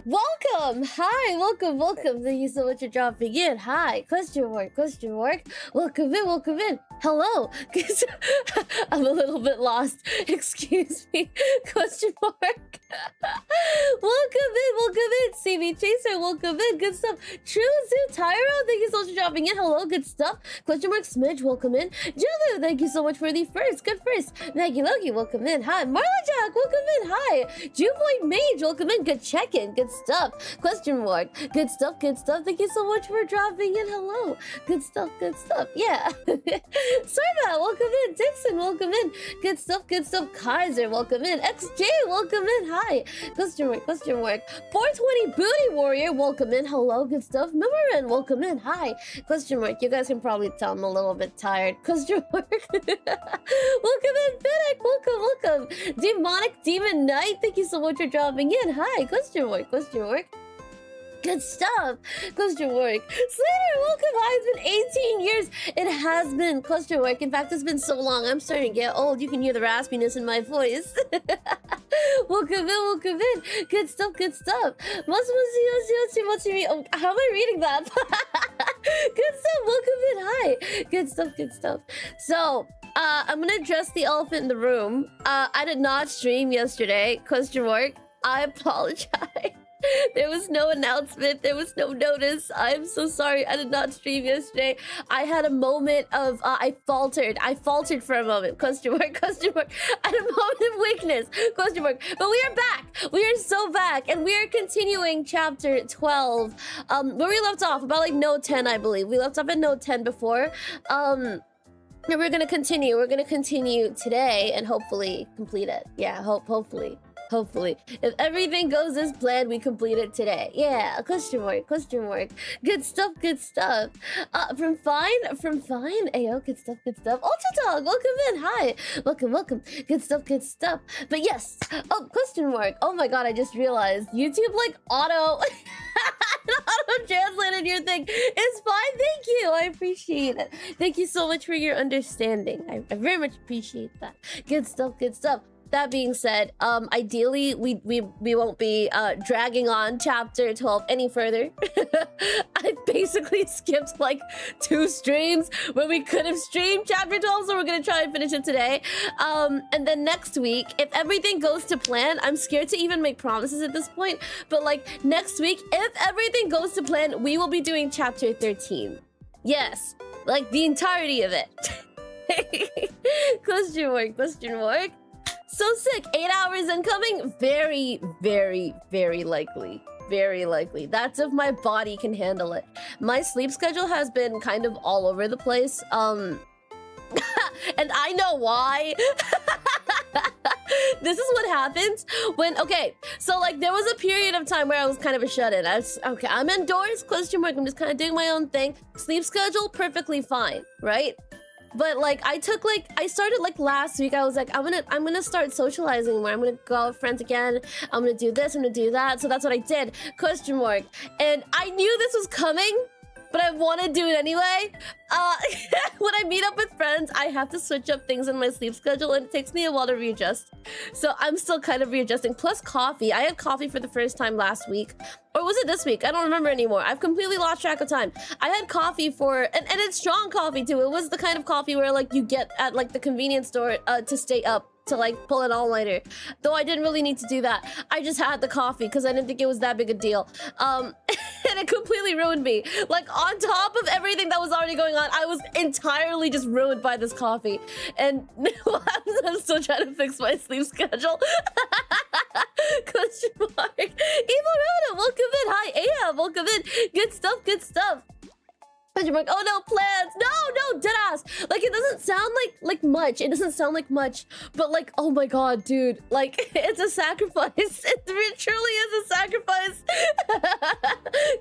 Welcome! Hi, welcome. Thank you so much for dropping in. Hi, question mark. Welcome in. Hello. I'm a little bit lost. Excuse me. Question mark. Welcome in. CB Chaser, welcome in. Good stuff. True Zoo Tyro, thank you so much for dropping in. Hello, good stuff. Question mark Smidge, welcome in. Julu, thank you so much for the first. Good first. Maggie Loki, welcome in. Hi. Marla Jack, welcome in. Hi. Jewboy Mage, welcome in. Good check-in. Good stuff. Question mark. Good stuff. Thank you so much for dropping in. Hello. Good stuff. Yeah. Sarva, welcome in. Dixon, welcome in. Good stuff. Kaiser, welcome in. XJ, welcome in. Hi. Question mark. 420 Booty Warrior, welcome in. Hello. Good stuff. Memorin, welcome in. Hi. Question mark. You guys can probably tell I'm a little bit tired. Question mark. Welcome in. Fennec, welcome. Demonic Demon Knight, thank you so much for dropping in. Hi. Question mark. Good stuff. Question mark. Slater, welcome. Hi, it's been 18 years. It has been. Question mark. In fact, it's been so long. I'm starting to get old. You can hear the raspiness in my voice. Welcome in. Good stuff. Oh, how am I reading that? Good stuff. Welcome in. Hi. Good stuff. So, I'm gonna address the elephant in the room. I did not stream yesterday. Question mark. I apologize. There was no announcement. There was no notice. I'm so sorry. I did not stream yesterday. I had a moment of I faltered for a moment. Question mark. I had a moment of weakness. Question mark. But we are back. We are so back, and we are continuing chapter 12. Where we left off, about like note 10, I believe. We left off at note 10 before. And we're gonna continue. We're gonna continue today and hopefully complete it. Yeah, hopefully. If everything goes as planned, we complete it today. Yeah, question mark. Good stuff. From fine. Ayo, good stuff. Ultra Dog, welcome in. Hi. Welcome. Good stuff. But yes. Oh, question mark. Oh my god, I just realized YouTube like auto translated your thing. It's fine. Thank you. I appreciate it. Thank you so much for your understanding. I very much appreciate that. Good stuff. That being said, ideally, we won't be dragging on chapter 12 any further. I basically skipped like 2 streams when we could have streamed chapter 12, so we're gonna try and finish it today. And then next week, if everything goes to plan, I'm scared to even make promises at this point, but like next week, if everything goes to plan, we will be doing chapter 13. Yes, like the entirety of it. Question mark. So sick. 8 hours incoming. Very likely. That's if my body can handle it. My sleep schedule has been kind of all over the place. And I know why. This is what happens when, okay, so like there was a period of time where I was kind of a shut-in. I'm indoors, question mark, I'm just kind of doing my own thing. Sleep schedule, perfectly fine, right? But like I started like last week. I was like, I'm gonna start socializing more. I'm gonna go out with friends again. I'm gonna do this, I'm gonna do that. So that's what I did. Question mark. And I knew this was coming, but I want to do it anyway. When I meet up with friends, I have to switch up things in my sleep schedule, and it takes me a while to readjust. So I'm still kind of readjusting. Plus coffee. I had coffee for the first time last week. Or was it this week? I don't remember anymore. I've completely lost track of time. I had coffee for, and it's strong coffee too. It was the kind of coffee where like you get at like the convenience store to stay up, to like pull an all-nighter. Though I didn't really need to do that. I just had the coffee because I didn't think it was that big a deal. And it completely ruined me. Like on top of everything that was already going on, I was entirely just ruined by this coffee. And I'm still trying to fix my sleep schedule. Question mark. Evil Rhoda, welcome in. Hi, Ahab, welcome in. Good stuff. Question mark. Oh no, plans. No, deadass. Like it doesn't sound like much. It doesn't sound like much, but like, oh my god, dude. Like it's a sacrifice. It truly is a sacrifice.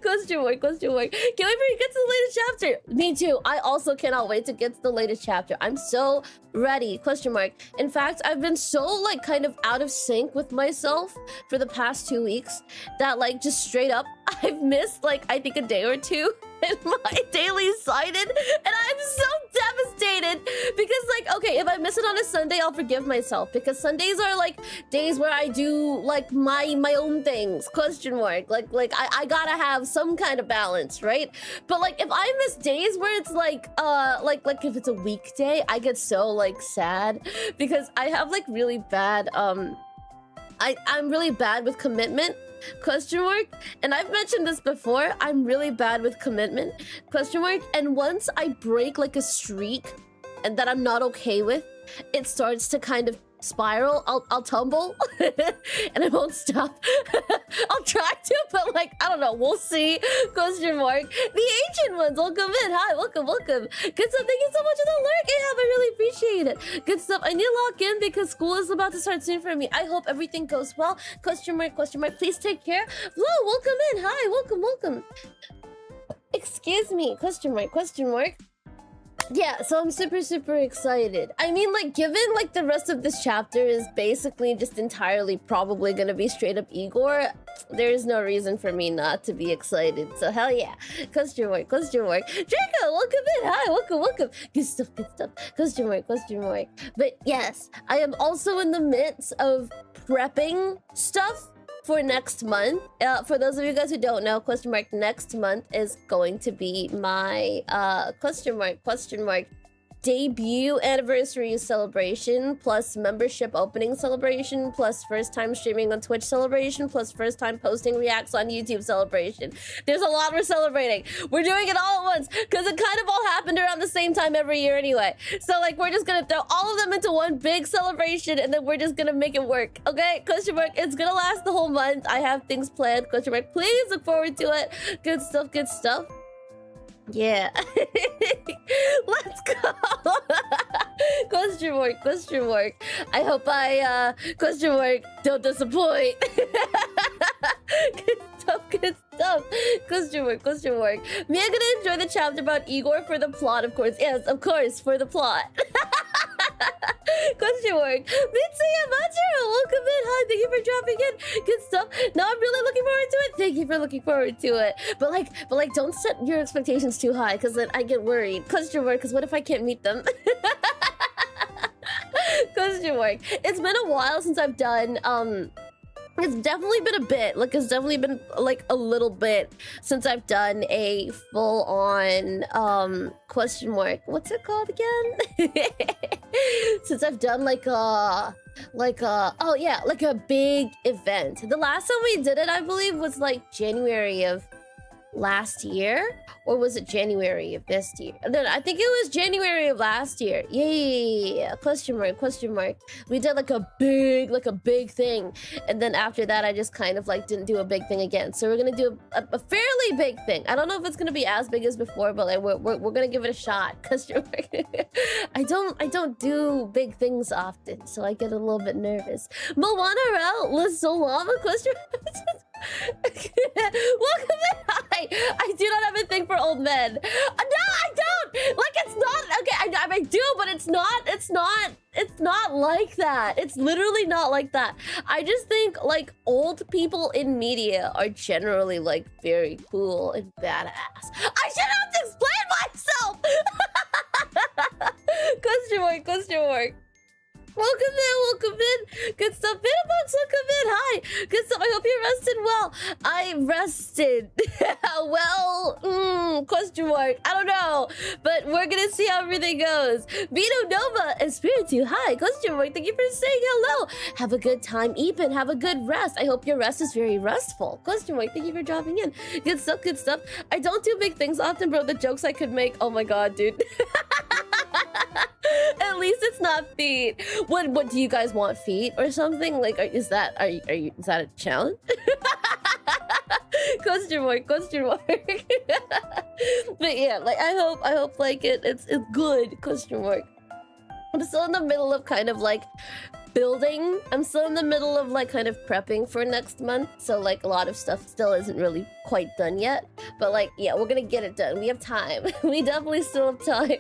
Question mark. Can't wait for you to get to the latest chapter. Me too. I also cannot wait to get to the latest chapter. I'm so ready. Question mark. In fact, I've been so like kind of out of sync with myself for the past 2 weeks that like just straight up I've missed like I think a day or two in my daily sighted, and I'm so devastated. appreciated because, like, okay, if I miss it on a Sunday, I'll forgive myself because Sundays are like days where I do like my own things. Question mark. Like I gotta have some kind of balance, right? But like if I miss days where it's like if it's a weekday, I get so like sad because I have like really bad I'm really bad with commitment. Question mark. And I've mentioned this before. I'm really bad with commitment. Question mark. And once I break like a streak and that I'm not okay with, it starts to kind of spiral. I'll tumble and I won't stop. I'll try to, but like I don't know, we'll see. Question mark. The ancient ones, welcome in. Hi, welcome. Good stuff. Thank you so much for the lurk, Ahab. I really appreciate it. Good stuff. I need to log in because school is about to start soon for me. I hope everything goes well. Question mark. Please take care. Flo, welcome in. Hi, welcome. Excuse me. Question mark. Yeah, so I'm super excited. I mean, like, given like the rest of this chapter is basically just entirely probably gonna be straight up Igor, there is no reason for me not to be excited. So hell yeah. Question mark. Draco, welcome in. Hi, welcome. Good stuff. Question mark. But yes, I am also in the midst of prepping stuff for next month. For those of you guys who don't know, question mark, next month is going to be my question mark debut anniversary celebration plus membership opening celebration plus first time streaming on Twitch celebration plus first time posting reacts on YouTube celebration. There's a lot we're celebrating. We're doing it all at once because it kind of all happened around the same time every year anyway. So like we're just gonna throw all of them into one big celebration and then we're just gonna make it work. Okay? Question mark. It's gonna last the whole month. I have things planned. Question mark. Please look forward to it. Good stuff. Yeah. Let's go. Question mark. I hope I question mark don't disappoint. Good stuff. Question mark. Me, I'm gonna enjoy the chapter about Igor for the plot, of course. Yes, of course, for the plot. Question mark. Mitsuya Machiro, welcome in. Hi, thank you for dropping in. Good stuff. No, I'm really looking forward to it. Thank you for looking forward to it. But like, don't set your expectations too high, because then I get worried. Question mark. Because what if I can't meet them? Question mark. It's been a while since I've done it's definitely been a bit. Like, it's definitely been like a little bit since I've done a full-on question mark. What's it called again? Since I've done like a big event. The last time we did it, I believe, was like January of last year, or was it January of this year? Then I think it was January of last year. Yeah. Question mark. We did like a big thing, and then after that, I just kind of like didn't do a big thing again. So we're gonna do a fairly big thing. I don't know if it's gonna be as big as before, but like we're gonna give it a shot. Question mark. I don't do big things often, so I get a little bit nervous. Moana Rel, Solama? Question mark. Welcome in. Hi. I do not have a thing for old men. No, I don't. Like, it's not. Okay, I do, but it's not like that. It's literally not like that. I just think like old people in media are generally like very cool and badass. I shouldn't have to explain myself. Question mark. Welcome in. Good stuff. Bitterbox, welcome in. Hi. Good stuff. I hope you rested well. I rested. Well, question mark. I don't know. But we're gonna see how everything goes. Vito Nova and Spiritu. Hi. Question mark. Thank you for saying hello. Have a good time, Ethan. Have a good rest. I hope your rest is very restful. Question mark. Thank you for dropping in. Good stuff. I don't do big things often, bro. The jokes I could make. Oh my god, dude. At least it's not feet. What do you guys want, feet or something? Like, is that a challenge? Question mark. But yeah, like I hope like it's good. Question mark. I'm still in the middle of kind of like building. I'm still in the middle of like kind of prepping for next month. So like a lot of stuff still isn't really quite done yet. But like, yeah, we're gonna get it done. We have time. We definitely still have time.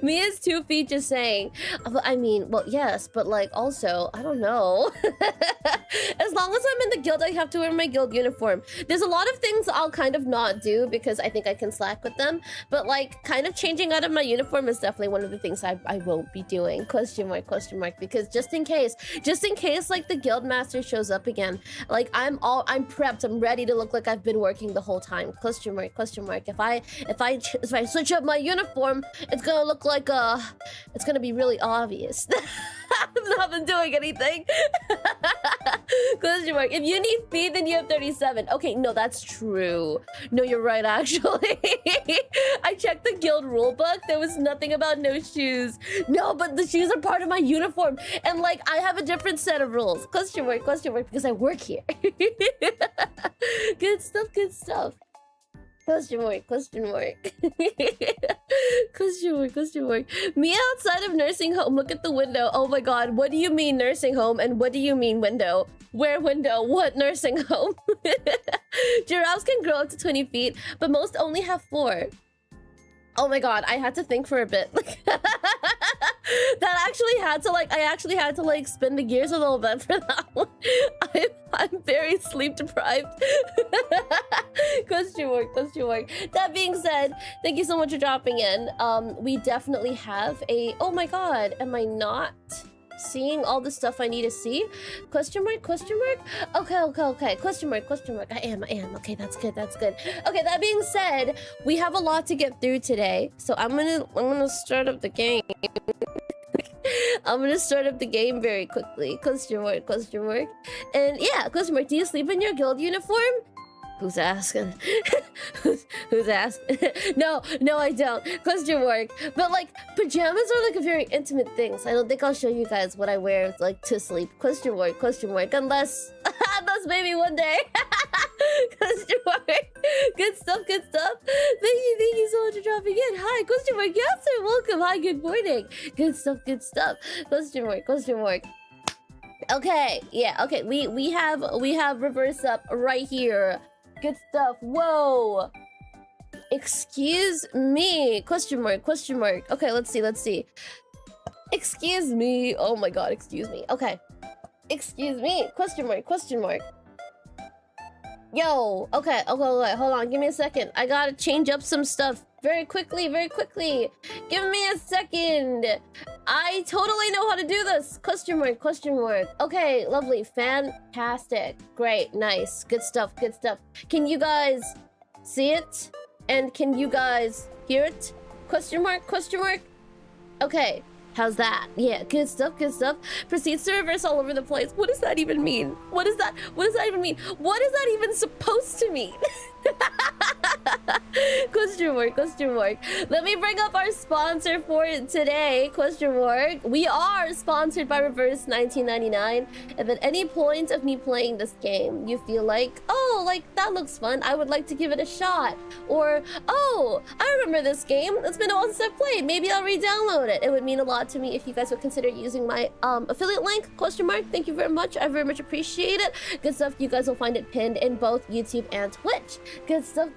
Mia's 2 feet just saying. I mean, well, yes, but like also, I don't know. As long as I'm in the guild, I have to wear my guild uniform. There's a lot of things I'll kind of not do because I think I can slack with them. But like kind of changing out of my uniform is definitely one of the things I won't be doing. Question mark, because just in case like the guild master shows up again, like I'm prepped, I'm ready to look like I've been working the whole time. Question mark. If I switch up my uniform, it's gonna look like it's gonna be really obvious. I've not been doing anything. Question mark. If you need speed, then you have 37. Okay, no, that's true. No, you're right, actually. I checked the guild rulebook. There was nothing about no shoes. No, but the shoes are part of my uniform. And like, I have a different set of rules. Question mark, because I work here. Good stuff. Question mark. Question mark. Me outside of nursing home, look at the window. Oh my god, what do you mean nursing home and what do you mean window? Where window? What nursing home? Giraffes can grow up to 20 feet, but most only have 4. Oh my god, I had to think for a bit. That actually had to like, I actually had to like spin the gears a little bit for that one. I'm very sleep deprived. Question mark. That being said, thank you so much for dropping in. We definitely have a, oh my god, am I not seeing all the stuff I need to see? Question mark. Okay. Question mark. I am. Okay, that's good. Okay, that being said, we have a lot to get through today. So I'm gonna start up the game. I'm gonna start up the game very quickly. Question mark. And yeah, question mark, do you sleep in your guild uniform? Who's asking? Who's asking? No, I don't. Question mark. But like, pajamas are like a very intimate thing, so I don't think I'll show you guys what I wear like to sleep. Question mark. Unless maybe one day. Question mark. Good stuff. Thank you so much for dropping in. Hi, question mark. Yes, sir. Welcome. Hi, good morning. Good stuff. Question mark. Okay, yeah, okay. We have reverse up right here. Good stuff. Whoa. Excuse me. Question mark. Okay, let's see. Excuse me. Oh my god, excuse me. Okay. Excuse me. Question mark. Yo, okay, hold on. Give me a second. I gotta change up some stuff very quickly. Give me a second. I totally know how to do this. Question mark. Okay, lovely. Fantastic. Great. Nice. Good stuff. Can you guys see it? And can you guys hear it? Question mark. Okay. How's that? Yeah, good stuff. Proceeds to reverse all over the place. What does that even mean? What does that even mean? What is that even supposed to mean? Question mark. Let me bring up our sponsor for today. Question mark. We are sponsored by Reverse 1999. If at any point of me playing this game, you feel like, oh, like that looks fun, I would like to give it a shot. Or, oh, I remember this game. It's been a while since I've played. Maybe I'll re-download it. It would mean a lot to me if you guys would consider using my affiliate link. Question mark. Thank you very much. I very much appreciate it. Good stuff. You guys will find it pinned in both YouTube and Twitch. Good stuff.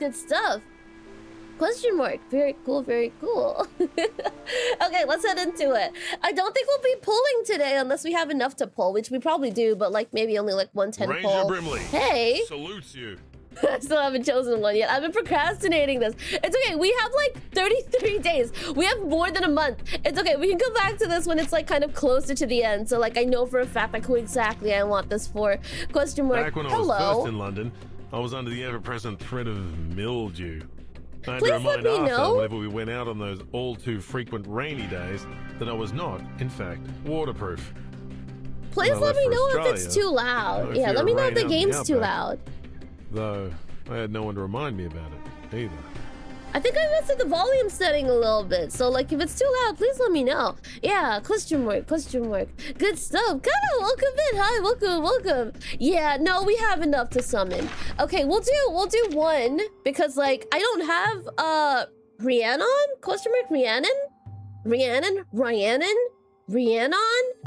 Question mark. Very cool. Okay, let's head into it. I don't think we'll be pulling today unless we have enough to pull, which we probably do, but like maybe only like 110 pull. Brimley Hey. salutes you. I still haven't chosen one yet. I've been procrastinating this. It's okay. We have like 33 days. We have more than a month. It's okay. We can come back to this when it's like kind of closer to the end. So like I know for a fact like who exactly I want this for. Question mark. Back when I was first in London, I was under the ever-present threat of mildew. I had to Please remind let me Arthur know. whenever we went out on those all-too-frequent rainy days that I was not, in fact, waterproof. Please When I let left me for know if Australia, it's too loud. if Yeah, you're let me know if right the out in the game's too outback. loud. Though, I had no one to remind me about it, either. I think I messed with the volume setting a little bit. So like if it's too loud, please let me know. Yeah, question mark. Good stuff. Kyle, welcome in. Hi, welcome. Yeah, no, we have enough to summon. Okay, we'll do one because like I don't have Rhiannon? Question mark Rhiannon? Rhiannon?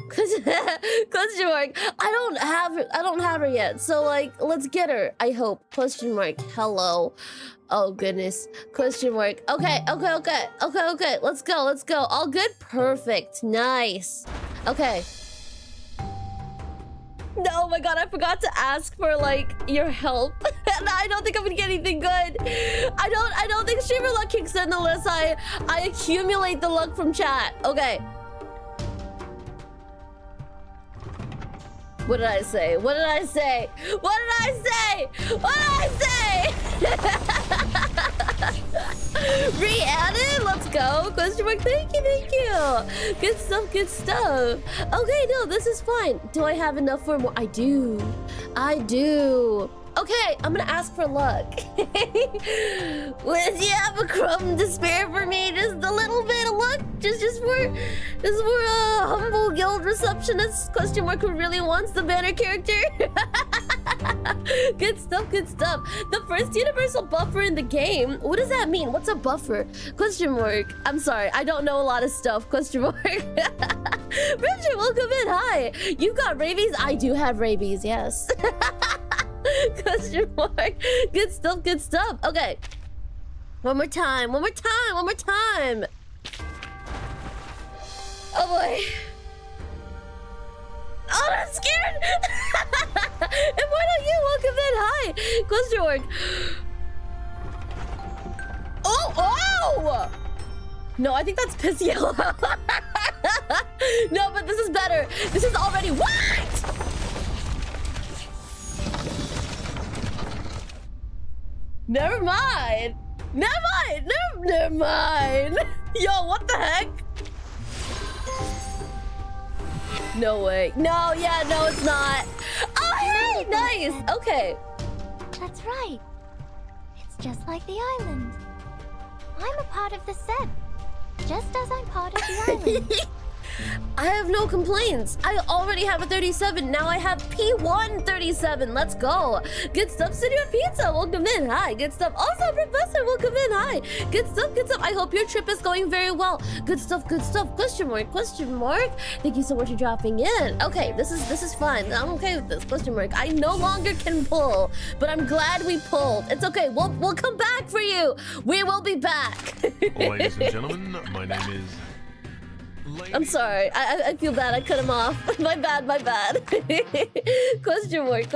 Question mark. I don't have her yet. So like, let's get her. I hope. Question mark. Hello. Oh goodness. Question mark. Okay. Let's go. All good? Perfect. Nice. Okay. No, oh my god, I forgot to ask for like your help. And I don't think I'm gonna get anything good. I don't think streamer luck kicks in unless I accumulate the luck from chat. Okay. What did I say? What did I say? What did I say? What did I say? Rhiannon, let's go. Question mark. Thank you. Good stuff. Okay, no, this is fine. Do I have enough for more? I do. Okay, I'm gonna ask for luck. Would you have a crumb to spare for me? Just a little bit of luck? Just for a humble guild receptionist? Question mark who really wants the banner character? Good stuff. The first universal buffer in the game. What does that mean? What's a buffer? Question mark. I'm sorry, I don't know a lot of stuff. Question mark. Richard, welcome in. Hi. You got rabies? I do have rabies, yes. Question mark. Good stuff. Okay. One more time. Oh boy. Oh, I'm scared. And why don't you welcome in? Hi. Question mark. Oh! No, I think that's piss yellow. No, but this is better. This is already what? Never mind. Yo, what the heck? No way. No, yeah, no, it's not. Oh, hey, nice. Okay. That's right. It's just like the island. I'm a part of the set, just as I'm part of the island. I have no complaints. I already have a 37. Now I have P1 37. Let's go. Good stuff, Studio Pizza. Welcome in. Hi. Good stuff. Also, Professor. Welcome in. Hi. Good stuff. I hope your trip is going very well. Good stuff. Question mark. Thank you so much for dropping in. Okay, this is fine. I'm okay with this. Question mark. I no longer can pull, but I'm glad we pulled. It's okay. We'll come back for you. We will be back. Ladies and gentlemen, my name is... I'm sorry. I feel bad. I cut him off. My bad. Question mark.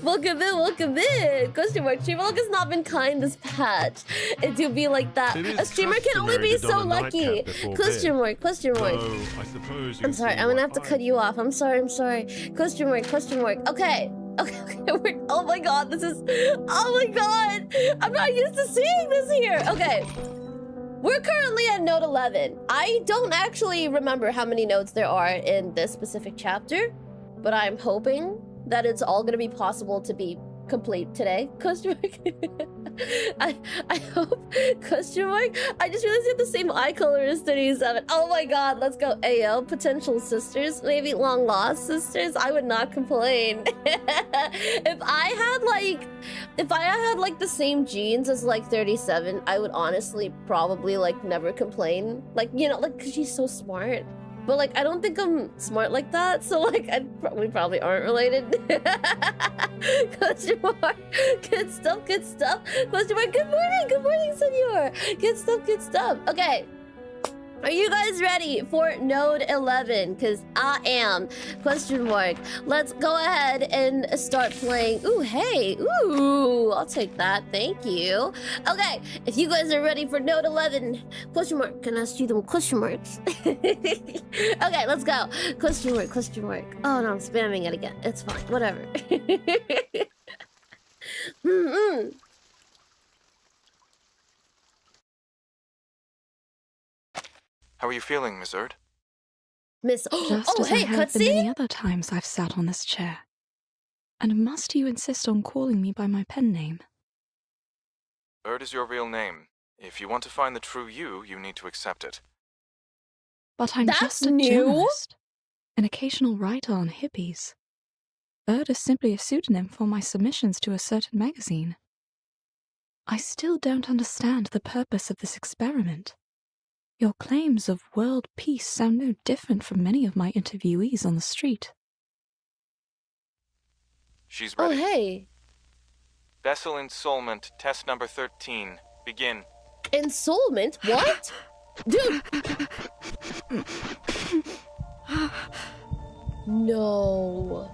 Welcome in. Question mark. Streamer luck has not been kind this patch. It do be like that. A streamer can only be so lucky. Question mark. I suppose I'm sorry. I'm gonna have to cut you off. I'm sorry. Question mark. Okay. Oh my god. Oh my god. I'm not used to seeing this here. Okay. We're currently at note 11. I don't actually remember how many notes there are in this specific chapter, but I'm hoping that it's all gonna be possible to be complete today. Question mark. I hope. Question mark. I just realized you have the same eye color as 37. Oh my god, let's go. AO, potential sisters, maybe long lost sisters. I would not complain. If I had like the same genes as like 37, I would honestly probably like never complain. Like, you know, like, cause she's so smart. But like, I don't think I'm smart like that, so like, we probably aren't related. Question mark. Good stuff. Question mark. Good morning, senor. Good stuff. Okay. Are you guys ready for node 11? Because I am. Question mark. Let's go ahead and start playing. Ooh, hey. Ooh, I'll take that. Thank you. Okay, if you guys are ready for node 11, question mark. Can I ask you them question marks? Okay, let's go. Question mark. Oh, no, I'm spamming it again. It's fine. Whatever. How are you feeling, Miss Erd? Miss... Just as hey, I have the many cutscene? other times I've sat on this chair. And must you insist on calling me by my pen name? Erd is your real name. If you want to find the true you, you need to accept it. But I'm That's just a new. journalist, an occasional writer on hippies. Erd is simply a pseudonym for my submissions to a certain magazine. I still don't understand the purpose of this experiment. Your claims of world peace sound no different from many of my interviewees on the street. She's Oh, ready. hey. Vessel ensoulment, test number 13. Begin. Ensoulment? What? Dude! No.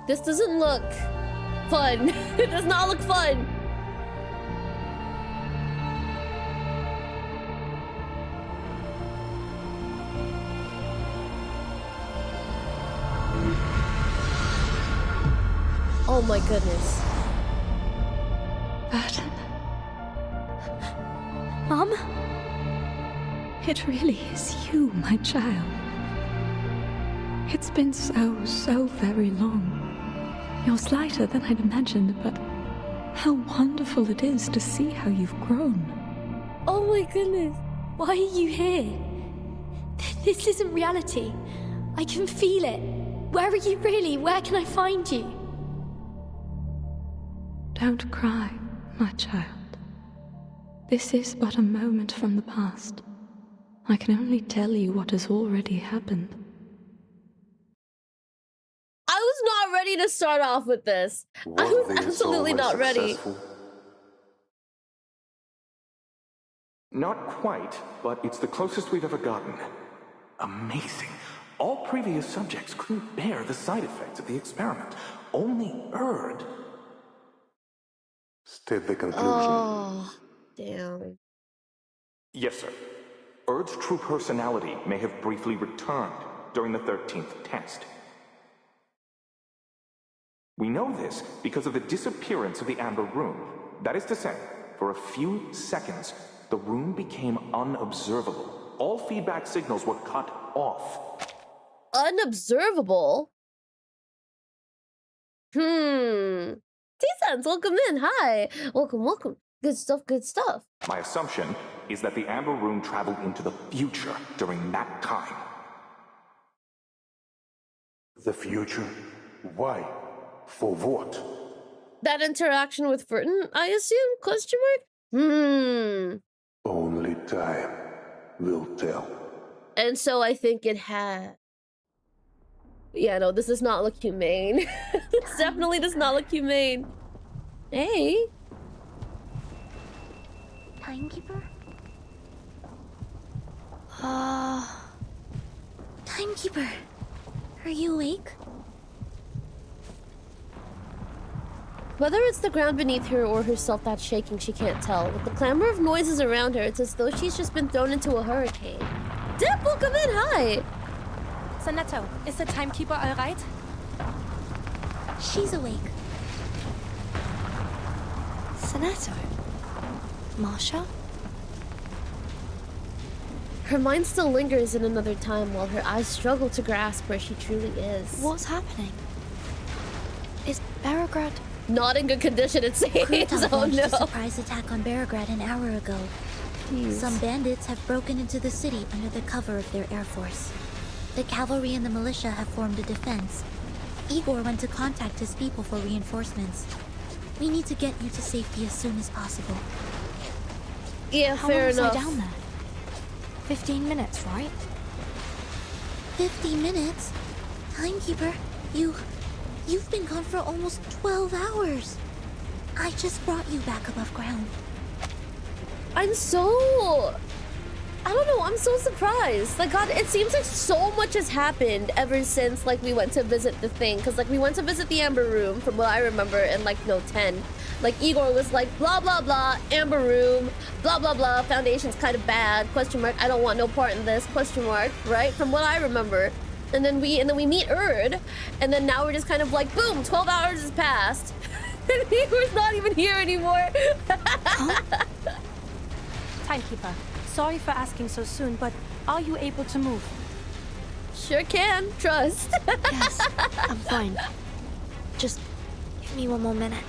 This doesn't look fun. It does not look fun. Oh my goodness. Burton. Mom? It really is you, my child. It's been so very long. You're slighter than I'd imagined, but how wonderful it is to see how you've grown. Oh my goodness. Why are you here? This isn't reality. I can feel it. Where are you really? Where can I find you? Don't cry, my child. This is but a moment from the past. I can only tell you what has already happened. I was not ready to start off with this. I was absolutely not ready. Not quite, but it's the closest we've ever gotten. Amazing. All previous subjects couldn't bear the side effects of the experiment. Only Erd. State the conclusion. Oh, damn. Yes, sir. Erd's true personality may have briefly returned during the 13th test. We know this because of the disappearance of the Amber Room. That is to say, for a few seconds, the room became unobservable. All feedback signals were cut off. Unobservable? T-Sense, welcome in. Hi. Welcome. Good stuff, good stuff. My assumption is that the Amber Room traveled into the future during that time. The future? Why? For what? That interaction with Burton, I assume? Question mark? Only time will tell. And so I think it had. Yeah, no, this does not look humane. This definitely does not look humane. Hey. Timekeeper? Timekeeper, are you awake? Whether it's the ground beneath her or herself that's shaking, she can't tell. With the clamor of noises around her, it's as though she's just been thrown into a hurricane. Dip, welcome in, hi! Sonetto, is the timekeeper alright? She's awake. Sonetto? Marsha? Her mind still lingers in another time while her eyes struggle to grasp where she truly is. What's happening? Is Belgrade... Not in good condition, it seems. Krutov Oh launched no. a surprise attack on Belgrade an hour ago. Jeez. Some bandits have broken into the city under the cover of their air force. The cavalry and the militia have formed a defense. Igor went to contact his people for reinforcements. We need to get you to safety as soon as possible. Yeah, How fair long was enough. I down there? 15 minutes, right? 50 minutes? Timekeeper, you've been gone for almost 12 hours. I just brought you back above ground. I'm so... I don't know, I'm so surprised. Like, God, it seems like so much has happened ever since, like, we went to visit the thing. Because, like, we went to visit the Amber Room, from what I remember, in, like, Note 10. Like, Igor was like, blah, blah, blah, Amber Room, blah, blah, blah, Foundation's kind of bad, question mark, I don't want no part in this, question mark, right? From what I remember. And then we meet Erd, and then now we're just kind of like, boom, 12 hours has passed. And Igor's not even here anymore. Timekeeper, sorry for asking so soon, but are you able to move? Sure can, trust. Yes, I'm fine. Just give me one more minute.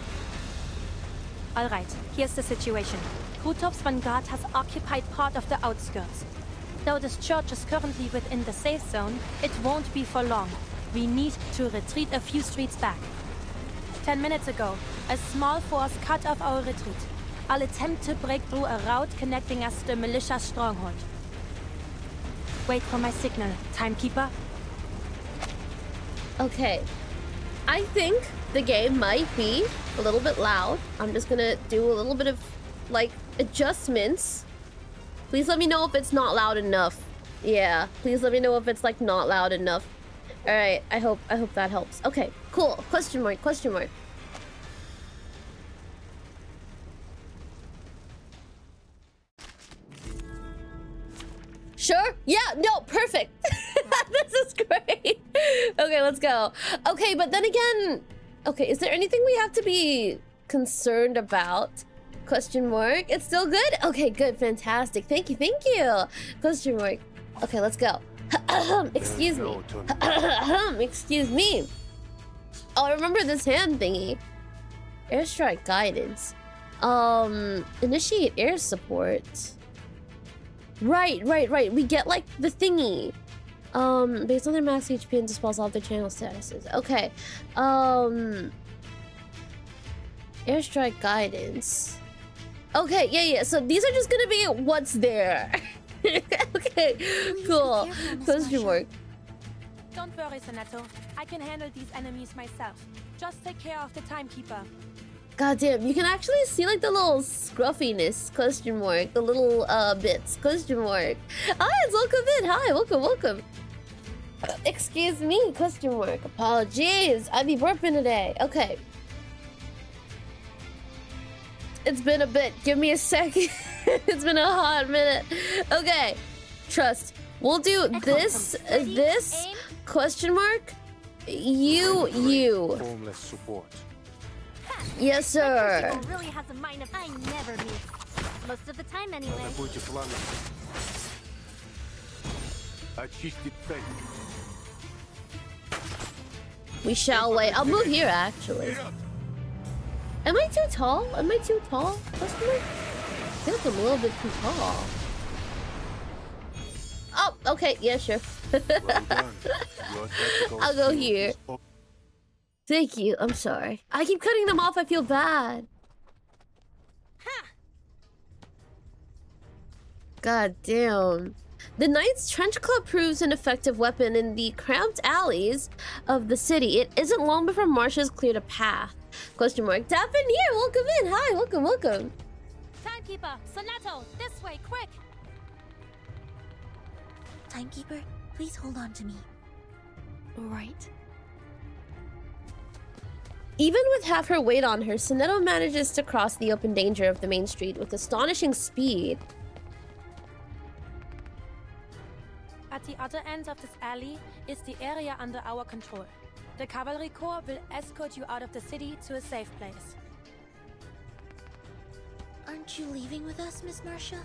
Alright, here's the situation. Krutov's vanguard has occupied part of the outskirts. Though this church is currently within the safe zone, it won't be for long. We need to retreat a few streets back. 10 minutes ago, a small force cut off our retreat. I'll attempt to break through a route connecting us to the militia stronghold. Wait for my signal, timekeeper. Okay. I think the game might be a little bit loud. I'm just gonna do a little bit of, like, adjustments. Please let me know if it's not loud enough. Yeah, please let me know if it's, like, not loud enough. Alright, I hope that helps. Okay, cool. Question mark, question mark. Sure? Yeah, no, perfect. This is great. Okay, let's go. Okay, but then again, okay, is there anything we have to be concerned about? Question mark. It's still good? Okay, good, fantastic. Thank you, thank you. Question mark. Okay, let's go. Excuse me. Excuse me. Oh, I remember this hand thingy. Airstrike guidance. Initiate air support. Right. We get like the thingy. Based on their max HP and dispels all their channel statuses. Okay. Airstrike guidance. Okay, yeah. So these are just gonna be what's there. Okay, cool. Question mark. Don't worry, Senator. I can handle these enemies myself. Just take care of the timekeeper. God damn, you can actually see like the little scruffiness, question mark, the little bits, question mark. Hi, it's welcome in. Hi, welcome. Excuse me, question mark. Apologies, I be burping today. Okay. It's been a bit. Give me a second. It's been a hot minute. Okay. Trust. We'll do this, question mark. You. Homeless support. Yes, sir. Really has a mind of I never miss. Most of the time, anyway. We shall wait. I'll move here, actually. Am I too tall? Question mark? I feel like I'm a little bit too tall. Oh, okay. Yeah, sure. I'll go here. Thank you. I'm sorry. I keep cutting them off. I feel bad. God damn. The Knight's Trench Club proves an effective weapon in the cramped alleys of the city. It isn't long before Marsha's cleared a path. Question mark. Tap in here. Welcome in. Hi. Welcome. Timekeeper, Sonato, this way, quick! Timekeeper, please hold on to me. Right. Even with half her weight on her, Sonetto manages to cross the open danger of the main street with astonishing speed. At the other end of this alley is the area under our control. The Cavalry Corps will escort you out of the city to a safe place. Aren't you leaving with us, Miss Marsha?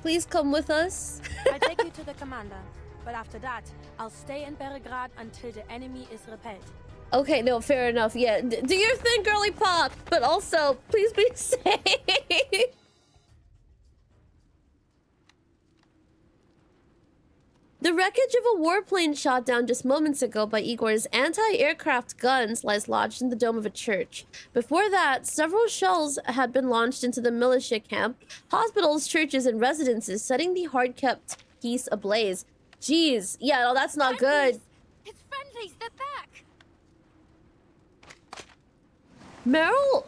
Please come with us. I'll take you to the commander, but after that, I'll stay in Belgrade until the enemy is repelled. Okay, no, fair enough. Yeah, do your thing, girly pop, but also, please be safe. The wreckage of a warplane shot down just moments ago by Igor's anti-aircraft guns lies lodged in the dome of a church. Before that, several shells had been launched into the militia camp, hospitals, churches, and residences, setting the hard-kept peace ablaze. Jeez, yeah, no, that's not good. It's friendlies, they're back! Meryl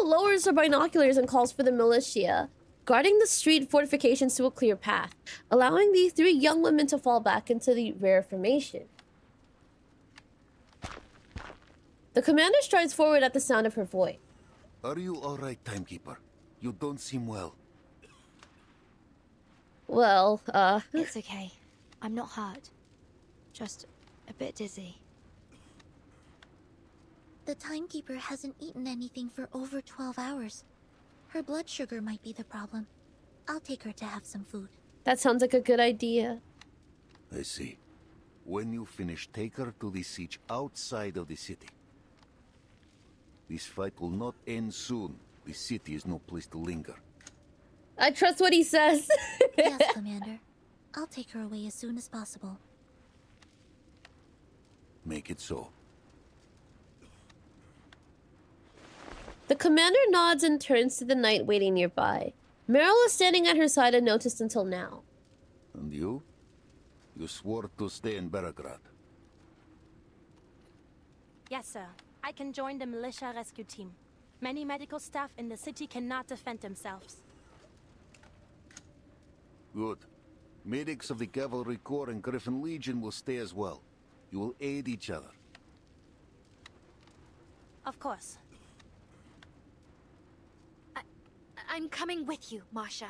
lowers her binoculars and calls for the militia, guarding the street fortifications to a clear path, allowing the three young women to fall back into the rare formation. The commander strides forward at the sound of her voice. Are you alright, Timekeeper? You don't seem well. Well, It's okay. I'm not hurt. Just a bit dizzy. The Timekeeper hasn't eaten anything for over 12 hours. Her blood sugar might be the problem. I'll take her to have some food. That sounds like a good idea. I see. When you finish, take her to the siege outside of the city. This fight will not end soon. The city is no place to linger. I trust what he says. Yes, Commander. I'll take her away as soon as possible. Make it so. The commander nods and turns to the knight waiting nearby. Meryl is standing at her side unnoticed until now. And you? You swore to stay in Belgrade. Yes, sir. I can join the militia rescue team. Many medical staff in the city cannot defend themselves. Good. Medics of the Cavalry Corps and Griffin Legion will stay as well. You will aid each other. Of course. I'm coming with you, Masha.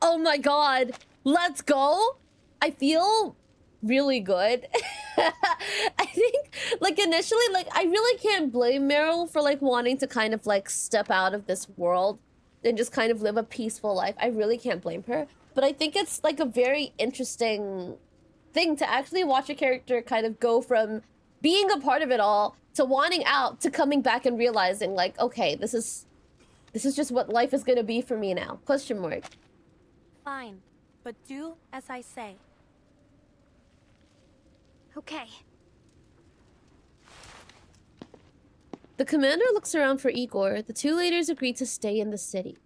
Oh my god. Let's go. I feel really good. I think, like, initially, like, I really can't blame Meryl for, like, wanting to kind of, like, step out of this world and just kind of live a peaceful life. I really can't blame her. But I think it's, like, a very interesting thing to actually watch a character kind of go from being a part of it all to wanting out to coming back and realizing, like, okay, this is just what life is gonna be for me now. Question mark. Fine, but do as I say. Okay. The commander looks around for Igor. The two leaders agree to stay in the city.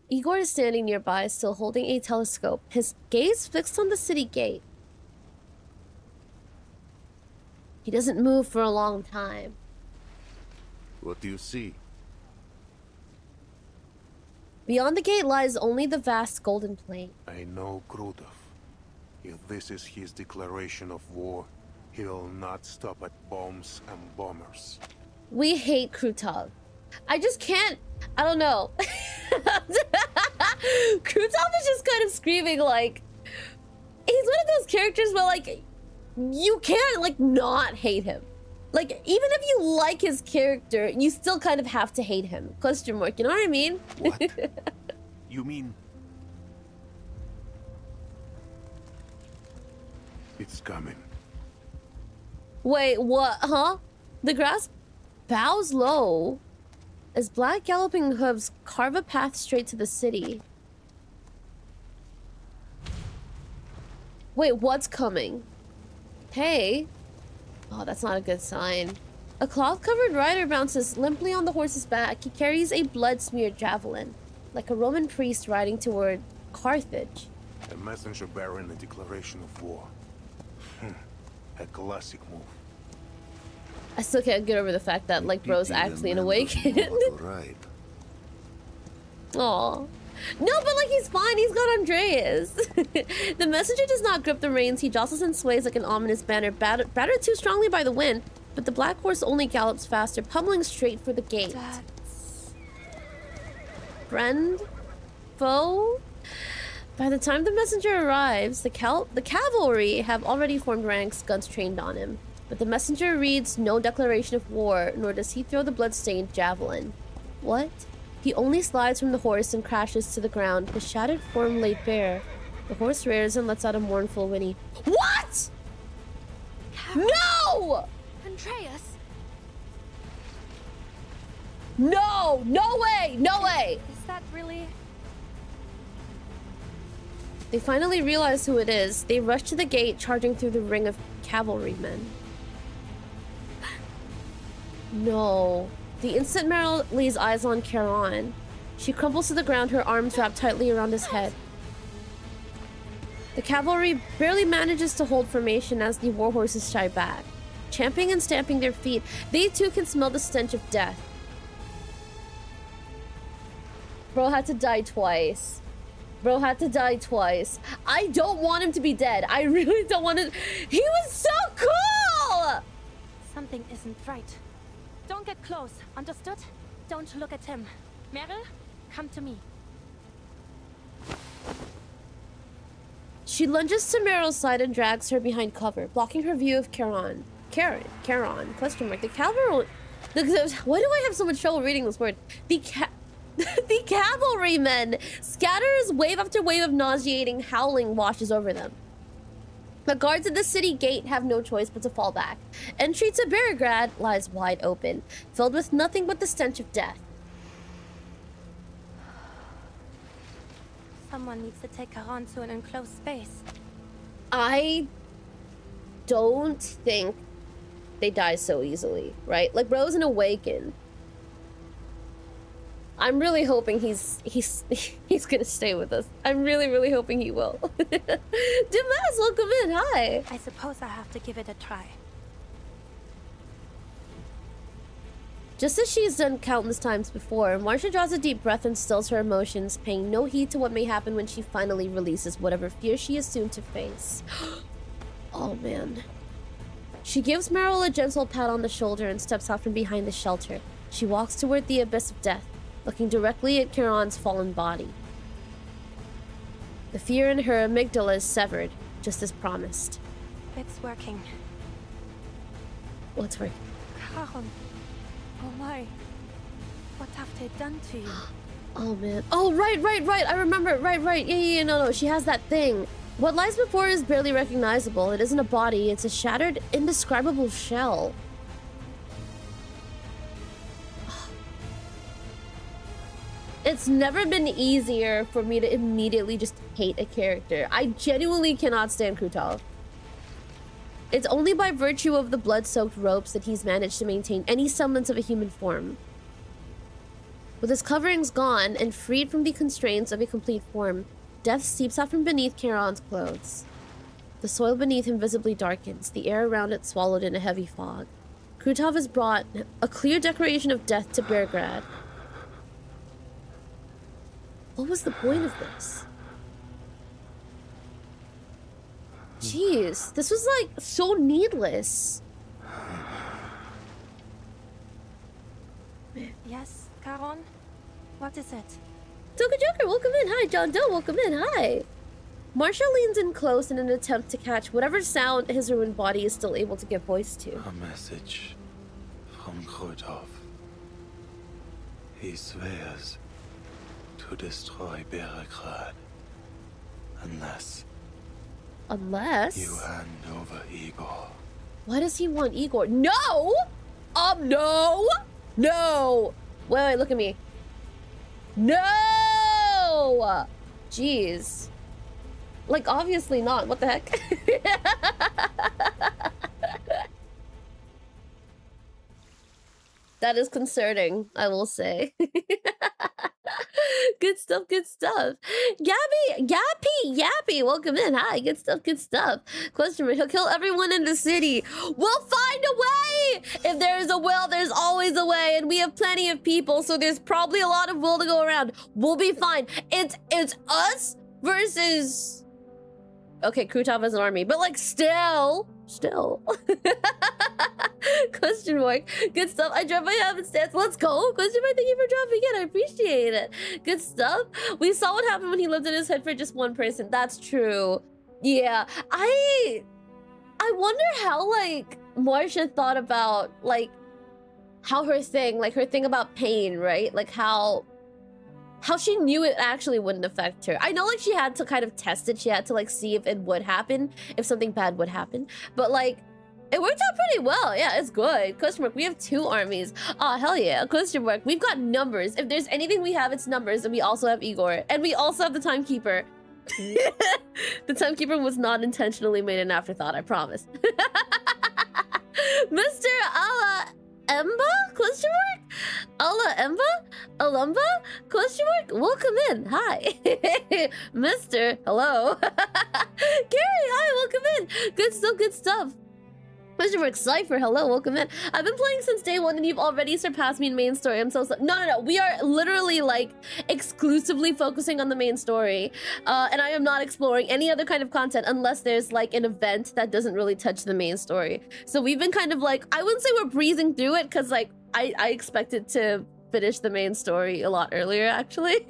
Igor is standing nearby, still holding a telescope, his gaze fixed on the city gate. He doesn't move for a long time. What do you see? Beyond the gate lies only the vast golden plain. I know Krutov. If this is his declaration of war, he will not stop at bombs and bombers. We hate Krutov. I just can't... I don't know. Krutov is just kind of screaming, like... He's one of those characters where, like, you can't, like, not hate him. Like, even if you like his character, you still kind of have to hate him. Question mark, you know what I mean? What? You mean... It's coming. Wait, what? Huh? The grass bows low as black galloping hooves carve a path straight to the city. Wait, what's coming? Hey. Oh, that's not a good sign. A cloth-covered rider bounces limply on the horse's back. He carries a blood-smeared javelin, like a Roman priest riding toward Carthage. A messenger bearing a declaration of war. A classic move. I still can't get over the fact that, like, bro's actually an awakened. Right. Aw. No, but, like, he's fine. He's got Andreas. The messenger does not grip the reins. He jostles and sways like an ominous banner, battered too strongly by the wind. But the black horse only gallops faster, pummeling straight for the gate. Friend? Foe? By the time the messenger arrives, the cavalry have already formed ranks, guns trained on him. But the messenger reads no declaration of war, nor does he throw the blood-stained javelin. What? He only slides from the horse and crashes to the ground, his shattered form laid bare. The horse rears and lets out a mournful whinny. What?! Carol. No! Andreas! No! No way! No way! Is that really... They finally realize who it is. They rush to the gate, charging through the ring of cavalrymen. No. The instant Meryl lays eyes on Charon, she crumbles to the ground, her arms wrapped tightly around his head. The cavalry barely manages to hold formation as the warhorses shy back. Champing and stamping their feet, they too can smell the stench of death. Bro had to die twice. Bro had to die twice. I don't want him to be dead. I really don't want to... He was so cool! Something isn't right. Don't get close, understood? Don't look at him. Meryl, come to me. She lunges to Meryl's side and drags her behind cover, blocking her view of Charon. Charon, question mark. The cavalry... Why do I have so much trouble reading this word? The cavalrymen scatter as wave after wave of nauseating howling washes over them. The guards at the city gate have no choice but to fall back. Entry to Belgrade lies wide open, filled with nothing but the stench of death. Someone needs to take her on to an enclosed space. I don't think they die so easily, right? Like, Bro's an awakened. I'm really hoping he's gonna stay with us. I'm really hoping he will. Dimas, welcome in. Hi. I suppose I have to give it a try. Just as she's done countless times before, Marcia draws a deep breath and stills her emotions, paying no heed to what may happen when she finally releases whatever fear she is soon to face. Oh man. She gives Meryl a gentle pat on the shoulder and steps out from behind the shelter. She walks toward the abyss of death, looking directly at Kieran's fallen body. The fear in her amygdala is severed, just as promised. It's working. What's working? Karen. Oh my. What have they done to you? Oh man. Oh, right. I remember. Right. Yeah. No. She has that thing. What lies before is barely recognizable. It isn't a body. It's a shattered, indescribable shell. It's never been easier for me to immediately just hate a character. I genuinely cannot stand Krutov. It's only by virtue of the blood-soaked ropes that he's managed to maintain any semblance of a human form. With his coverings gone and freed from the constraints of a complete form, death seeps out from beneath Kieran's clothes. The soil beneath him visibly darkens, the air around it swallowed in a heavy fog. Krutov has brought a clear declaration of death to Beargrad. What was the point of this? Jeez, this was like so needless. Yes, Karen? What is it? Toka Joker, welcome in. Hi, John Doe, welcome in. Hi. Marshall leans in close in an attempt to catch whatever sound his ruined body is still able to give voice to. A message from Krutov. He swears to destroy Beargrad unless you hand over Igor. Why does he want Igor? No! No! No! Wait, look at me. No! Jeez. Like, obviously not. What the heck? That is concerning, I will say. Good stuff, good stuff. Yappy, welcome in. Hi, good stuff. Question mark, he'll kill everyone in the city. We'll find a way! If there is a will, there's always a way, and we have plenty of people, so there's probably a lot of will to go around. We'll be fine. It's us versus... Okay, Krutov has an army, but like still. Question mark. Good stuff. I dropped my habit stance. Let's go. Question mark. Thank you for dropping in. I appreciate it. Good stuff. We saw what happened when he lived in his head for just one person. That's true. Yeah. I wonder how like Marcia thought about like how her thing about pain, right? Like how she knew it actually wouldn't affect her. I know like she had to kind of test it. She had to like see if it would happen, if something bad would happen. But like, it worked out pretty well. Yeah, it's good. Question mark, we have 2 armies. Oh, hell yeah. Question mark, we've got numbers. If there's anything we have, it's numbers. And we also have Igor. And we also have the Timekeeper. The Timekeeper was not intentionally made an afterthought, I promise. Mr. Ala Emba? Question mark? Ala Emba? Alumba? Question mark? Welcome in. Hi. Mr. Hello. Gary, hi, welcome in. Good stuff. Question mark, Cypher, hello, welcome in. I've been playing since day 1 and you've already surpassed me in main story. I'm so sorry. No. We are literally like exclusively focusing on the main story. And I am not exploring any other kind of content unless there's like an event that doesn't really touch the main story. So we've been kind of like, I wouldn't say we're breezing through it because like I expected to finish the main story a lot earlier actually.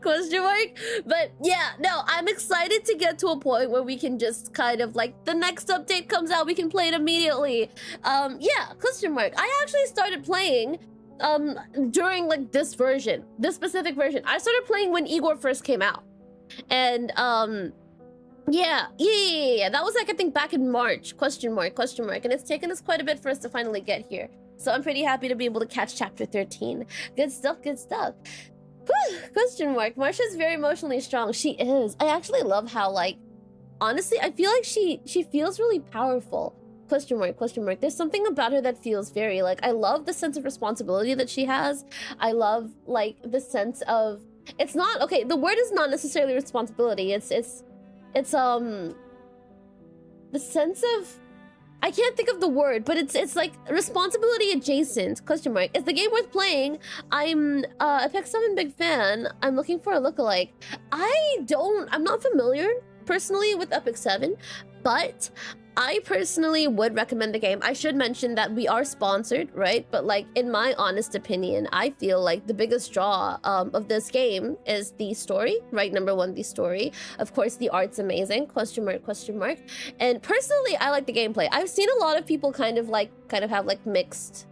Question mark. But yeah, no, I'm excited to get to a point where we can just kind of like the next update comes out, we can play it immediately. Yeah, question mark. I actually started playing during like this specific version. I started playing when Igor first came out. And yeah, that was like I think back in March. Question mark. And it's taken us quite a bit for us to finally get here. So I'm pretty happy to be able to catch chapter 13. Good stuff. Question mark. Marsha's very emotionally strong. She is. I actually love how, like, honestly, I feel like she feels really powerful. Question mark, question mark. There's something about her that feels very, like, I love the sense of responsibility that she has. I love, like, the sense of, it's not, okay, the word is not necessarily responsibility. It's the sense of, I can't think of the word, but it's like responsibility adjacent. Question mark. Is the game worth playing? I'm a Pick 7 big fan. I'm looking for a lookalike. I'm not familiar personally with Epic 7, but I personally would recommend the game. I should mention that we are sponsored, right? But like, in my honest opinion, I feel like the biggest draw of this game is the story, right? Number one, the story. Of course, the art's amazing, question mark, question mark. And personally, I like the gameplay. I've seen a lot of people kind of have like mixed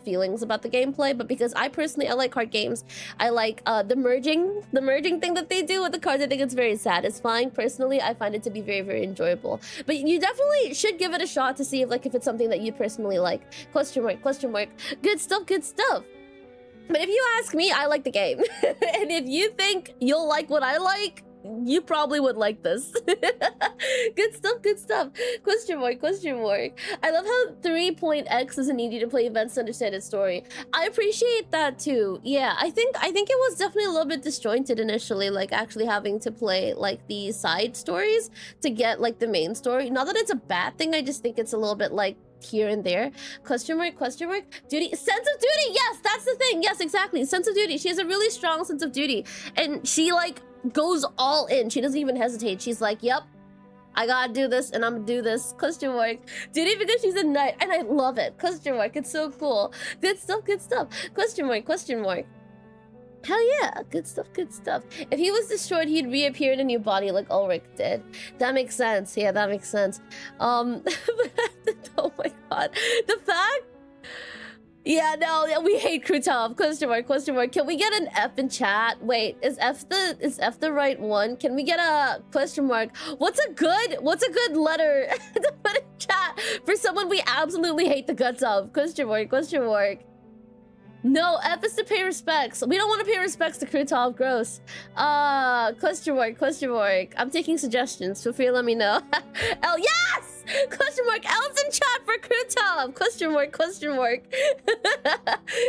feelings about the gameplay, but because I like card games, I like the merging thing that they do with the cards. I think it's very satisfying. Personally, I find it to be very, very enjoyable. But you definitely should give it a shot to see if it's something that you personally like. Question mark, question mark. Good stuff, good stuff. But if you ask me, I like the game. And if you think you'll like what I like, you probably would like this. Good stuff, good stuff. Question mark, question mark. I love how 3.x doesn't need you to play events to understand its story. I appreciate that too. Yeah, I think it was definitely a little bit disjointed initially, like actually having to play like the side stories to get like the main story. Not that it's a bad thing, I just think it's a little bit like here and there. Question mark, question mark. Duty, sense of duty. Yes, that's the thing. Yes, exactly. Sense of duty. She has a really strong sense of duty, and she like goes all in. She doesn't even hesitate. She's like, yep, I gotta do this and I'm gonna do this. Question mark. Duty, because she's a knight, and I love it. Question mark. It's so cool. Good stuff, good stuff. Question mark, question mark. Hell yeah, good stuff, good stuff. If he was destroyed, he'd reappear in a new body like Ulrich did. That makes sense. Yeah, that makes sense. Oh my god. The fact... Yeah, no, we hate Krutov. Question mark, question mark. Can we get an F in chat? Wait, is F the right one? Can we get a question mark? What's a good letter to put in chat for someone we absolutely hate the guts of? Question mark, question mark. No, F is to pay respects. We don't want to pay respects to Krutov. Gross. Question mark, question mark. I'm taking suggestions. Feel free to let me know. L, yes! Question mark. L's in chat for Krutov. Question mark, question mark.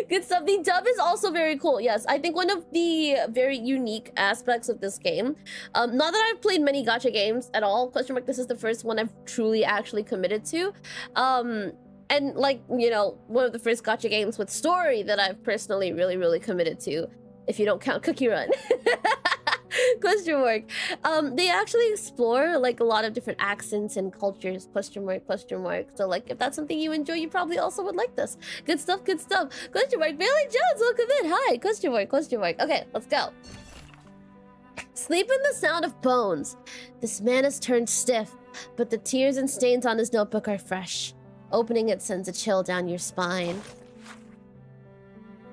Good stuff. The dub is also very cool. Yes, I think one of the very unique aspects of this game, not that I've played many gacha games at all. Question mark. This is the first one I've truly actually committed to. And like, you know, one of the first gacha games with story that I've personally really, really committed to, if you don't count Cookie Run. Question mark. They actually explore like a lot of different accents and cultures. Question mark, question mark. So like, if that's something you enjoy, you probably also would like this. Good stuff, good stuff. Question mark. Bailey Jones, welcome in. Hi. Question mark, question mark. Okay, let's go. Sleep in the sound of bones. This man has turned stiff, but the tears and stains on his notebook are fresh. Opening it sends a chill down your spine.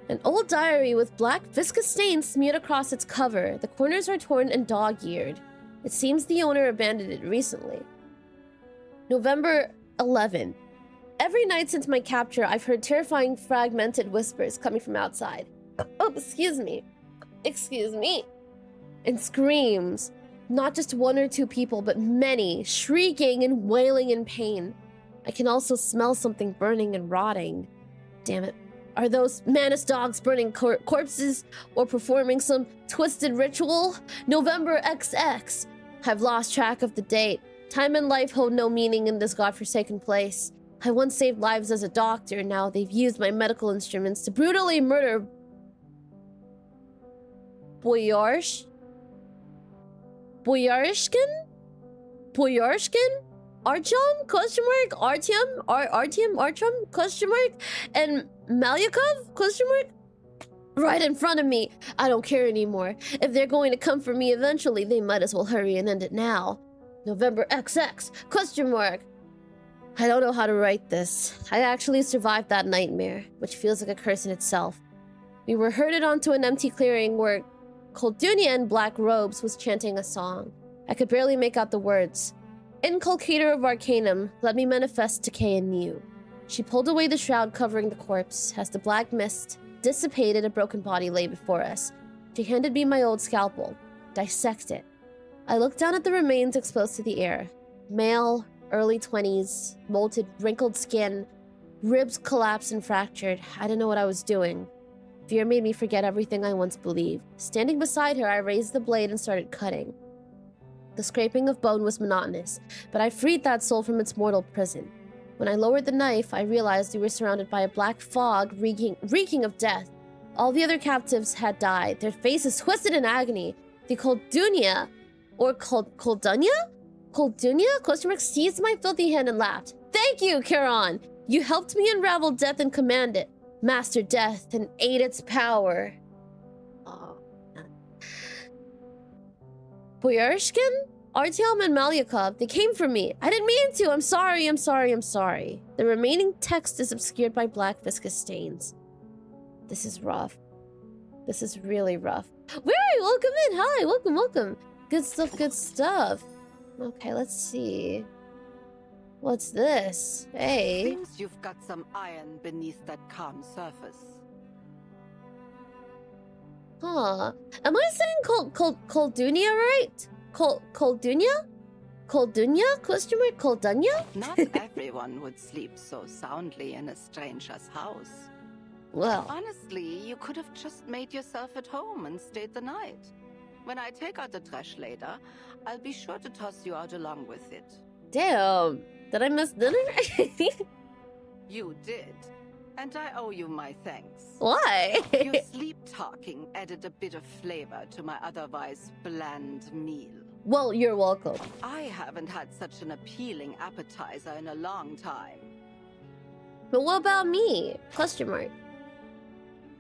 An old diary with black viscous stains smeared across its cover. The corners are torn and dog-eared. It seems the owner abandoned it recently. November 11. Every night since my capture, I've heard terrifying fragmented whispers coming from outside. Oh, excuse me. Excuse me. And screams. Not just one or two people, but many, shrieking and wailing in pain. I can also smell something burning and rotting. Damn it. Are those Manus dogs burning corpses or performing some twisted ritual? November XX. I've lost track of the date. Time and life hold no meaning in this godforsaken place. I once saved lives as a doctor. Now they've used my medical instruments to brutally murder Boyarishkin? Artyom? Question mark? Artyom? Question mark? And Malyakov? Question mark? Right in front of me. I don't care anymore. If they're going to come for me eventually, they might as well hurry and end it now. November XX? Question mark? I don't know how to write this. I actually survived that nightmare, which feels like a curse in itself. We were herded onto an empty clearing where Koldunia in black robes was chanting a song. I could barely make out the words. Inculcator of Arcanum, let me manifest decay in you. She pulled away the shroud covering the corpse. As the black mist dissipated, a broken body lay before us. She handed me my old scalpel. Dissect it. I looked down at the remains exposed to the air. Male, early 20s, molted, wrinkled skin, ribs collapsed and fractured. I didn't know what I was doing. Fear made me forget everything I once believed. Standing beside her, I raised the blade and started cutting. The scraping of bone was monotonous, but I freed that soul from its mortal prison. When I lowered the knife, I realized we were surrounded by a black fog reeking of death. All the other captives had died, their faces twisted in agony. The Koldunya, or Koldunya? Koldunya? Seized my filthy hand and laughed. Thank you, Charon! You helped me unravel death and command it. Master death and aid its power. Oh, Boyarshkin? Artyom and Malyakov, they came for me. I didn't mean to. I'm sorry. The remaining text is obscured by black viscous stains. This is rough. This is really rough. Very welcome in. Hi, welcome. Good stuff. Okay, let's see. What's this? Hey. Seems you've got some iron beneath that calm surface. Huh. Am I saying Koldunya right? Koldunya? Koldunya? Not everyone would sleep so soundly in a stranger's house. Well. Honestly, you could have just made yourself at home and stayed the night. When I take out the trash later, I'll be sure to toss you out along with it. Damn. Did I miss dinner? You did. And I owe you my thanks. Why? Your sleep talking added a bit of flavor to my otherwise bland meal. Well, you're welcome. I haven't had such an appealing appetizer in a long time. But what about me? Question mark.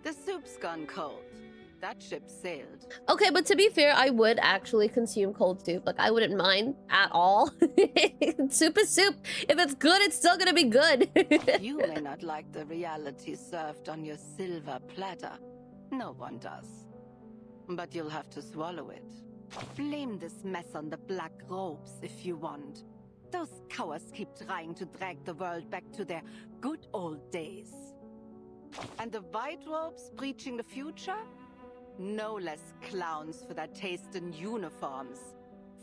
The soup's gone cold. That ship sailed. Okay, but to be fair, I would actually consume cold soup. Like, I wouldn't mind at all. Soup is soup. If it's good, it's still gonna be good. You may not like the reality served on your silver platter. No one does. But you'll have to swallow it. Blame this mess on the black robes if you want. Those cowards keep trying to drag the world back to their good old days. And the white robes preaching the future? No less clowns for their taste in uniforms,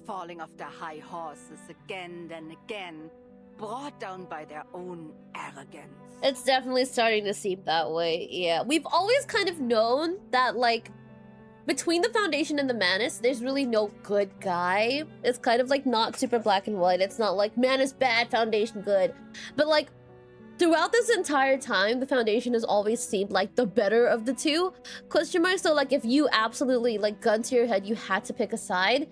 falling off their high horses again and again, brought down by their own arrogance. It's definitely starting to seem that way, yeah. We've always kind of known that, like, between the Foundation and the Manus, there's really no good guy. It's kind of, like, not super black and white. It's not like, Manus bad, Foundation good. But, like, throughout this entire time, the Foundation has always seemed like the better of the two. Question mark. So, like, if you absolutely, like, gun to your head, you had to pick a side,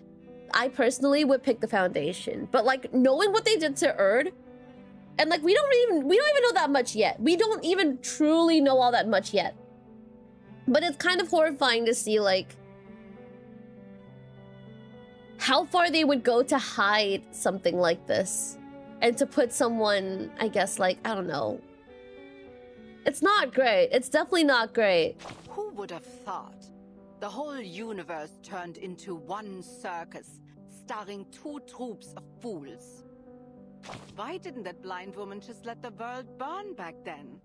I personally would pick the Foundation. But, like, knowing what they did to Erd, and, like, we don't even know that much yet. We don't even truly know all that much yet. But it's kind of horrifying to see, like, how far they would go to hide something like this. And to put someone, I guess, like, I don't know. It's not great. It's definitely not great. Who would have thought? The whole universe turned into one circus, starring two troops of fools. Why didn't that blind woman just let the world burn back then?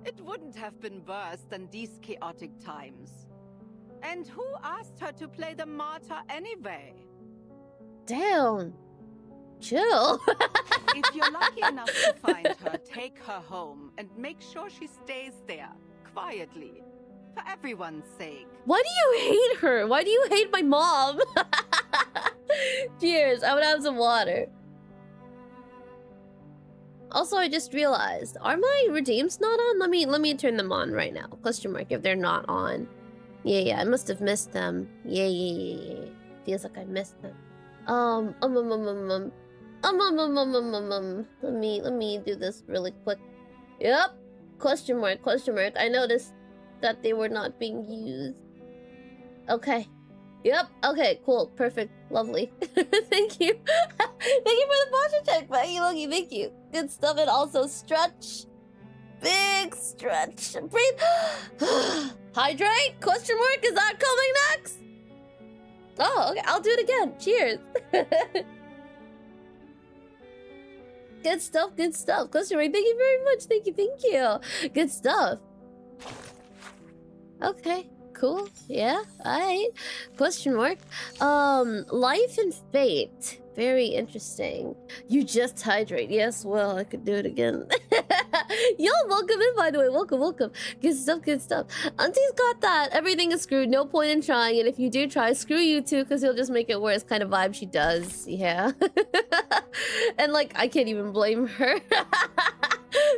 It wouldn't have been worse than these chaotic times. And who asked her to play the martyr anyway? Damn. Chill. If you're lucky enough to find her, take her home and make sure she stays there, quietly, for everyone's sake. Why do you hate her? Why do you hate my mom? Cheers, I would have some water. Also, I just realized, are my redeems not on? Let me turn them on right now. Question mark if they're not on. Yeah, I must have missed them. Yeah. Feels like I missed them. Let me do this really quick. Yep. Question mark. I noticed that they were not being used. Okay. Yep. Okay, cool. Perfect. Lovely. Thank you. Thank you for the posture check, Maggie Logie. Thank you. Good stuff. And also stretch. Big stretch. Breathe. Hydrate? Question mark. Is that coming next? Oh, okay. I'll do it again. Cheers. Good stuff. Question mark. Thank you very much. Thank you. Good stuff. Okay. Cool. Yeah. Alright. Question mark. Life and fate. Very interesting. You just hydrate. Yes, well, I could do it again. Yo, welcome in, by the way. Welcome, welcome. Good stuff, good stuff. Auntie's got that. Everything is screwed. No point in trying. And if you do try, screw you too, because you'll just make it worse kind of vibe she does. Yeah. And like, I can't even blame her.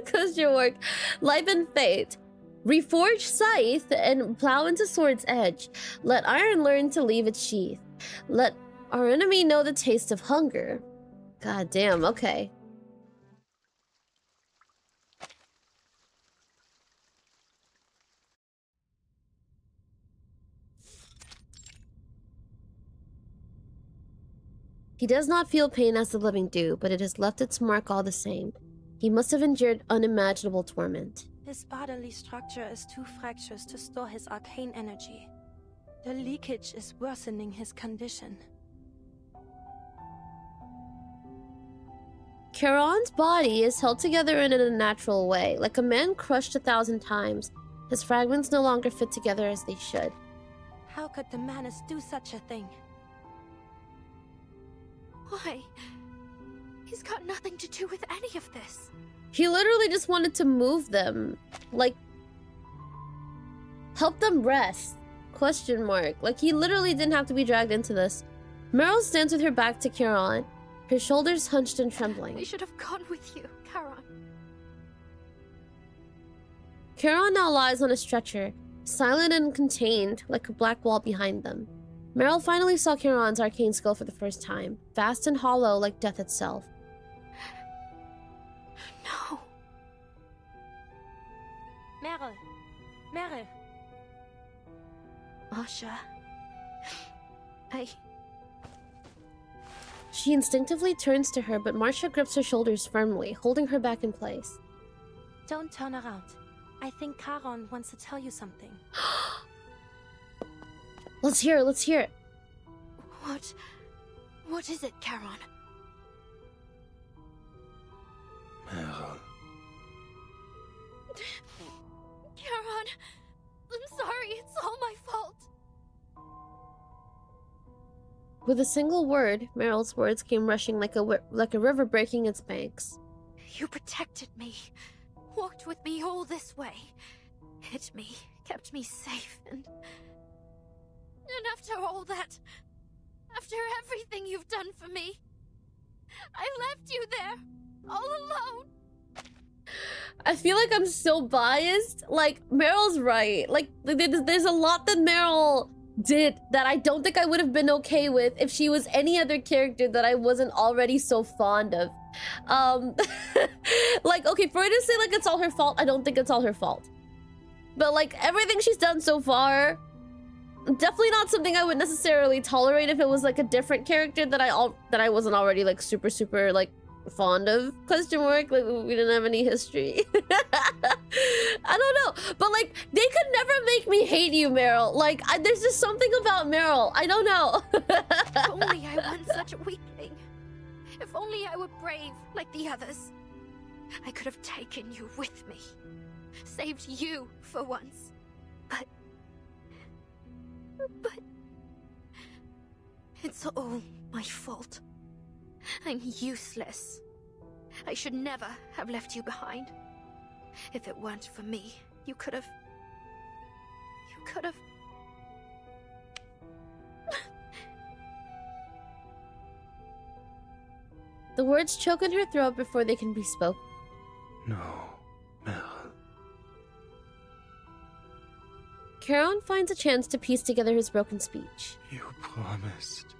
Question mark. Life and fate. Reforge scythe and plow into sword's edge. Let iron learn to leave its sheath. Let our enemy know the taste of hunger. God damn, okay. He does not feel pain as the living do, but it has left its mark all the same. He must have endured unimaginable torment. His bodily structure is too fractious to store his arcane energy. The leakage is worsening his condition. Charon's body is held together in an unnatural way, like a man crushed 1,000 times. His fragments no longer fit together as they should. How could the Manus do such a thing? Why? He's got nothing to do with any of this. He literally just wanted to move them. Like, help them rest. Question mark. Like, he literally didn't have to be dragged into this. Meryl stands with her back to Charon, her shoulders hunched and trembling. I should have gone with you, Charon. Charon now lies on a stretcher, silent and contained, like a black wall behind them. Meryl finally saw Charon's arcane skill for the first time, vast and hollow like death itself. No. Meryl. Meryl. Masha. She instinctively turns to her, but Marcia grips her shoulders firmly, holding her back in place. Don't turn around. I think Charon wants to tell you something. Let's hear it, let's hear it. What is it, Charon? Meryl. Charon, I'm sorry, it's all my fault. With a single word, Meryl's words came rushing like a river breaking its banks. You protected me, walked with me all this way, hid me, kept me safe, and after all that, after everything you've done for me, I left you there, all alone. I feel like I'm so biased. Like, Meryl's right. Like, there's a lot that Meryl did that I don't think I would have been okay with if she was any other character that I wasn't already so fond of. Like, okay, for her to say, like, it's all her fault, I don't think it's all her fault. But, like, everything she's done so far, definitely not something I would necessarily tolerate if it was, like, a different character that I wasn't already, like, super, like, fond of. Question mark. Like, we didn't have any history. I don't know, but like, they could never make me hate you, Meryl. Like, there's just something about Meryl. I don't know. If only I wasn't such a weakling. If only I were brave like the others. I could have taken you with me, saved you for once. But it's all my fault. I'm useless. I should never have left you behind. If it weren't for me, you could have... The words choke in her throat before they can be spoken. No, Meryl. Charon finds a chance to piece together his broken speech. You promised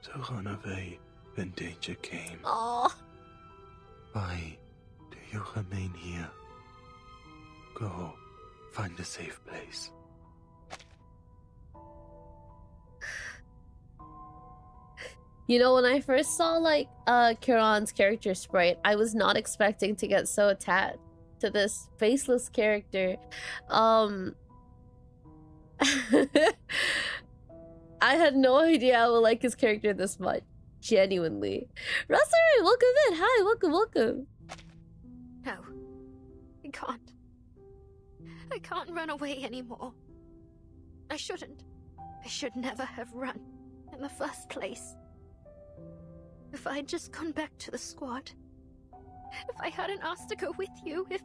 to run away when danger came. Aww. Why do you remain here? Go, find a safe place. You know, when I first saw, like, Charon's character sprite, I was not expecting to get so attached to this faceless character. I had no idea I would like his character this much. Genuinely. Russell, welcome in. Hi, welcome. No. I can't run away anymore. I shouldn't. I should never have run in the first place. If I'd just gone back to the squad. If I hadn't asked to go with you, if...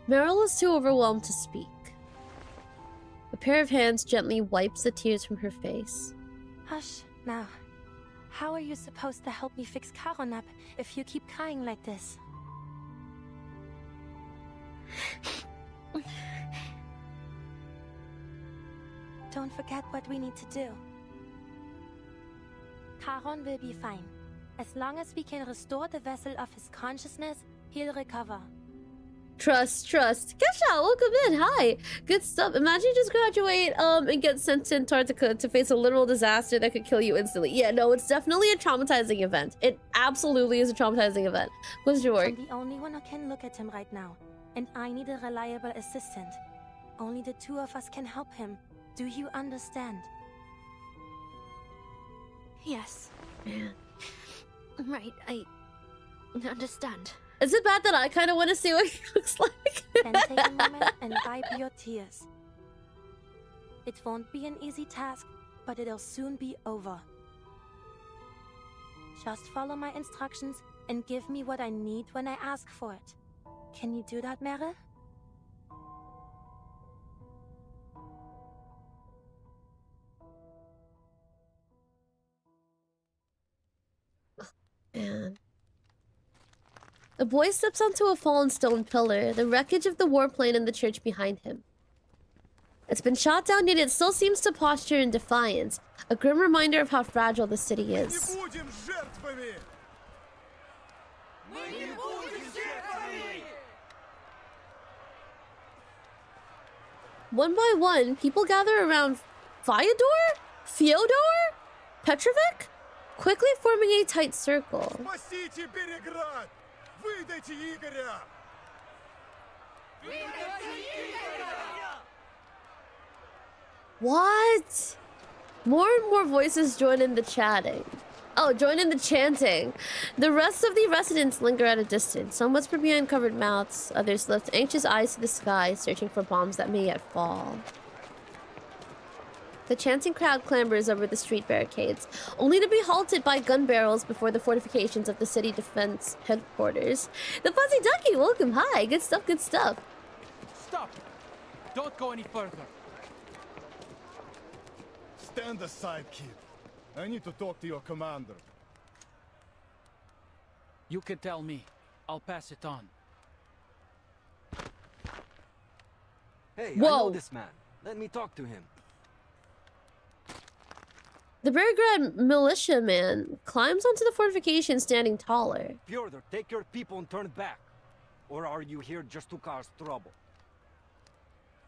Meryl is too overwhelmed to speak. A pair of hands gently wipes the tears from her face. Hush, now. How are you supposed to help me fix Karonap if you keep crying like this? Don't forget what we need to do. Karon will be fine. As long as we can restore the vessel of his consciousness, he'll recover. Trust. Gesha, welcome in. Hi. Good stuff. Imagine you just graduate and get sent to Antarctica to face a literal disaster that could kill you instantly. Yeah, no, it's definitely a traumatizing event. It absolutely is a traumatizing event. What's your work? I'm the only one who can look at him right now, and I need a reliable assistant. Only the two of us can help him. Do you understand? Yes. Man. Right, I understand. Is it bad that I kind of want to see what he looks like? Then take a moment and wipe your tears. It won't be an easy task, but it'll soon be over. Just follow my instructions and give me what I need when I ask for it. Can you do that, Meryl? Man. A boy steps onto a fallen stone pillar, the wreckage of the warplane in the church behind him. It's been shot down, yet it still seems to posture in defiance, a grim reminder of how fragile the city is. One by one, people gather around Fyodor, Petrovic, quickly forming a tight circle. What? More and more voices join in the chatting. Oh, join in the chanting. The rest of the residents linger at a distance. Some whisper behind covered mouths. Others lift anxious eyes to the sky, searching for bombs that may yet fall. The chanting crowd clambers over the street barricades, only to be halted by gun barrels before the fortifications of the city defense headquarters. The Fuzzy Ducky, welcome. Hi. Good stuff, good stuff. Stop. Don't go any further. Stand aside, kid. I need to talk to your commander. You can tell me. I'll pass it on. Hey, Whoa. I know this man. Let me talk to him. The Belgrade militiaman climbs onto the fortification standing taller. Fyodor, take your people and turn back. Or are you here just to cause trouble?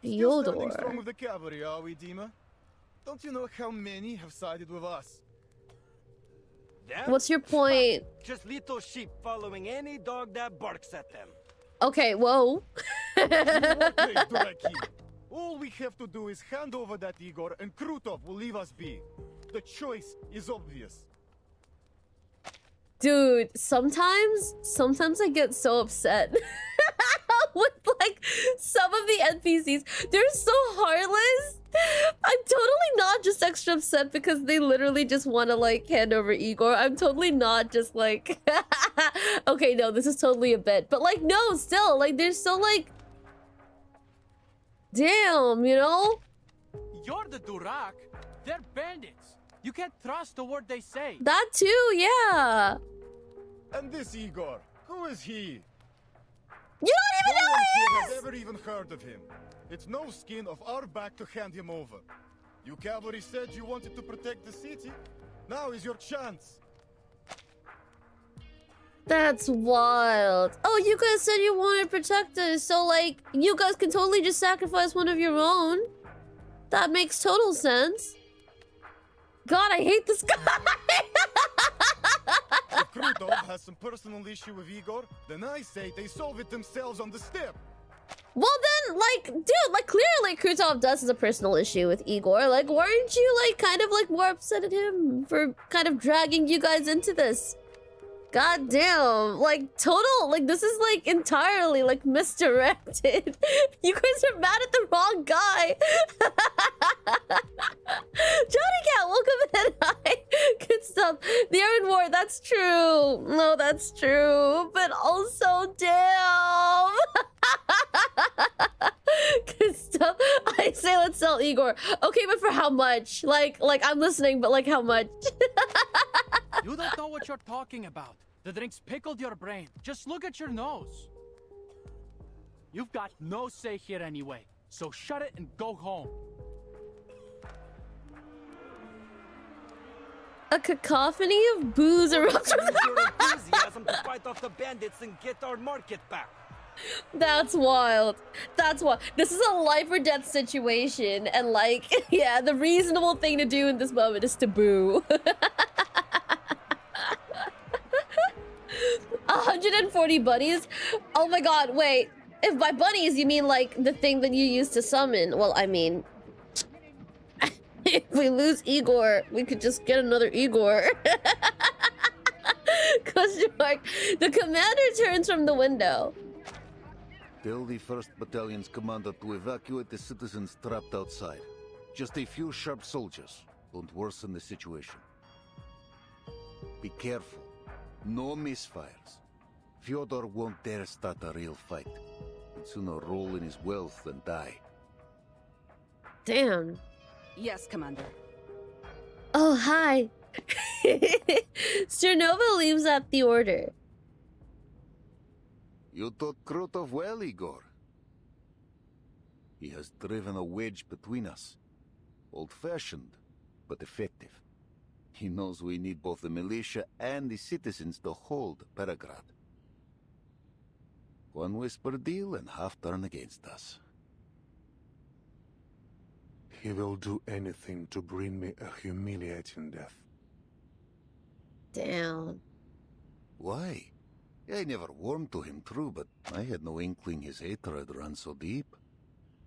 Still standing strong with the cavalry, are we, Dima? Don't you know how many have sided with us? Them? What's your point? Just little sheep following any dog that barks at them. Okay, whoa. All we have to do is hand over that Igor and Krutov will leave us be. The choice is obvious. Dude, sometimes I get so upset with like some of the NPCs. They're so heartless. I'm totally not just extra upset because they literally just want to like hand over Igor. I'm totally not just like okay, no, this is totally a bit. But like no, still, like they're so like damn, you know? You're the Durak. They're bandits. You can't trust the word they say. That too, yeah. And this Igor, who is he? You don't even know who he has is! ever even heard of him. It's no skin of our back to hand him over. You cavalry said you wanted to protect the city. Now is your chance. That's wild. Oh, you guys said you wanted protectors, so like, you guys can totally just sacrifice one of your own. That makes total sense. God, I hate this guy. If Krutov has some personal issue with Igor, then I say they solve it themselves on the step. Well then, like, dude, like clearly Krutov does has a personal issue with Igor. Like, weren't you like kind of like more upset at him for kind of dragging you guys into this? God damn, like total, like this is like entirely like misdirected. You guys are mad at the wrong guy. Johnny Cat, welcome in. Hi. Good stuff. They're in war, that's true. No, that's true. But also, damn. Good stuff. I say let's sell Igor. Okay, but for how much? Like I'm listening, but like how much? You don't know what you're talking about. The drinks pickled your brain. Just look at your nose. You've got no say here anyway, so shut it and go home. A cacophony of booze erupts from the Your enthusiasm to fight off the bandits and get our market back. That's wild. That's wild. This is a life or death situation, and like, yeah, the reasonable thing to do in this moment is to boo. 140 bunnies? Oh my god, wait. If by bunnies you mean like the thing that you use to summon, well, I mean, if we lose Igor, we could just get another Igor. Question mark. The commander turns from the window. Tell the 1st Battalion's commander to evacuate the citizens trapped outside. Just a few sharp soldiers. Don't worsen the situation. Be careful. No misfires. Fyodor won't dare start a real fight. He'd sooner roll in his wealth than die. Damn. Yes, Commander. Oh, hi. Sternova leaves at the order. You taught Krotov well, Igor. He has driven a wedge between us. Old-fashioned, but effective. He knows we need both the militia and the citizens to hold Peregrad. One whisper deal and half turn against us. He will do anything to bring me a humiliating death. Damn. Why? I never warmed to him, true, but I had no inkling his hatred ran so deep.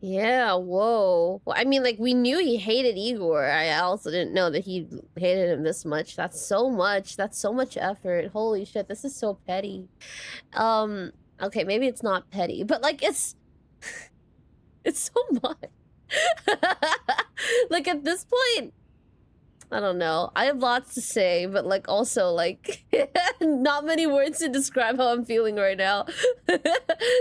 Yeah, whoa. Well, I mean, like, we knew he hated Igor. I also didn't know that he hated him this much. That's so much. That's so much effort. Holy shit, this is so petty. Okay, maybe it's not petty, but, like, it's... it's so much. Like, at this point... I don't know. I have lots to say, but, like, also, like... not many words to describe how I'm feeling right now.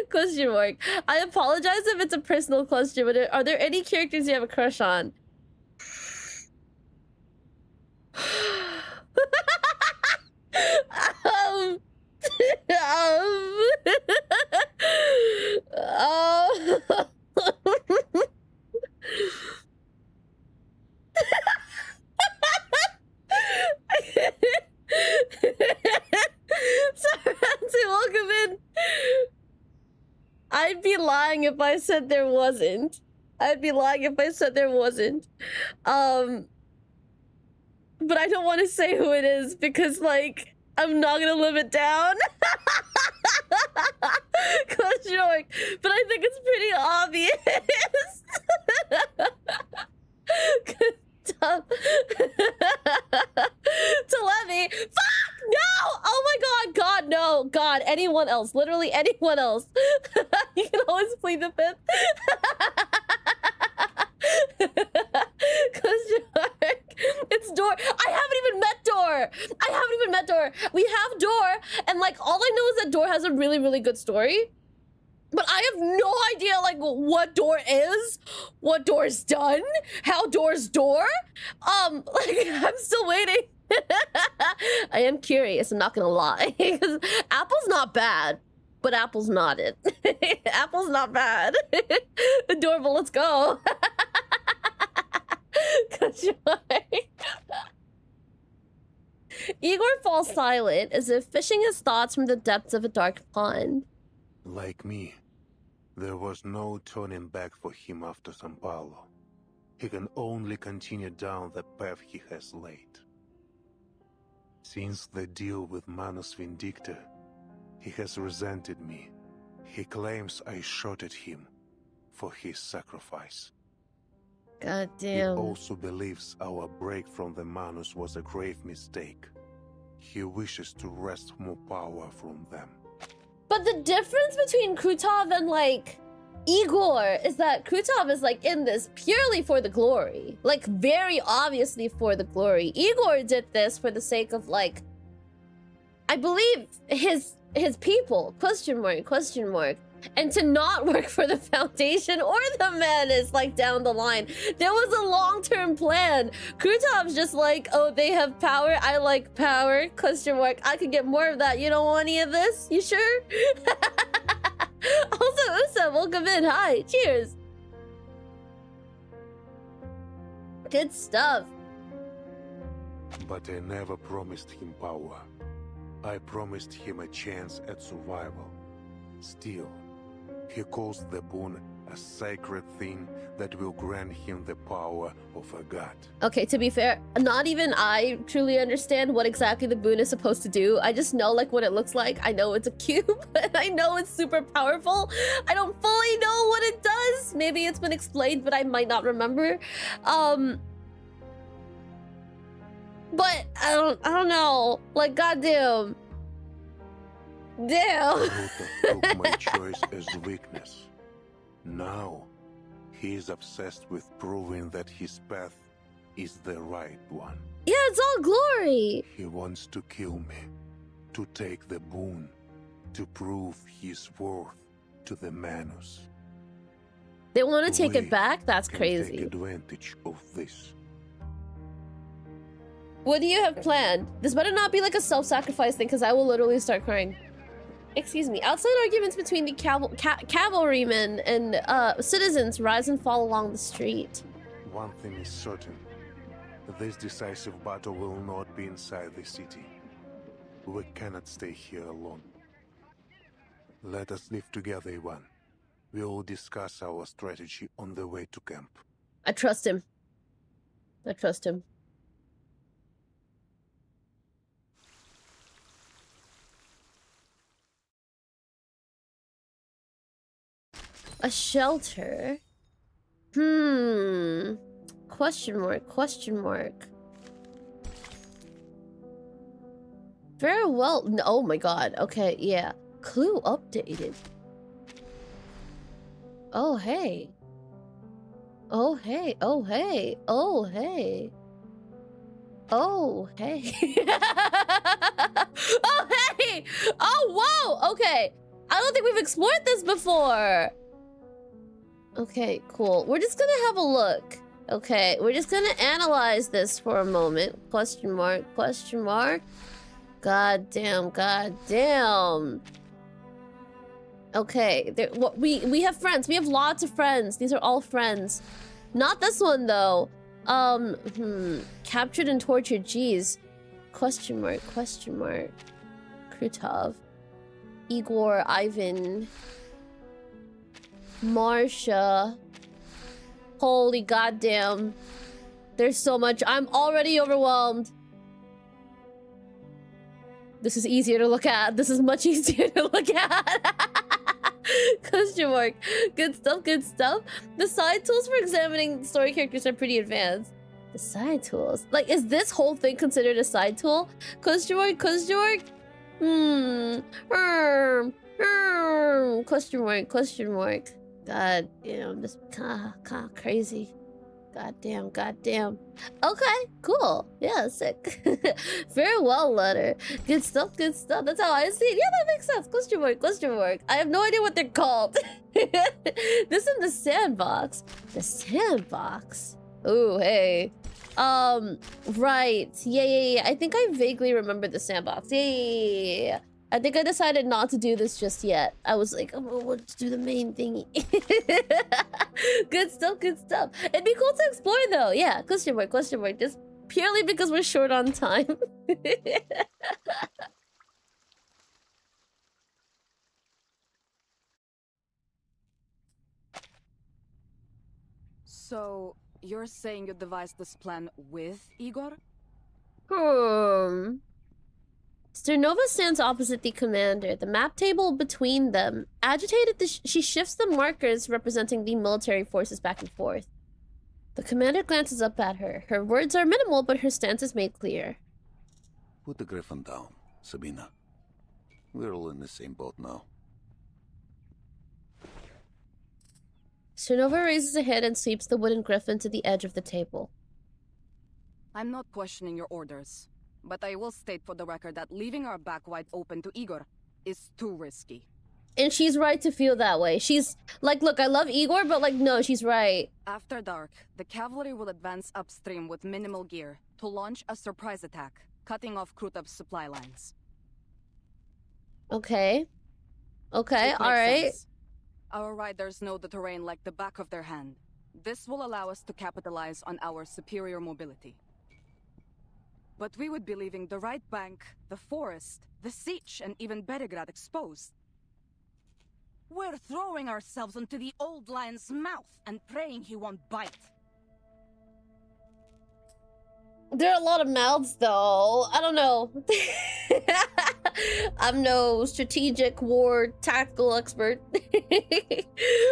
Question mark. I apologize if it's a personal question, but are there any characters you have a crush on? Sorry, welcome in. I'd be lying if I said there wasn't. I'd be lying if I said there wasn't. But I don't want to say who it is because, like, I'm not gonna live it down. Question mark. But I think it's pretty obvious. Good stuff. Televi. Fuck! No! Oh my god! God, no! God, anyone else. Literally anyone else. You can always plead the fifth. Question mark. It's Door. I haven't even met Door. I haven't even met Door. We have Door, and like all I know is that Door has a really, really good story. But I have no idea like what Door is, what Door's done, how Door's Door. Like I'm still waiting. I am curious, I'm not gonna lie. Because Apple's not bad, but Apple's not it. Apple's not bad. Adorable, let's go. Igor falls silent as if fishing his thoughts from the depths of a dark pond. Like me, there was no turning back for him after San Paulo. He can only continue down the path he has laid. Since the deal with Manus Vindicta, he has resented me. He claims I shot at him for his sacrifice. God damn. He also believes our break from the Manus was a grave mistake. He wishes to wrest more power from them. But the difference between Krutov and, like, Igor is that Krutov is, like, in this purely for the glory. Like, very obviously for the glory. Igor did this for the sake of, like, I believe his people, question mark, and to not work for the Foundation or the Menace, like, down the line. There was a long-term plan. Krutov's just like, oh, they have power, I like power, question mark, I can get more of that, you don't want any of this? You sure? Also, Usa, welcome in, hi, cheers! Good stuff. But I never promised him power. I promised him a chance at survival. Still, he calls the boon a sacred thing that will grant him the power of a god. Okay, to be fair, not even I truly understand what exactly the boon is supposed to do. I just know, like, what it looks like. I know it's a cube, and I know it's super powerful. I don't fully know what it does. Maybe it's been explained, but I might not remember. But I don't know. Like, goddamn. Damn. Krutov took my choice as weakness. Now, he is obsessed with proving that his path is the right one. Yeah, it's all glory. He wants to kill me, to take the boon, to prove his worth to the Manus. They want to take it We back? That's can crazy. take advantage of this. What do you have planned? This better not be like a self-sacrifice thing, because I will literally start crying. Excuse me. Outside arguments between the cavalrymen and citizens rise and fall along the street. One thing is certain. This decisive battle will not be inside the city. We cannot stay here alone. Let us live together, Ivan. We will discuss our strategy on the way to camp. I trust him. I trust him. A shelter? Question mark. Very well. Oh my god. Okay, yeah. Clue updated. Oh, hey. Oh, hey. Oh, hey. Oh, hey. Oh, hey. Oh, hey. Oh, whoa. Okay. I don't think we've explored this before. Okay, cool. We're just gonna have a look. Okay, we're just gonna analyze this for a moment. Question mark. God damn. Okay, we have friends. We have lots of friends. These are all friends. Not this one though. Captured and tortured. Jeez. Question mark. Krutov. Igor, Ivan. Marsha. Holy goddamn. There's so much. I'm already overwhelmed. This is easier to look at. This is much easier to look at. Question mark. Good stuff. The side tools for examining story characters are pretty advanced. The side tools? Like, is this whole thing considered a side tool? Question mark. Question mark. God damn, this crazy. God damn. Okay, cool. Yeah, sick. Very well, letter. Good stuff. That's how I see it. Yeah, that makes sense. Question mark. I have no idea what they're called. This in the sandbox. The sandbox. Ooh, hey. Right. Yeah. I think I vaguely remember the sandbox. Yeah. I think I decided not to do this just yet. I was like, we'll just do the main thingy. Good stuff. It'd be cool to explore though. Yeah, question mark. Just purely because we're short on time. So, you're saying you devised this plan with Igor? Sternova stands opposite the commander. The map table between them. Agitated, she shifts the markers representing the military forces back and forth. The commander glances up at her. Her words are minimal, but her stance is made clear. Put the griffin down, Sabina. We're all in the same boat now. Cernova raises a hand and sweeps the wooden griffin to the edge of the table. I'm not questioning your orders, but I will state for the record that leaving our back wide open to Igor is too risky. And she's right to feel that way. She's like, look, I love Igor, but like, no, she's right. After dark, the cavalry will advance upstream with minimal gear to launch a surprise attack, cutting off Krutov's supply lines. Okay. Okay, It makes alright. sense. Our riders know the terrain like the back of their hand. This will allow us to capitalize on our superior mobility. But we would be leaving the right bank, the forest, the siege, and even Beregrad exposed. We're throwing ourselves into the old lion's mouth and praying he won't bite. There are a lot of mouths, though. I don't know. I'm no strategic war tactical expert.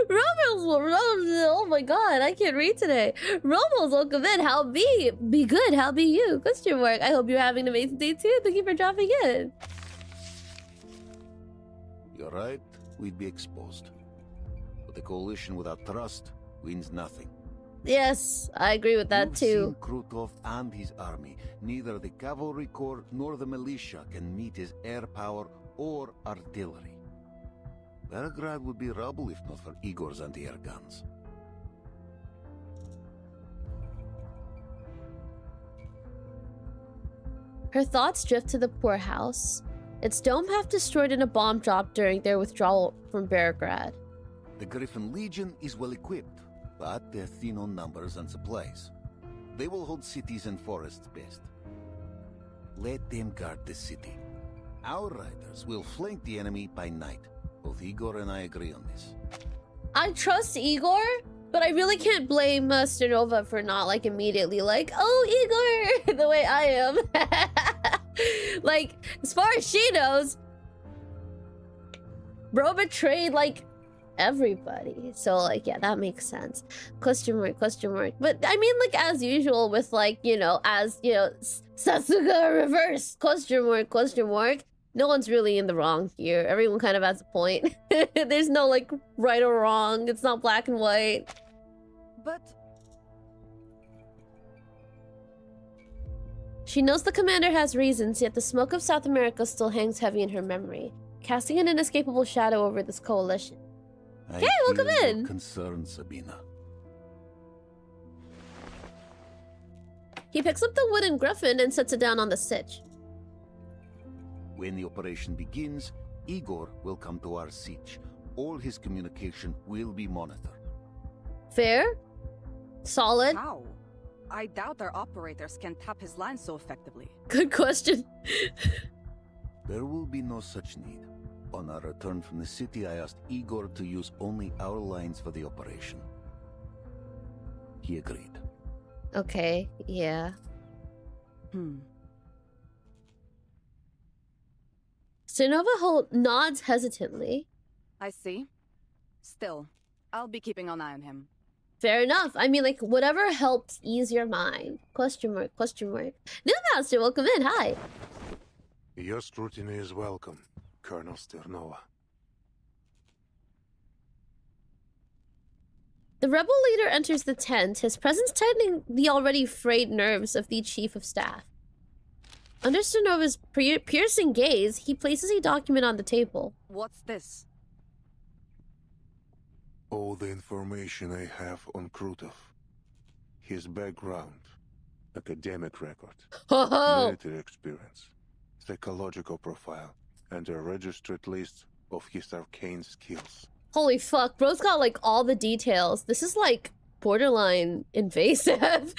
Oh my god, I can't read today. Romos, welcome in. How be? Be good. How be you? Question mark. I hope you're having an amazing day too. Thank you for dropping in. You're right, we'd be exposed. But the coalition without trust wins nothing. Yes, I agree with that too. You've seen Krutov and his army. Neither the cavalry corps nor the militia can meet his air power or artillery. Beregrad would be rubble if not for Igor's anti-air guns. Her thoughts drift to the poorhouse. Its dome half destroyed in a bomb drop during their withdrawal from Beregrad. The Griffin Legion is well equipped, but they're thin on numbers and supplies. They will hold cities and forests best. Let them guard the city. Our riders will flank the enemy by night. Both Igor and I agree on this. I trust Igor, but I really can't blame Cernova for not like immediately like, oh, Igor, the way I am. Like, as far as she knows, bro betrayed like everybody. So like, yeah, that makes sense. Question mark, question mark. But I mean, like, as usual with like, you know, as, you know, Sasuga reverse, question mark, question mark. No one's really in the wrong here. Everyone kind of has a point. There's no like right or wrong. It's not black and white. But she knows the commander has reasons, yet the smoke of South America still hangs heavy in her memory, casting an inescapable shadow over this coalition. Okay, welcome in. Concerned, Sabina. He picks up the wooden griffin and sets it down on the sitch. When the operation begins, Igor will come to our siege. All his communication will be monitored. Fair? Solid? how? I doubt our operators can tap his line so effectively. Good question. There will be no such need. On our return from the city, I asked Igor to use only our lines for the operation. He agreed. Okay, yeah. Cernova nods hesitantly. I see. Still, I'll be keeping an eye on him. Fair enough. I mean, like, whatever helps ease your mind. Question mark, question mark. New Master, welcome in. Hi. Your scrutiny is welcome, Colonel Sternova. The rebel leader enters the tent, his presence tightening the already frayed nerves of the chief of staff. Under Sternova's piercing gaze, he places a document on the table. What's this? All the information I have on Krutov. His background, academic record, military experience, psychological profile, and a registered list of his arcane skills. Holy fuck, bro's got like all the details. This is like borderline invasive.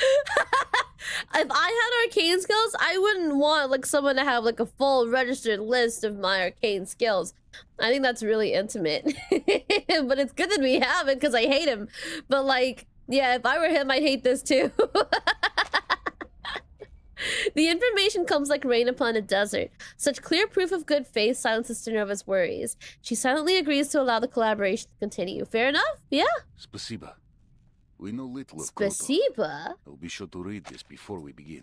If I had arcane skills, I wouldn't want like someone to have like a full registered list of my arcane skills. I think that's really intimate. But it's good that we have it because I hate him. But like, yeah, if I were him, I'd hate this too. The information comes like rain upon a desert. Such clear proof of good faith silences Sternova's worries. She silently agrees to allow the collaboration to continue. Fair enough? Yeah? Spasiba. We know little of Spasiba? I'll be sure to read this before we begin.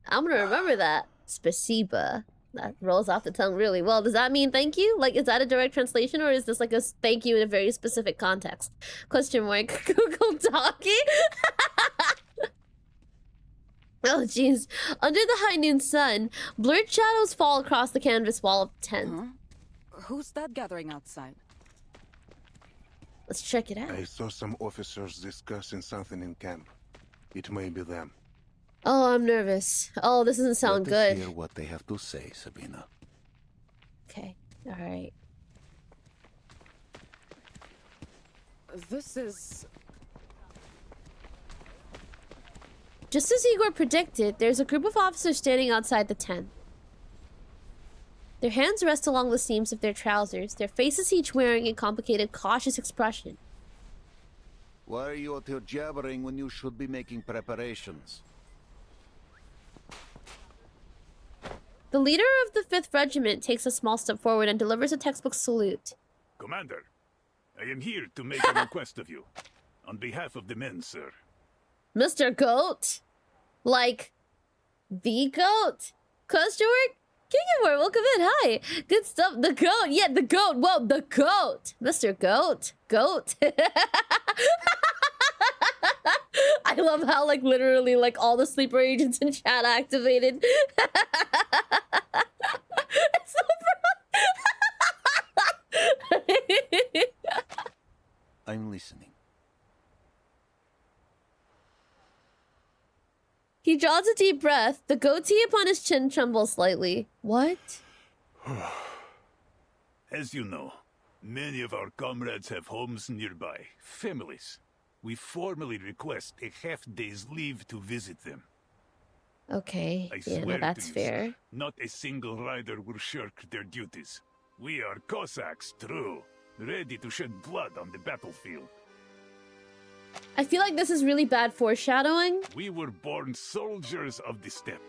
I'm gonna remember that. Spasiba. That rolls off the tongue really well. Does that mean thank you? Like, is that a direct translation, or is this like a thank you in a very specific context? Question mark. Google Talkie? Oh, jeez. Under the high noon sun, blurred shadows fall across the canvas wall of the tent. Who's that gathering outside? Let's check it out. I saw some officers discussing something in camp. It may be them. Oh, I'm nervous. Oh, this doesn't sound Let us good. hear what they have to say, Sabina. Okay, alright. This is... Just as Igor predicted, there's a group of officers standing outside the tent. Their hands rest along the seams of their trousers, their faces each wearing a complicated, cautious expression. Why are you out here jabbering when you should be making preparations? The leader of the 5th Regiment takes a small step forward and delivers a textbook salute. Commander, I am here to make a request of you. On behalf of the men, sir. Mr. Goat? Like, the goat? Question mark? Kingmore, welcome in. Hi. Good stuff. The goat. Yeah, the goat. Whoa, the goat. Mr. Goat. Goat. I love how, like, literally, like, all the sleeper agents in chat activated. It's so I'm listening. He draws a deep breath. The goatee upon his chin trembles slightly. What? As you know, many of our comrades have homes nearby, families. We formally request a half-day's leave to visit them. Okay. I Yeah, swear no, that's to you, fair. sir, not a single rider will shirk their duties. We are Cossacks, true, ready to shed blood on the battlefield. I feel like this is really bad foreshadowing. We were born soldiers of the steppe,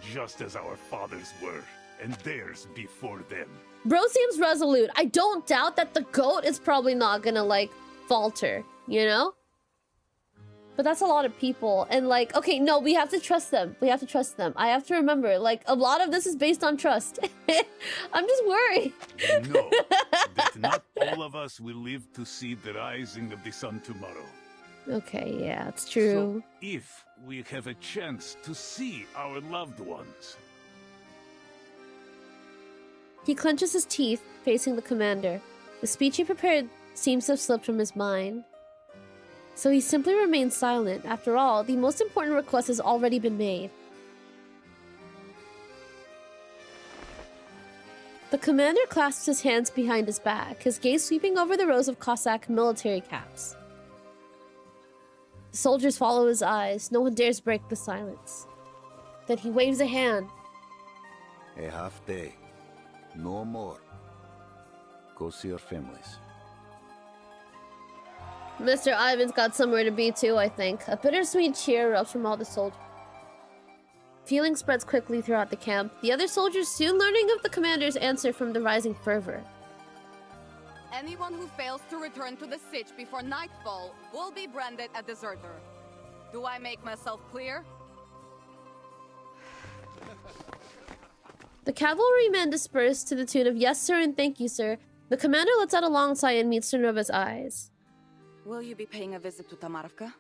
just as our fathers were, and theirs before them. Bro seems resolute. I don't doubt that the goat is probably not gonna, like, falter, you know? But that's a lot of people. And, like, okay, no, we have to trust them. We have to trust them. I have to remember, like, a lot of this is based on trust. I'm just worried. No, that not all of us will live to see the rising of the sun tomorrow. Okay, yeah, it's true. So if we have a chance to see our loved ones. He clenches his teeth, facing the commander. The speech he prepared seems to have slipped from his mind. So he simply remains silent. After all, the most important request has already been made. The commander clasps his hands behind his back, his gaze sweeping over the rows of Cossack military caps. The soldiers follow his eyes. No one dares break the silence. Then he waves a hand. A half day. No more. Go see your families. Mr. Ivan's got somewhere to be too, I think. A bittersweet cheer erupts from all the soldiers. Feeling spreads quickly throughout the camp, the other soldiers soon learning of the commander's answer from the rising fervor. Anyone who fails to return to the siege before nightfall will be branded a deserter. Do I make myself clear? The cavalrymen disperse to the tune of "Yes, sir," and "Thank you, sir." The commander lets out a long sigh and meets Cernova's eyes. Will you be paying a visit to Tamarovka?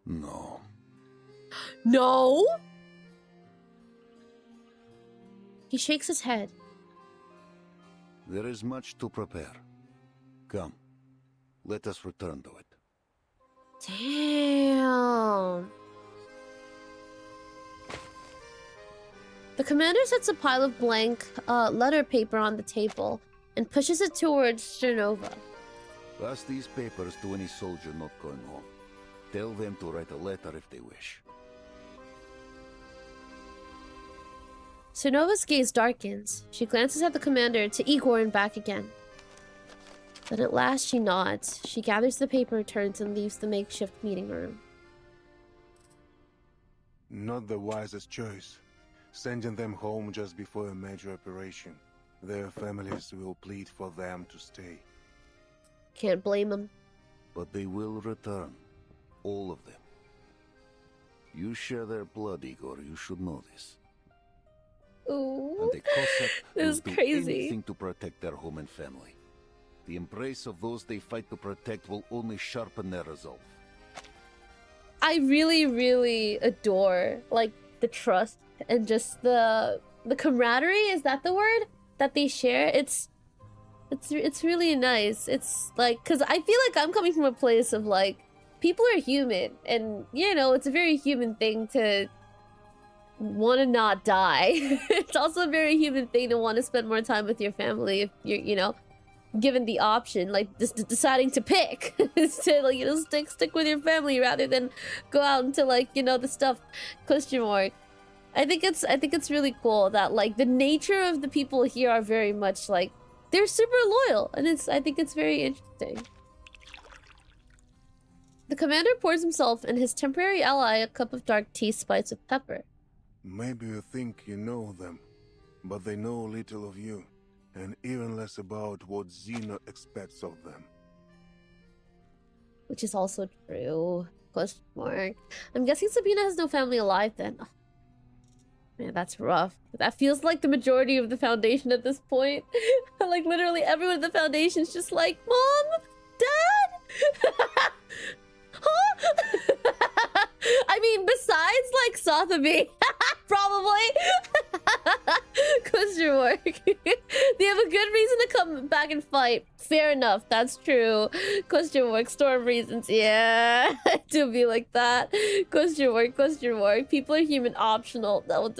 No. No? He shakes his head. There is much to prepare. Come, let us return to it. Damn. The commander sets a pile of blank letter paper on the table and pushes it towards Cernova. Pass these papers to any soldier not going home. Tell them to write a letter if they wish. Cernova's gaze darkens. She glances at the commander, to Igor, and back again. Then at last she nods. She gathers the paper, turns, and leaves the makeshift meeting room. Not the wisest choice. Sending them home just before a major operation. Their families will plead for them to stay. Can't blame them. But they will return. All of them. You share their blood, Igor. You should know this. Ooh. And a Cossack This will is do crazy. anything to protect their home and family. The embrace of those they fight to protect will only sharpen their resolve. I really, really adore like the trust and just the camaraderie. Is that the word that they share? It's really nice. It's like, because I feel like I'm coming from a place of like, people are human, and you know, it's a very human thing to want to not die. It's also a very human thing to want to spend more time with your family if you're, you know, given the option, like just deciding to pick to, like, you know, stick with your family rather than go out into, like, you know, the stuff. Question mark. I think it's really cool that like the nature of the people here are very much like they're super loyal, and I think it's very interesting. The commander pours himself and his temporary ally a cup of dark tea spiced with pepper. Maybe you think you know them, but they know little of you, and even less about what Xena expects of them. Which is also true. Question mark. I'm guessing Sabina has no family alive then. Oh, man, that's rough. That feels like the majority of the Foundation at this point. Like literally everyone at the Foundation's just like, Mom? Dad? Huh? I mean, besides like Sotheby, probably. Question mark. They have a good reason to come back and fight. Fair enough, that's true. Question mark. Storm reasons. Yeah, to be like that. Question mark. Question mark. People are human optional. That was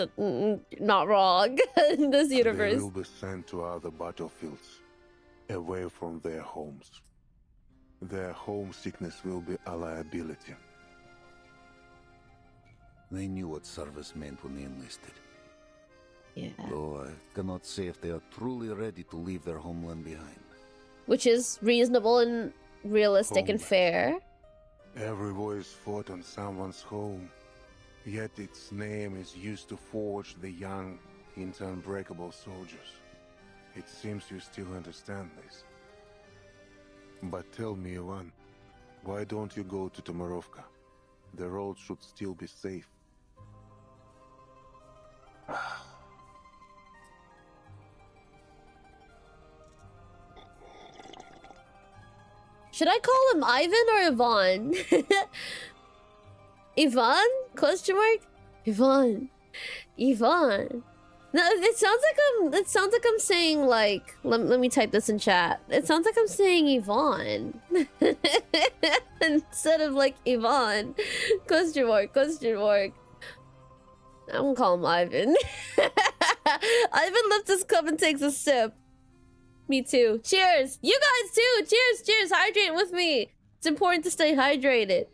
not wrong in this universe. They will be sent to other battlefields, away from their homes. Their homesickness will be a liability. They knew what service meant when they enlisted. Yeah. Though I cannot say if they are truly ready to leave their homeland behind. Which is reasonable and realistic and fair. Every war is fought on someone's home, yet its name is used to forge the young into unbreakable soldiers. It seems you still understand this. But tell me, Ivan, why don't you go to Tomarovka? The road should still be safe. Should I call him Ivan or Ivan? Ivan? Question mark? Ivan. Ivan. No, it sounds like I'm saying like let me type this in chat. It sounds like I'm saying Ivan. Instead of like Ivan. Question mark, question mark. I'm gonna call him Ivan. Ivan lifts his cup and takes a sip. Me too. Cheers! You guys too! Cheers! Cheers! Hydrate with me! It's important to stay hydrated.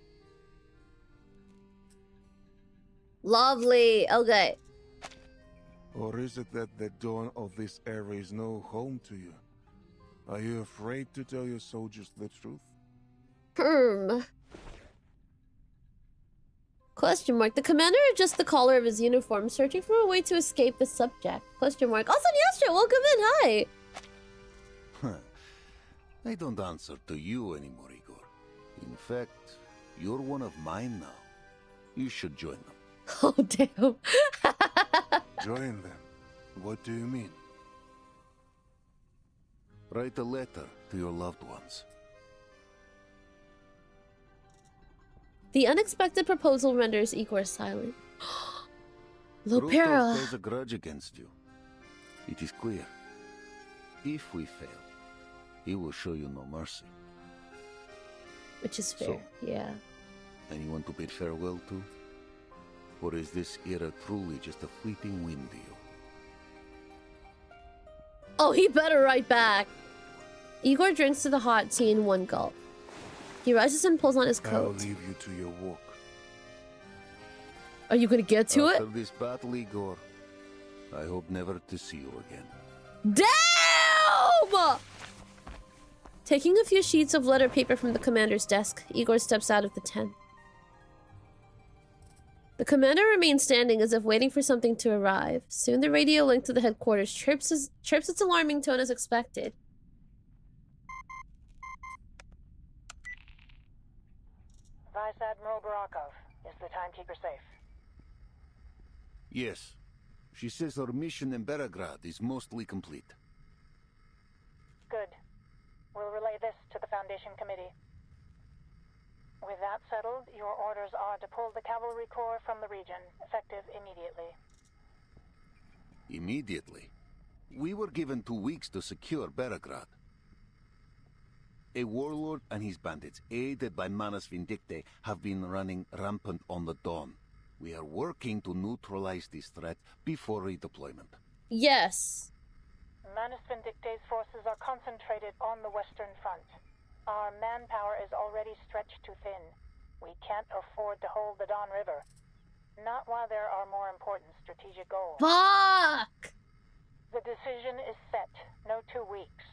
Lovely. Okay. Or is it that the dawn of this era is no home to you? Are you afraid to tell your soldiers the truth? Question mark. The commander adjusts the collar of his uniform, searching for a way to escape the subject. Question mark. Also, Yastra, welcome in. Hi. I don't answer to you anymore, Igor. In fact, you're one of mine now. You should join them. Oh, damn. Join them? What do you mean? Write a letter to your loved ones. The unexpected proposal renders Igor silent. Rostov Lopera. bears a grudge against you. It is clear. If we fail, he will show you no mercy. Which is fair, So, yeah. Anyone to bid farewell to? Or is this era truly just a fleeting whim to you? Oh, he better write back. Igor drinks to the hot tea in one gulp. He rises and pulls on his I'll coat. leave you to your work. Are you gonna get to it? After this battle, Igor, I hope never to see you again. Damn! Taking a few sheets of letter paper from the commander's desk, Igor steps out of the tent. The commander remains standing as if waiting for something to arrive. Soon the radio link to the headquarters chirps its alarming tone as expected. Vice Admiral Barakov, is the timekeeper safe? Yes. She says our mission in Belgrade is mostly complete. Good. We'll relay this to the Foundation Committee. With that settled, your orders are to pull the Cavalry Corps from the region, effective immediately. Immediately? We were given 2 weeks to secure Belgrade. A warlord and his bandits, aided by Manus Vindictae, have been running rampant on the Dawn. We are working to neutralize this threat before redeployment. Yes. Manus Vindictae's forces are concentrated on the Western Front. Our manpower is already stretched too thin. We can't afford to hold the Don River. Not while there are more important strategic goals. Fuck! The decision is set. No 2 weeks.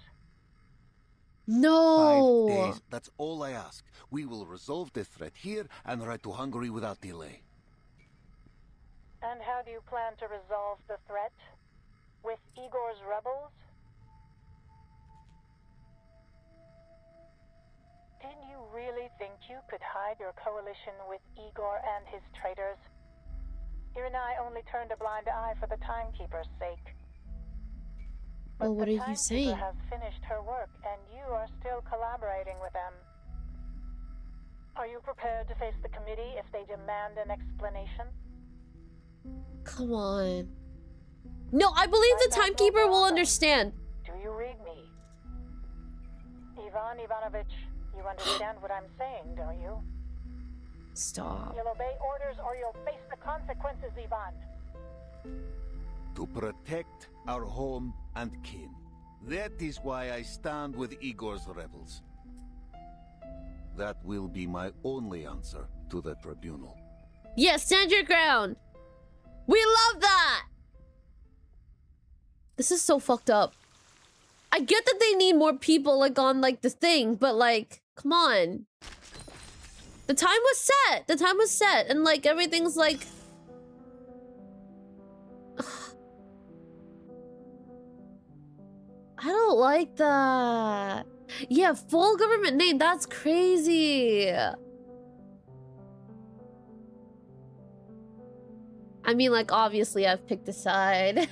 No! 5 days. That's all I ask. We will resolve the threat here and ride to Hungary without delay. And how do you plan to resolve the threat? With Igor's rebels? Did you really think you could hide your coalition with Igor and his traitors? You and I only turned a blind eye for the Timekeeper's sake. Well, what are you saying? The Timekeeper has finished her work, and you are still collaborating with them. Are you prepared to face the committee if they demand an explanation? Come on. No, I believe the Timekeeper will understand. Do you read me? Ivan Ivanovich, you understand what I'm saying, don't you? Stop. You'll obey orders or you'll face the consequences, Ivan. To protect our home and kin. That is why I stand with Igor's rebels. That will be my only answer to the tribunal. Yes, stand your ground. We love that. This is so fucked up. I get that they need more people like on like the thing, but like, come on. The time was set. The time was set, and like everything's like. I don't like that. Yeah, full government name. That's crazy. I mean, like, obviously I've picked a side.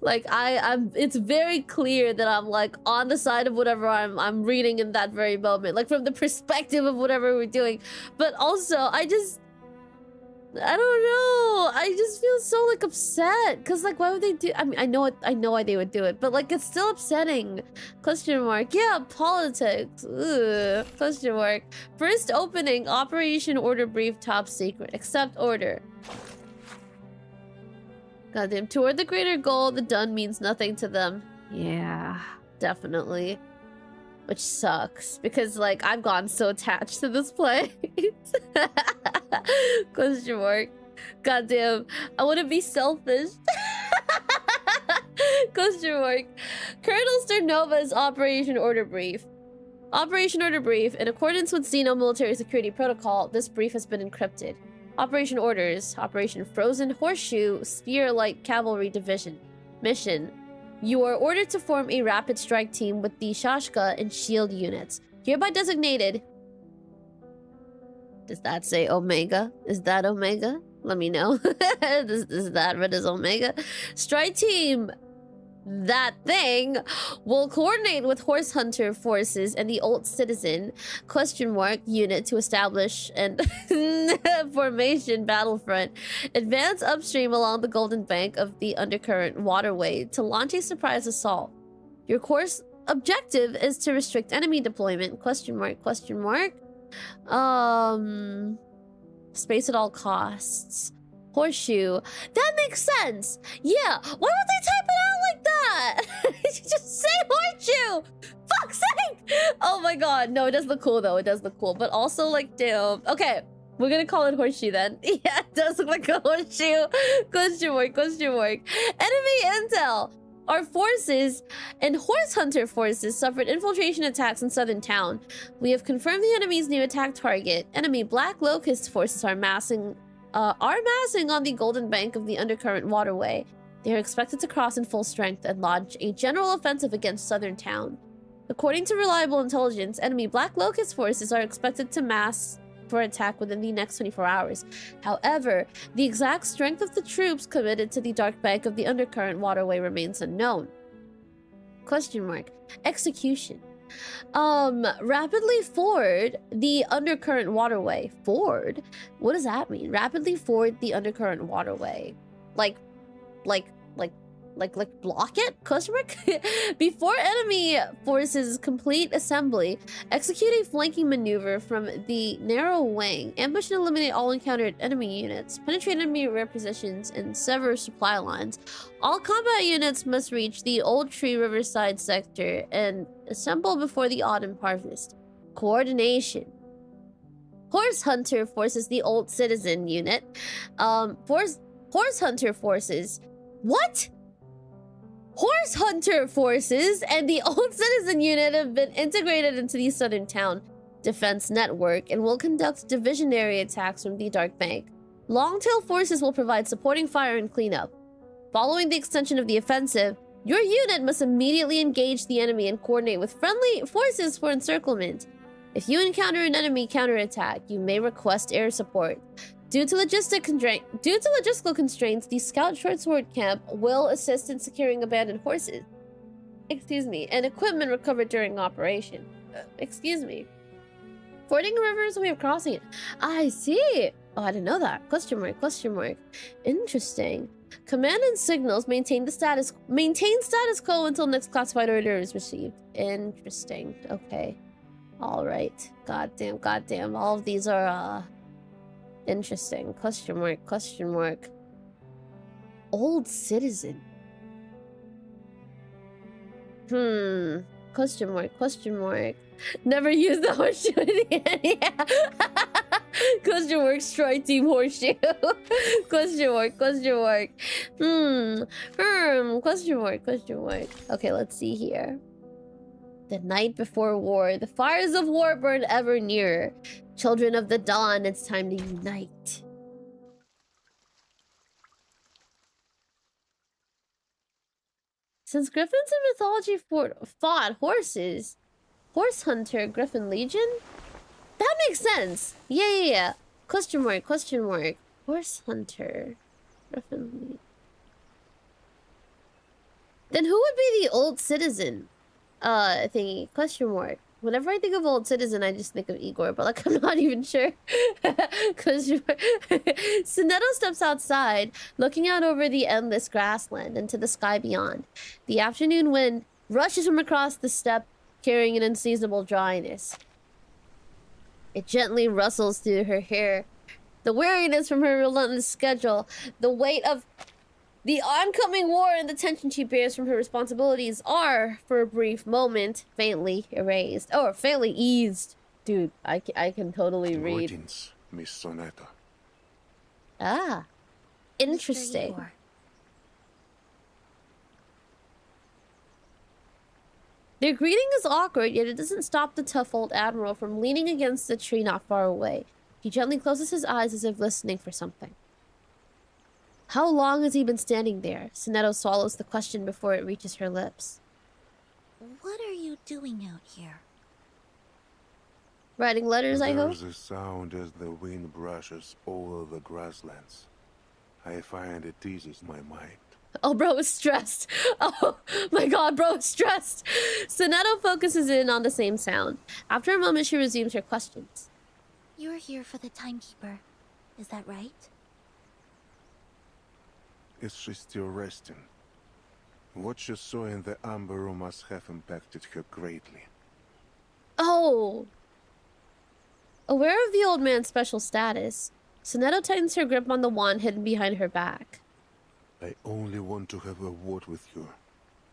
Like, I'm it's very clear that I'm like on the side of whatever I'm reading in that very moment. Like from the perspective of whatever we're doing. But also, I don't know. I just feel so like upset. Cause like why would they do I mean I know why they would do it, but like it's still upsetting. Question mark. Yeah, politics. Ugh. Question mark. First opening, Operation Order Brief, top secret. Accept order. Goddamn, toward the greater goal, the done means nothing to them. Yeah, definitely. Which sucks, because, like, I've gotten so attached to this place. Question mark. Goddamn, I want to be selfish. Question mark. Colonel Sternova's Operation Order Brief. Operation Order Brief. In accordance with Xeno military security protocol, this brief has been encrypted. Operation Orders. Operation Frozen Horseshoe Spear Light Cavalry Division. Mission. You are ordered to form a rapid strike team with the Shashka and Shield units. Hereby designated... Does that say Omega? Is that Omega? Let me know. Is that what is Omega? Strike team... That thing will coordinate with Horse Hunter forces and the Old Citizen question mark unit to establish an formation battlefront. Advance upstream along the Golden Bank of the Undercurrent waterway to launch a surprise assault. Your course objective is to restrict enemy deployment. Question mark. Question mark. Space at all costs. Horseshoe. That makes sense. Yeah. Why would they type it out like that? Just say horseshoe. Fuck's sake. Oh my god. No, it does look cool though. It does look cool. But also like, damn. Okay. We're gonna call it horseshoe then. Yeah, it does look like a horseshoe. Question mark. Question mark. Enemy intel. Our forces and Horse Hunter forces suffered infiltration attacks in southern town. We have confirmed the enemy's new attack target. Enemy Black Locust forces are massing on the Golden Bank of the Undercurrent waterway. They are expected to cross in full strength and launch a general offensive against southern town. According to reliable intelligence, enemy Black Locust forces are expected to mass for attack within the next 24 hours. However, the exact strength of the troops committed to the dark bank of the undercurrent waterway remains unknown. Question mark. Execution. Rapidly ford the undercurrent waterway. Ford? What does that mean? Rapidly ford the undercurrent waterway. Like block it? Question mark? Before enemy forces complete assembly, execute a flanking maneuver from the narrow wing. Ambush and eliminate all encountered enemy units. Penetrate enemy rear positions and sever supply lines. All combat units must reach the Old Tree Riverside sector and assemble before the autumn harvest. Coordination. Horse Hunter forces the Old Citizen unit. Horse Hunter forces. What? Horse Hunter forces and the Old Citizen unit have been integrated into the Southern Town Defense Network and will conduct divisionary attacks from the Dark Bank. Longtail forces will provide supporting fire and cleanup. Following the extension of the offensive, your unit must immediately engage the enemy and coordinate with friendly forces for encirclement. If you encounter an enemy counterattack, you may request air support. Due to logistical constraints, the Scout Short Sword Camp will assist in securing abandoned horses. Excuse me, and equipment recovered during operation. Excuse me. Fording a river is a way of crossing it. I see. Oh, I didn't know that. Question mark, question mark. Interesting. Command and signals maintain status quo until next classified order is received. Interesting. Okay. All right. Goddamn. All of these are interesting. Question mark, question mark. Old Citizen. Question mark, question mark. Never used the horseshoe in the end. Yeah. Question mark, strike team horseshoe. Question mark, question mark. Question mark, question mark. Okay, let's see here. The night before war, the fires of war burn ever nearer. Children of the dawn, it's time to unite. Since griffins in mythology fought horses, Horse Hunter, Griffin Legion? That makes sense. Yeah. Question mark, question mark. Horse Hunter, Griffin Legion. Then who would be the Old Citizen thingy? Question mark. Whenever I think of Old Citizen, I just think of Igor, but like I'm not even sure. Sunetto steps outside, looking out over the endless grassland into the sky beyond. The afternoon wind rushes from across the steppe, carrying an unseasonable dryness. It gently rustles through her hair. The weariness from her relentless schedule, the weight of the oncoming war and the tension she bears from her responsibilities are, for a brief moment, faintly erased. Or faintly eased. Dude, I can totally read. Greetings, Miss Sonata. Ah. Interesting. Their greeting is awkward, yet it doesn't stop the tough old admiral from leaning against the tree not far away. He gently closes his eyes as if listening for something. How long has he been standing there? Sunetto swallows the question before it reaches her lips. What are you doing out here? Writing letters, I hope? There's a sound as the wind brushes over the grasslands. I find it eases my mind. Oh, bro is stressed. Oh my god, bro is stressed. Sunetto focuses in on the same sound. After a moment, she resumes her questions. You're here for the timekeeper. Is that right? Is she still resting? What she saw in the amber room must have impacted her greatly. Oh. Aware of the old man's special status, Sunetto tightens her grip on the wand hidden behind her back. I only want to have a word with you.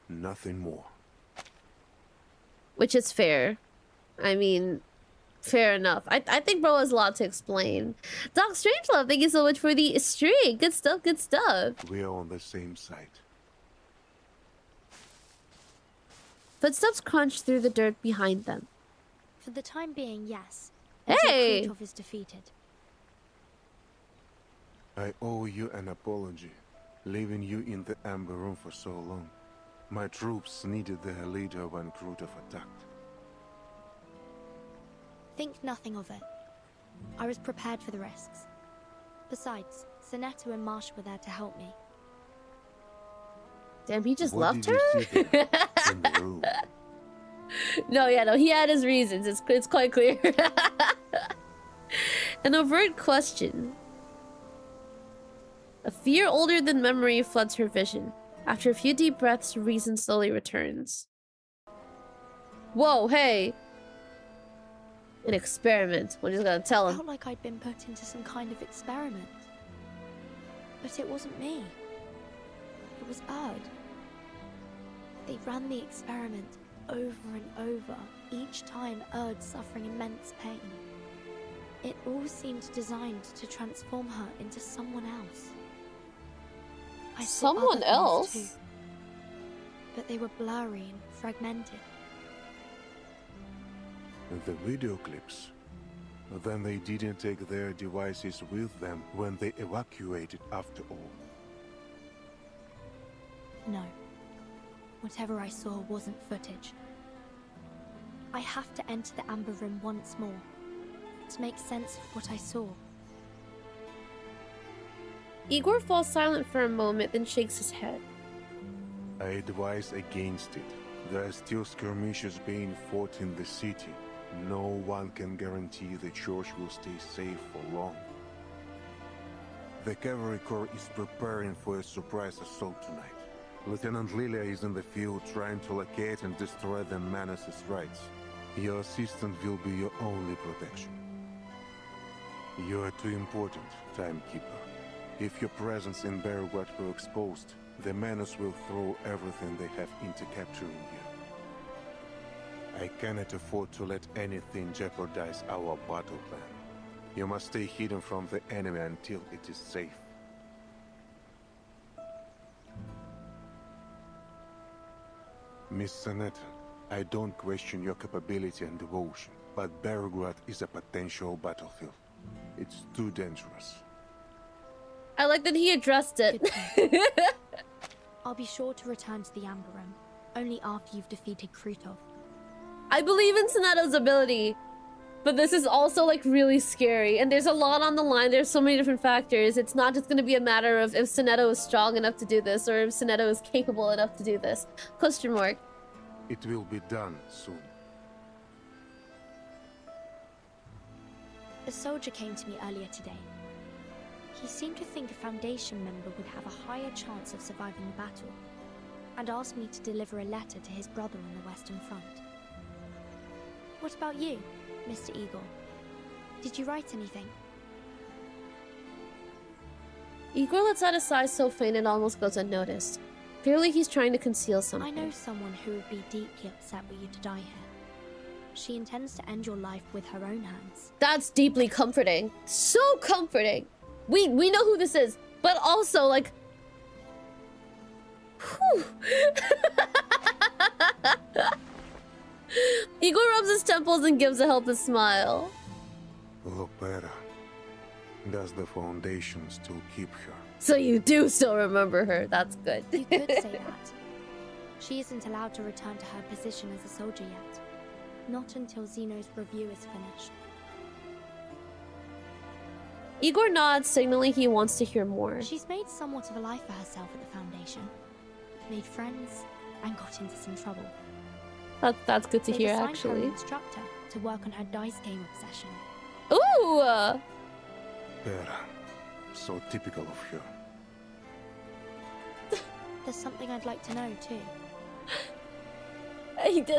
Nothing more. Which is fair. I mean, fair enough. I think bro has a lot to explain. Doc Strangelove, thank you so much for the streak. Good stuff, good stuff. We are on the same side. Footsteps crunch through the dirt behind them. For the time being, yes. Hey! Until Krutov is defeated. I owe you an apology, leaving you in the amber room for so long. My troops needed their leader when Krutov attacked. Think nothing of it. I was prepared for the risks. Besides, Sineto and Marsh were there to help me. Damn, he just What loved did her? you see there in the room? No, he had his reasons. It's quite clear. An overt question. A fear older than memory floods her vision. After a few deep breaths, reason slowly returns. Whoa, hey! An experiment. We're just gonna tell I him. felt like I'd been put into some kind of experiment. But it wasn't me. It was Erd. They ran the experiment over and over, each time Erd suffering immense pain. It all seemed designed to transform her into someone else. I saw Someone other things else? too, but they were blurry and fragmented. The video clips. Then they didn't take their devices with them when they evacuated after all. No. Whatever I saw wasn't footage. I have to enter the Amber Room once more to make sense of what I saw. Igor falls silent for a moment, then shakes his head. I advise against it. There are still skirmishes being fought in the city. No one can guarantee the church will stay safe for long. The Cavalry Corps is preparing for a surprise assault tonight. Lieutenant Lilia is in the field trying to locate and destroy the Manus' rights. Your assistant will be your only protection. You are too important, Timekeeper. If your presence in Belgrade were exposed, the Manus will throw everything they have into capturing you. I cannot afford to let anything jeopardize our battle plan. You must stay hidden from the enemy until it is safe. Miss Sanetta, I don't question your capability and devotion, but Belgrade is a potential battlefield. It's too dangerous. I like that he addressed it. I'll be sure to return to the Amber Room, only after you've defeated Krutov. I believe in Sonato's ability, but this is also like really scary, and there's a lot on the line. There's so many different factors. It's not just going to be a matter of if Sonato is strong enough to do this or if Sonato is capable enough to do this. Question mark. It will be done soon. A soldier came to me earlier today. He seemed to think a Foundation member would have a higher chance of surviving the battle, and asked me to deliver a letter to his brother on the Western Front. What about you, Mr. Igor? Did you write anything? Igor lets out a sigh so faint it almost goes unnoticed. Clearly he's trying to conceal something. I know someone who would be deeply upset were you to die here. She intends to end your life with her own hands. That's deeply comforting. So comforting. We know who this is, but also like... Whew. Igor rubs his temples and gives a helpless smile. Lopera. Does the Foundation still keep her? So you do still remember her. That's good. You could say that. She isn't allowed to return to her position as a soldier yet. Not until Zeno's review is finished. Igor nods, signaling he wants to hear more. She's made somewhat of a life for herself at the Foundation. Made friends and got into some trouble. That's good to They've hear, assigned her actually. an instructor to work on her dice game obsession. Ooh! Vera. So typical of her. There's something I'd like to know, too.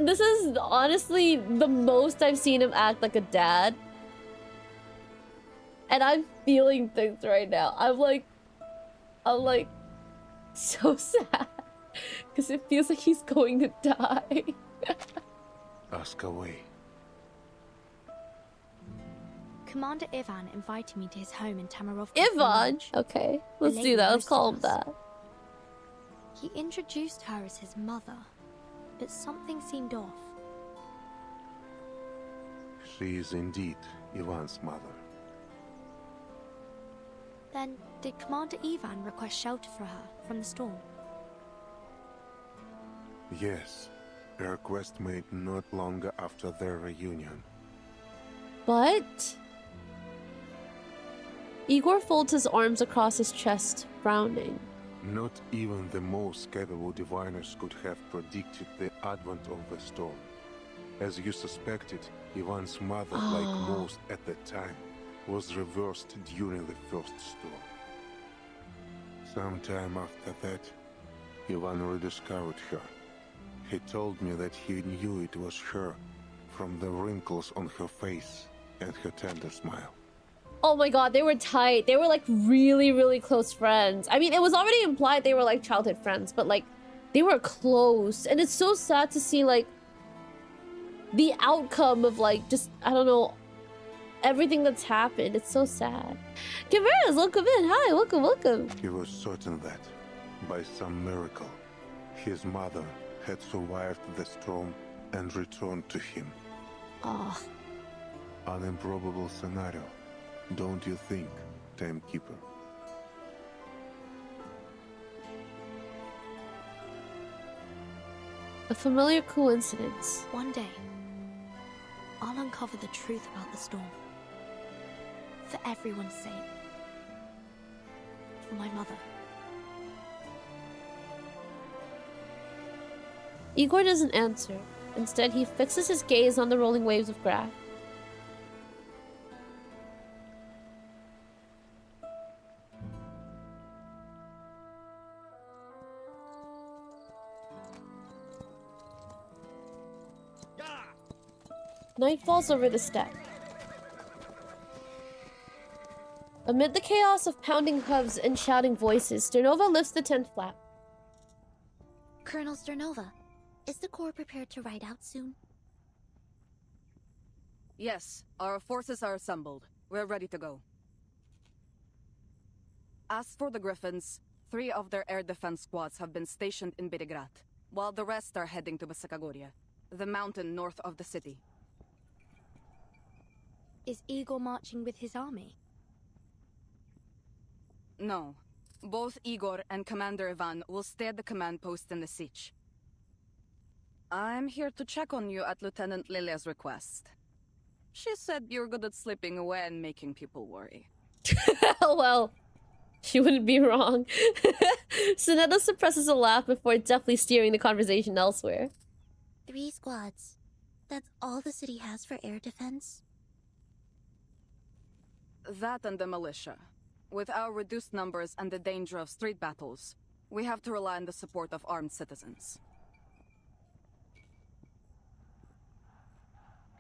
This is honestly the most I've seen him act like a dad. And I'm feeling things right now. I'm like so sad. Because it feels like he's going to die. Ask away. Commander Ivan invited me to his home in Tamarovka. Ivan? Okay, let's do that. Let's call him that. He introduced her as his mother, but something seemed off. She is indeed Ivan's mother. Then, did Commander Ivan request shelter for her from the storm? Yes. A request made not long after their reunion. But Igor folds his arms across his chest, frowning. Not even the most capable diviners could have predicted the advent of the storm. As you suspected, Ivan's mother, like most at the time, was reversed during the first storm. Sometime after that, Ivan rediscovered her. He told me that he knew it was her from the wrinkles on her face and her tender smile. Oh my god, they were tight. They were like really, really close friends. I mean, it was already implied they were like childhood friends, but like they were close. And it's so sad to see like the outcome of like just, I don't know, everything that's happened. It's so sad. Kiveras, welcome in. Hi, welcome, welcome. He was certain that, by some miracle, his mother had survived the storm and returned to him. Oh. An improbable scenario, don't you think, Timekeeper? A familiar coincidence. One day, I'll uncover the truth about the storm. For everyone's sake. For my mother. Igor doesn't answer. Instead, he fixes his gaze on the rolling waves of grass. Night falls over the steppe. Amid the chaos of pounding hooves and shouting voices, Sternova lifts the tent flap. Colonel Sternova, is the Corps prepared to ride out soon? Yes, our forces are assembled. We're ready to go. As for the Griffins, 3 of their air defense squads have been stationed in Belgrad, while the rest are heading to Basakagoria, the mountain north of the city. Is Igor marching with his army? No. Both Igor and Commander Ivan will stay at the command post in the siege. I'm here to check on you at Lieutenant Lilia's request. She said you're good at slipping away and making people worry. Well, she wouldn't be wrong. Sonetta suppresses a laugh before deftly steering the conversation elsewhere. 3 squads. That's all the city has for air defense? That and the militia. With our reduced numbers and the danger of street battles, we have to rely on the support of armed citizens.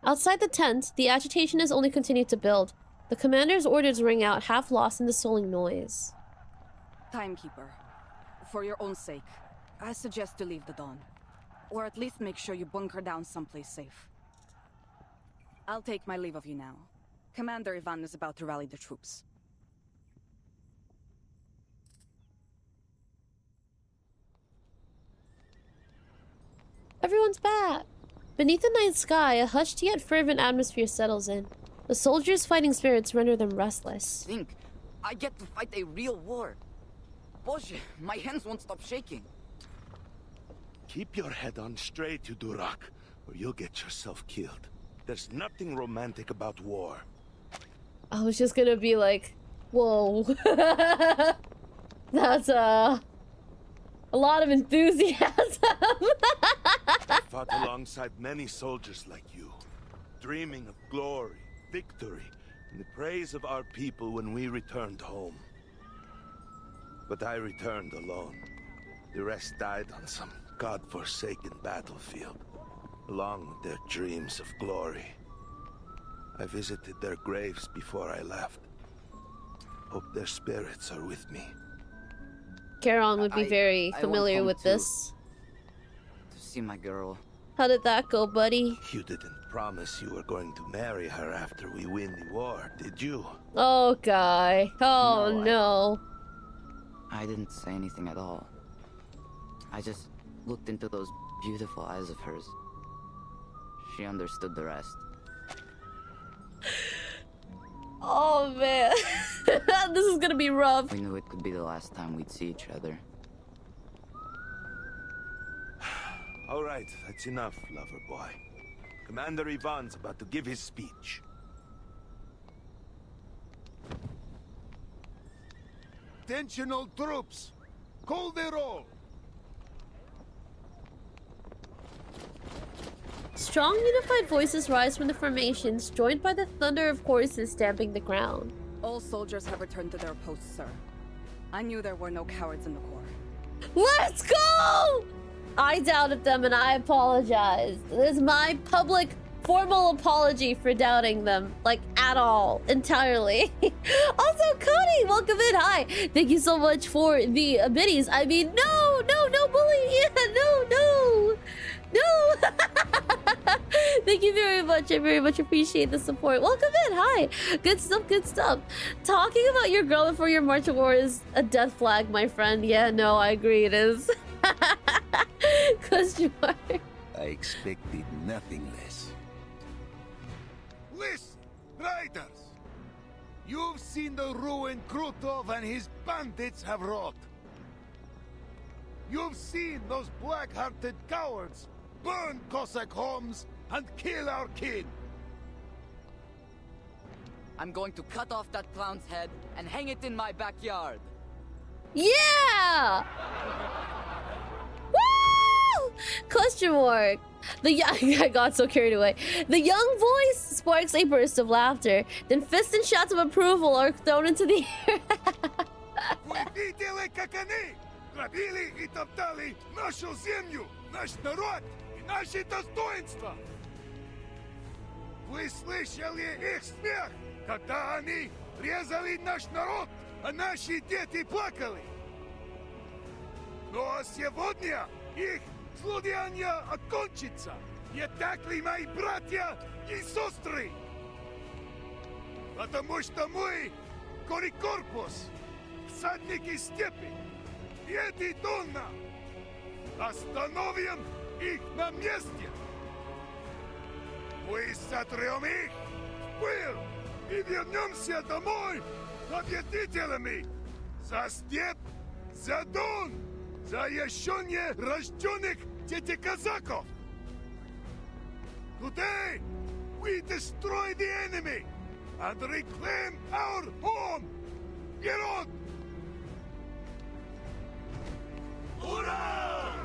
Outside the tent, the agitation has only continued to build. The commander's orders ring out, half lost in the souling noise. Timekeeper, for your own sake, I suggest you leave the dawn. Or at least make sure you bunker down someplace safe. I'll take my leave of you now. Commander Ivan is about to rally the troops. Everyone's back. Beneath the night sky, a hushed yet fervent atmosphere settles in. The soldiers' fighting spirits render them restless. Think, I get to fight a real war. Boże, my hands won't stop shaking. Keep your head on straight, you Durak, or you'll get yourself killed. There's nothing romantic about war. I was just gonna be like, whoa. That's a lot of enthusiasm. I fought alongside many soldiers like you, dreaming of glory, victory, and the praise of our people when we returned home. But I returned alone. The rest died on some god-forsaken battlefield, along with their dreams of glory. I visited their graves before I left. Hope their spirits are with me. Charon would be very familiar with this. To see my girl. How did that go, buddy? You didn't promise you were going to marry her after we win the war, did you? Oh, Guy. Oh, no. I didn't say anything at all. I just looked into those beautiful eyes of hers. She understood the rest. Oh, man. This is gonna be rough. We knew it could be the last time we'd see each other. All right, that's enough, lover boy. Commander Ivan's about to give his speech. Attention all troops! Call the roll! Strong unified voices rise from the formations, joined by the thunder of horses stamping the ground. All soldiers have returned to their posts, sir. I knew there were no cowards in the Corps. Let's go! I doubted them and I apologize. This is my public formal apology for doubting them, like at all, entirely. Also, Cody, welcome in. Hi. Thank you so much for the biddies. I mean, no bullying. Yeah, no. Thank you very much. I very much appreciate the support. Welcome in. Hi. Good stuff. Talking about your girl before your march of war is a death flag, my friend. Yeah, no, I agree it is. Question mark. I expected nothing less. Listen, riders! You've seen the ruin Krutov and his bandits have wrought. You've seen those black-hearted cowards burn Cossack homes and kill our kin. I'm going to cut off that clown's head and hang it in my backyard. Yeah! Woo! Question mark. I got so carried away. The young voice sparks a burst of laughter. Then fists and shouts of approval are thrown into the air. Грабили и топтали нашу землю, наш народ и наши достоинства. Вы слышали их смех, когда они резали наш народ, а наши дети плакали. Но сегодня их злодеяние окончится. Не так ли, мои братья и сестры? Потому что мы, Корикорпус, всадники степи, Еди Донна! Остановим их на месте! Мы сотрем их в пыль и вернемся домой победителями! За степь, за Дон, за еще не рожденных детей казаков! Today, we destroy the enemy and reclaim our home! Get on! Hurrah!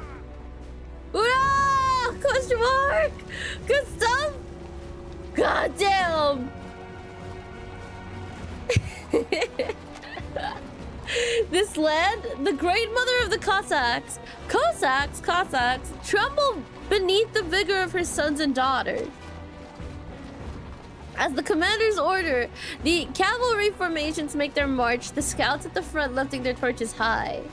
Hurrah! Question mark! Good stuff! God damn! This land, the great mother of the Cossacks, tremble beneath the vigor of her sons and daughters. As the commander's order, the cavalry formations make their march, the scouts at the front lifting their torches high.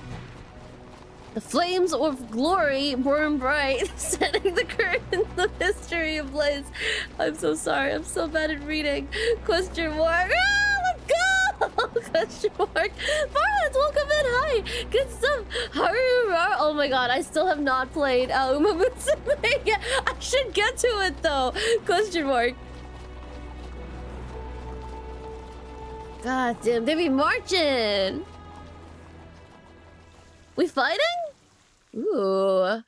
The flames of glory burn bright, setting the curtains of history ablaze. I'm so sorry, I'm so bad at reading. Question mark. Ah, let's go! Question mark. Farhans, welcome in. Hi. Good stuff. Oh my god, I still have not played Uma Musume. I should get to it though. Question mark. God damn, they be marching. We fighting? Ooh.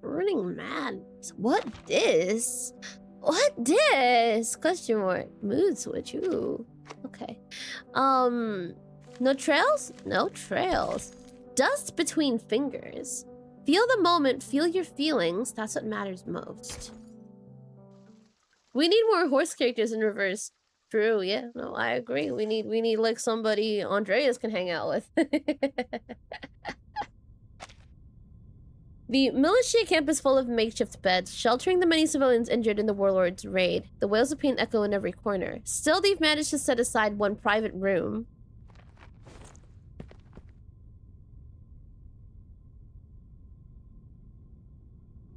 Running mad. What this? What this? Question mark. Mood switch. Ooh. Okay. No trails? No trails. Dust between fingers. Feel the moment, feel your feelings. That's what matters most. We need more horse characters in reverse. True, yeah. No, I agree. We need like somebody Andreas can hang out with. The militia camp is full of makeshift beds, sheltering the many civilians injured in the warlord's raid. The wails of pain echo in every corner. Still, they've managed to set aside one private room.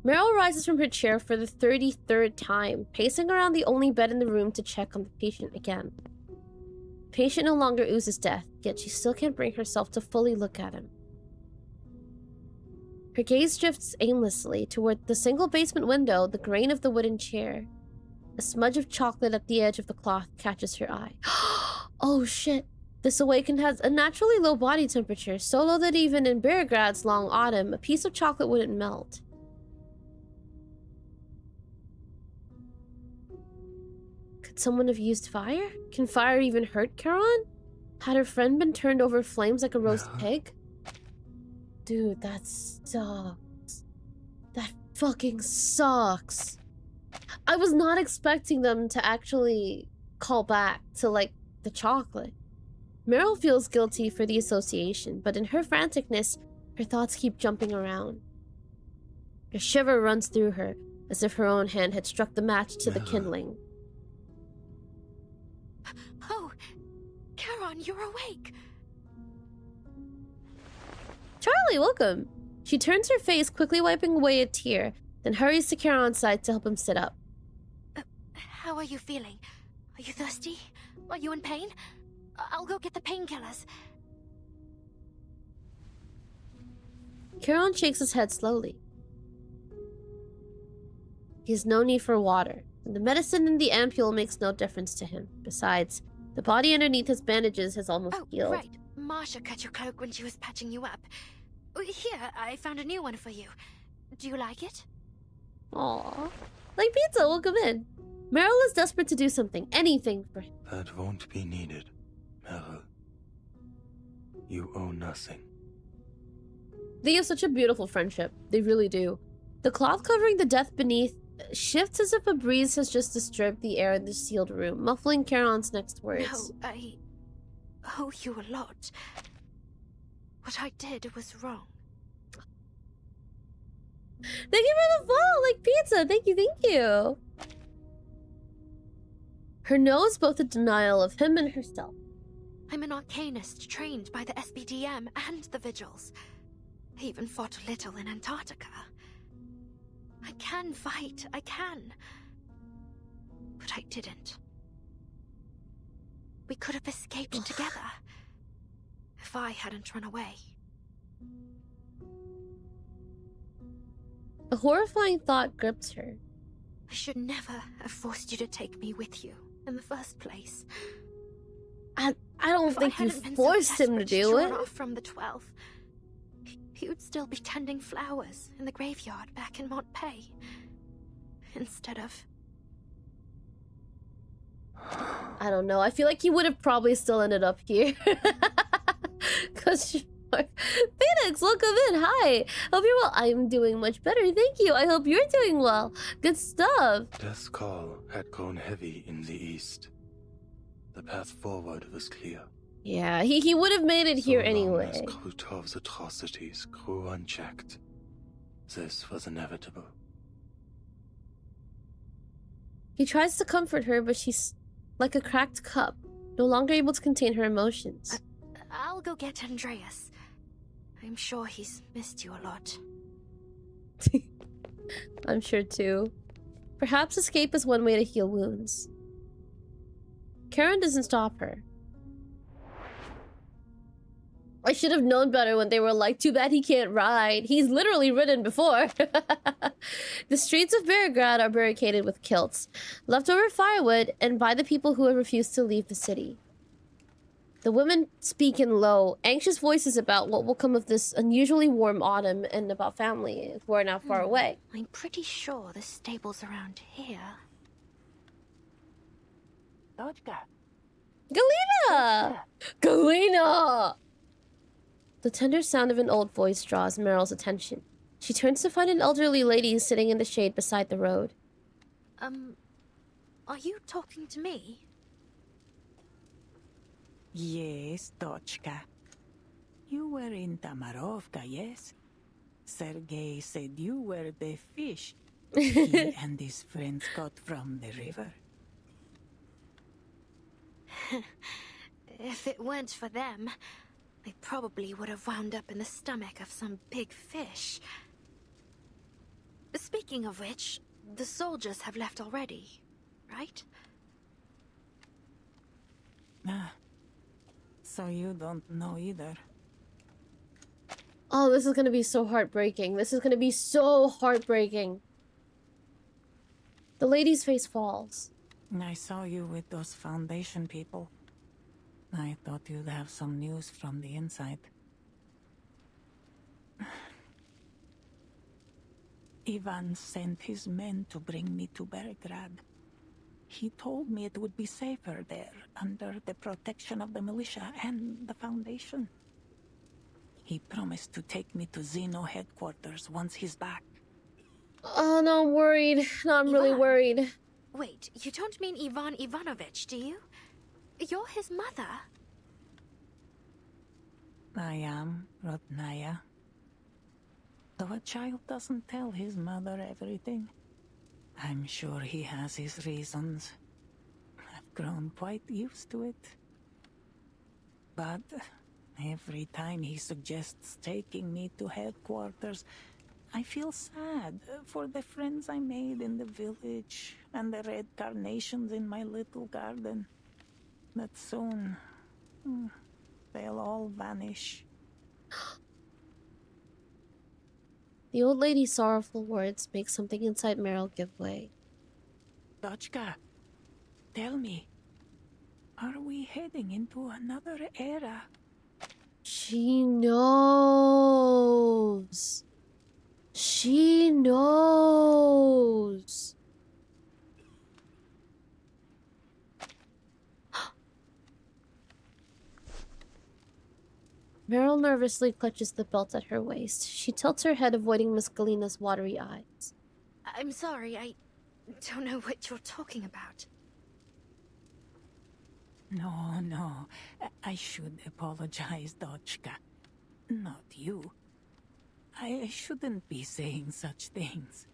Meryl rises from her chair for the 33rd time, pacing around the only bed in the room to check on the patient again. The patient no longer oozes death, yet she still can't bring herself to fully look at him. Her gaze drifts aimlessly toward the single basement window, the grain of the wooden chair. A smudge of chocolate at the edge of the cloth catches her eye. Oh shit! This awakened has a naturally low body temperature, so low that even in Beargrad's long autumn, a piece of chocolate wouldn't melt. Could someone have used fire? Can fire even hurt Charon? Had her friend been turned over flames like a roast pig? Dude, that sucks. That fucking sucks. I was not expecting them to actually call back to, like, the chocolate. Meryl feels guilty for the association, but in her franticness, her thoughts keep jumping around. A shiver runs through her, as if her own hand had struck the match to the kindling. Oh, Charon, you're awake. Charlie, welcome. She turns her face, quickly wiping away a tear, then hurries to Charon's side to help him sit up. How are you feeling? Are you thirsty? Are you in pain? I'll go get the painkillers. Charon shakes his head slowly. He has no need for water, and the medicine in the ampule makes no difference to him. Besides, the body underneath his bandages has almost healed. Right. Marsha cut your cloak when she was patching you up. Here, I found a new one for you. Do you like it? Aww. Like pizza, welcome in. Meryl is desperate to do something, anything for him. That won't be needed, Meryl. You owe nothing. They have such a beautiful friendship. They really do. The cloth covering the death beneath shifts as if a breeze has just disturbed the air in the sealed room, muffling Charon's next words. No, I owe you a lot. What I did was wrong. Thank you for the follow, like pizza. Thank you, thank you. Her no is both a denial of him and herself. I'm an arcanist trained by the SBDM and the Vigils. I even fought a little in Antarctica. I can fight, I can. But I didn't. We could have escaped together. If I hadn't run away. A horrifying thought grips her. I should never have forced you to take me with you in the first place. I don't think you forced him to do it. Off from the 12th, he would still be tending flowers in the graveyard back in Montpay. Instead of... I don't know. I feel like he would have probably still ended up here. Cause Phoenix, welcome in. Hi. Hope you're well. I'm doing much better. Thank you. I hope you're doing well. Good stuff. Death's call had grown heavy in the east. The path forward was clear. Yeah, he would have made it here anyway. As Krutov's atrocities grew unchecked, this was inevitable. He tries to comfort her, but she's like a cracked cup, no longer able to contain her emotions. I'll go get Andreas. I'm sure he's missed you a lot. I'm sure too. Perhaps escape is one way to heal wounds. Karen doesn't stop her. I should have known better when they were like, too bad he can't ride. He's literally ridden before. The streets of Beregrad are barricaded with kilts, leftover firewood, and by the people who have refused to leave the city. The women speak in low, anxious voices about what will come of this unusually warm autumn and about family who are not far away. I'm pretty sure the stable's around here. Galena! Galena! The tender sound of an old voice draws Meryl's attention. She turns to find an elderly lady sitting in the shade beside the road. Are you talking to me? Yes, Dochka. You were in Tamarovka, yes? Sergei said you were the fish he and his friends caught from the river. If it weren't for them, I probably would have wound up in the stomach of some big fish. Speaking of which, the soldiers have left already, right? Ah, so you don't know either. Oh, this is gonna be so heartbreaking. This is gonna be so heartbreaking. The lady's face falls. I saw you with those Foundation people. I thought you'd have some news from the inside. Ivan sent his men to bring me to Belgrade. He told me it would be safer there, under the protection of the militia and the Foundation. He promised to take me to Xeno headquarters once he's back. Oh, no, I'm worried. No, I'm really worried. Wait, you don't mean Ivan Ivanovich, do you? You're his mother. I am, Rodnaya. Though a child doesn't tell his mother everything, I'm sure he has his reasons. I've grown quite used to it. But every time he suggests taking me to headquarters, I feel sad for the friends I made in the village and the red carnations in my little garden. That soon, they'll all vanish. The old lady's sorrowful words make something inside Meryl give way. Dochka, tell me, are we heading into another era? She knows. She knows. Meryl nervously clutches the belt at her waist. She tilts her head, avoiding Miss Galina's watery eyes. I'm sorry, I don't know what you're talking about. No. I should apologize, Dochka. Not you. I shouldn't be saying such things.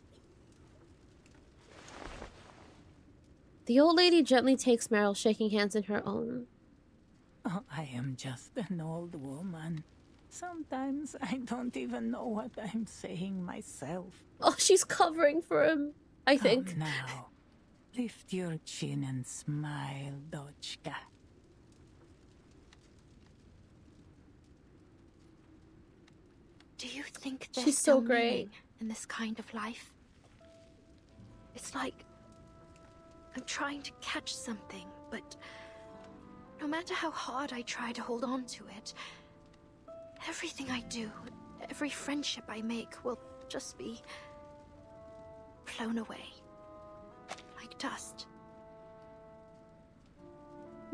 The old lady gently takes Meryl, shaking hands in her own. Oh, I am just an old woman. Sometimes I don't even know what I'm saying myself. Oh, she's covering for him, I think. Oh, now, lift your chin and smile, Dochka. Do you think there's She's so no great meaning in this kind of life? It's like I'm trying to catch something, but no matter how hard I try to hold on to it, everything I do, every friendship I make will just be blown away. Like dust.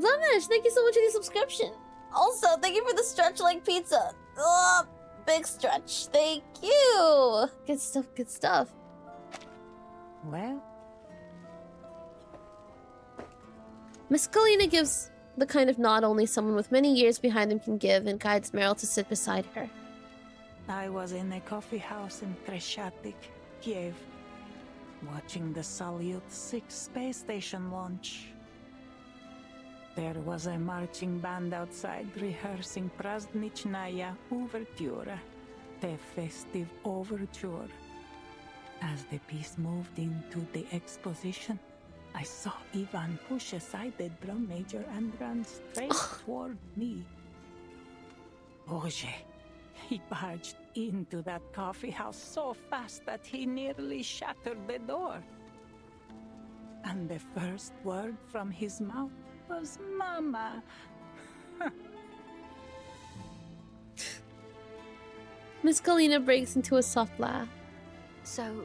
Zamish, thank you so much for the subscription. Also, thank you for the stretch like pizza. Oh, big stretch. Thank you. Good stuff, good stuff. Well, Miss Galina gives the kind of nod only someone with many years behind them can give and guides Meryl to sit beside her. I was in a coffee house in Kreshatik, Kiev, watching the Salyut 6 space station launch. There was a marching band outside rehearsing Prazdnichnaya Ouverture, the festive overture. As the piece moved into the exposition, I saw Ivan push aside the drum major and run straight toward me. Boże, he barged into that coffee house so fast that he nearly shattered the door. And the first word from his mouth was Mama. Miss Galina breaks into a soft laugh. So,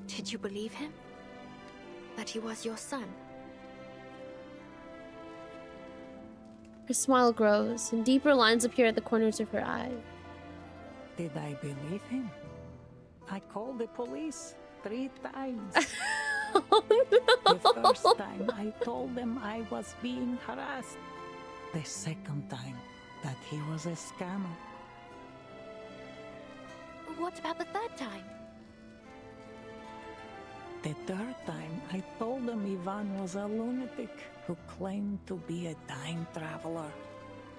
did you believe him? That he was your son? Her smile grows, and deeper lines appear at the corners of her eyes. Did I believe him? I called the police 3 times. Oh, no. The first time I told them I was being harassed. The second time that he was a scammer. What about the third time? The third time, I told them Ivan was a lunatic who claimed to be a time traveler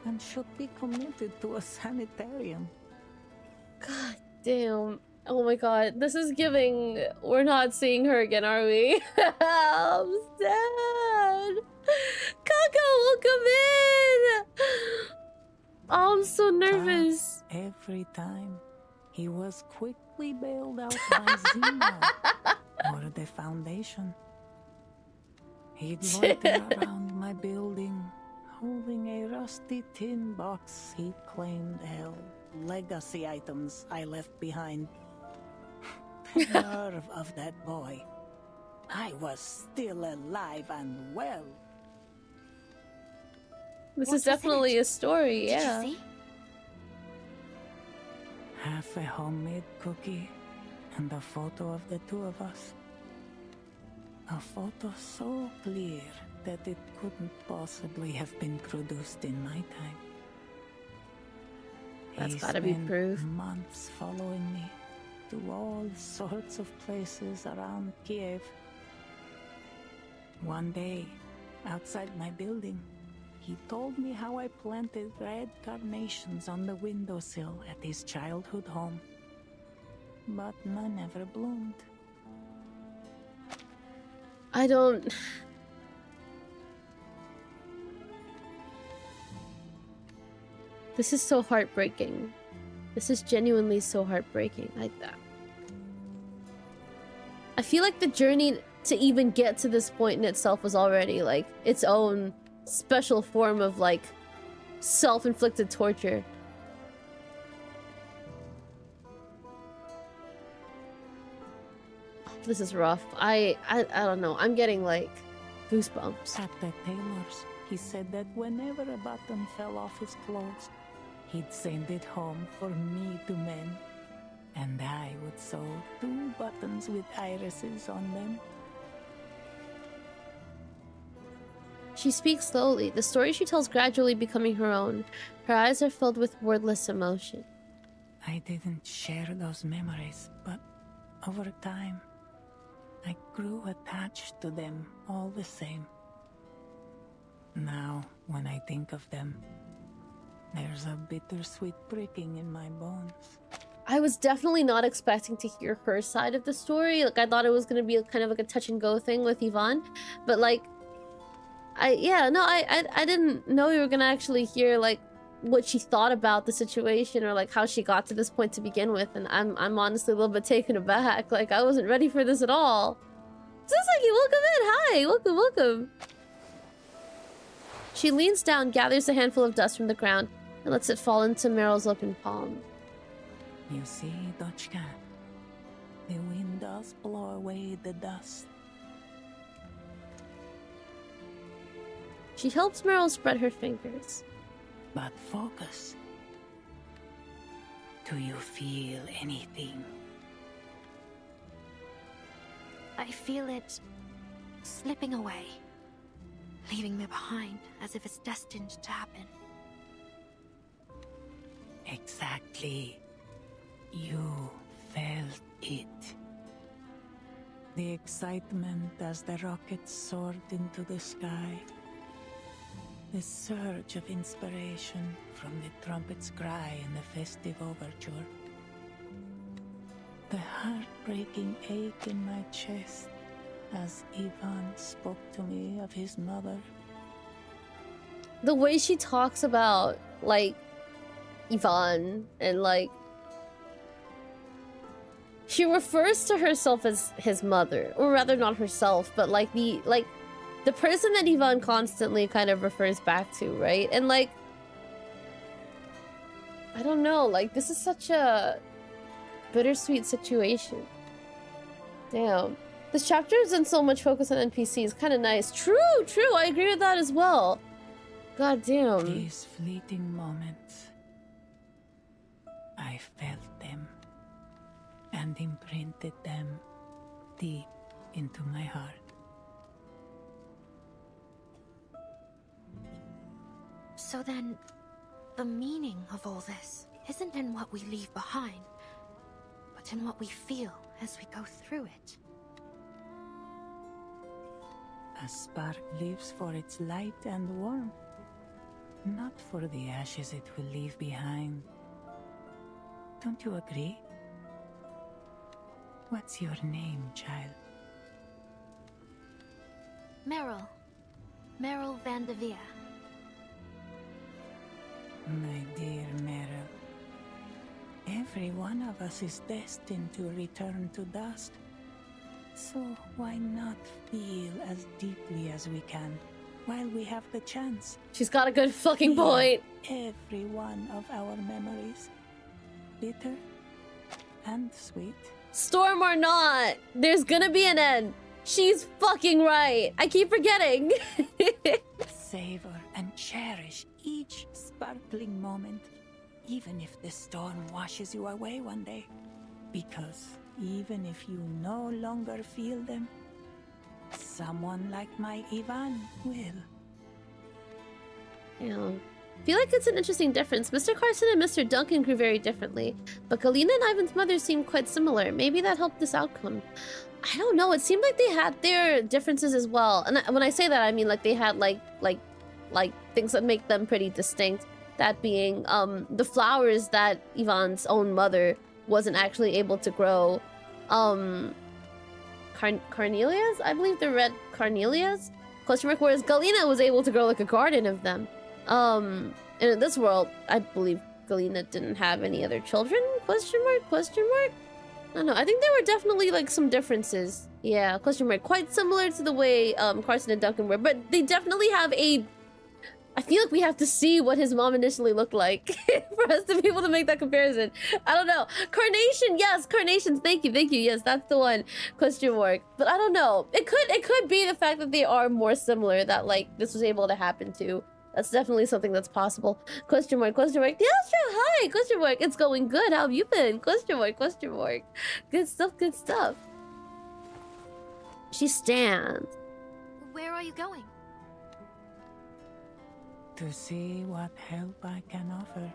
and should be committed to a sanitarium. God damn. Oh my god, this is giving... We're not seeing her again, are we? I'm sad. Kaka, welcome in! Oh, I'm so nervous. Every time, he was quickly bailed out by Zeno or the Foundation. He'd loiter around my building, holding a rusty tin box he claimed held legacy items I left behind. The nerve of that boy. I was still alive and well. This is definitely a story, yeah. Did you see? Half a homemade cookie and a photo of the two of us. A photo so clear that it couldn't possibly have been produced in my time. That's He gotta be spent proof. months following me to all sorts of places around Kiev. One day, outside my building, he told me how I planted red carnations on the windowsill at his childhood home. But none ever bloomed. I don't... This is so heartbreaking. This is genuinely so heartbreaking. Like that. I feel like the journey to even get to this point in itself was already like its own special form of like self-inflicted torture. This is rough. I don't know. I'm getting like goosebumps. At the tailor's, he said that whenever a button fell off his clothes, he'd send it home for me to mend. And I would sew 2 buttons with irises on them. She speaks slowly, the story she tells gradually becoming her own. Her eyes are filled with wordless emotion. I didn't share those memories, but over time, I grew attached to them all the same. Now, when I think of them, there's a bittersweet pricking in my bones. I was definitely not expecting to hear her side of the story. Like, I thought it was gonna be kind of like a touch and go thing with Yvonne, but like, I didn't know you were gonna actually hear like what she thought about the situation or like how she got to this point to begin with, and I'm honestly a little bit taken aback. Like, I wasn't ready for this at all. Sasaki, welcome in. Hi, welcome. She leans down, gathers a handful of dust from the ground, and lets it fall into Meryl's open palm. You see, Dochka, the wind does blow away the dust. She helps Meryl spread her fingers. But focus. Do you feel anything? I feel it slipping away, leaving me behind as if it's destined to happen. Exactly. You felt it. The excitement as the rockets soared into the sky. The surge of inspiration from the trumpet's cry in the festive overture. The heartbreaking ache in my chest as Ivan spoke to me of his mother. The way she talks about, like, Ivan and, like, she refers to herself as his mother, or rather not herself, but like the person that Ivan constantly kind of refers back to, right? And like, I don't know, like, this is such a bittersweet situation. Damn. This chapter isn't so much focused on NPCs, kind of nice. True, I agree with that as well. God damn. These fleeting moments, I felt them and imprinted them deep into my heart. So then, the meaning of all this isn't in what we leave behind, but in what we feel as we go through it. A spark lives for its light and warmth, not for the ashes it will leave behind. Don't you agree? What's your name, child? Meryl Van de Vere. My dear Meryl, every one of us is destined to return to dust. So why not feel as deeply as we can while we have the chance? She's got a good fucking point. Every one of our memories, bitter and sweet. Storm or not, there's gonna be an end. She's fucking right. I keep forgetting. Savor and cherish each sparkling moment, even if the storm washes you away one day. Because even if you no longer feel them, someone like my Ivan will. Yeah. I feel like it's an interesting difference. Mr. Carson and Mr. Duncan grew very differently, but Galina and Ivan's mother seemed quite similar. Maybe that helped this outcome. I don't know. It seemed like they had their differences as well. And when I say that, I mean like they had like things that make them pretty distinct. That being the flowers that Ivan's own mother wasn't actually able to grow. Carnelias? I believe the red carnelias? Question mark. Whereas Galina was able to grow like a garden of them. And in this world, I believe Galina didn't have any other children? Question mark? Question mark? I don't know. I think there were definitely like some differences. Yeah, question mark. Quite similar to the way Carson and Duncan were, but they definitely have a... I feel like we have to see what his mom initially looked like for us to be able to make that comparison. I don't know. Carnation, yes, carnations. Thank you, yes, that's the one. Question mark. But I don't know. It could be the fact that they are more similar that like this was able to happen to. That's definitely something that's possible. Question mark, question mark. Yeah, sure, hi, question mark. It's going good. How have you been? Question mark, question mark. Good stuff, good stuff. She stands. Where are you going? To see what help I can offer.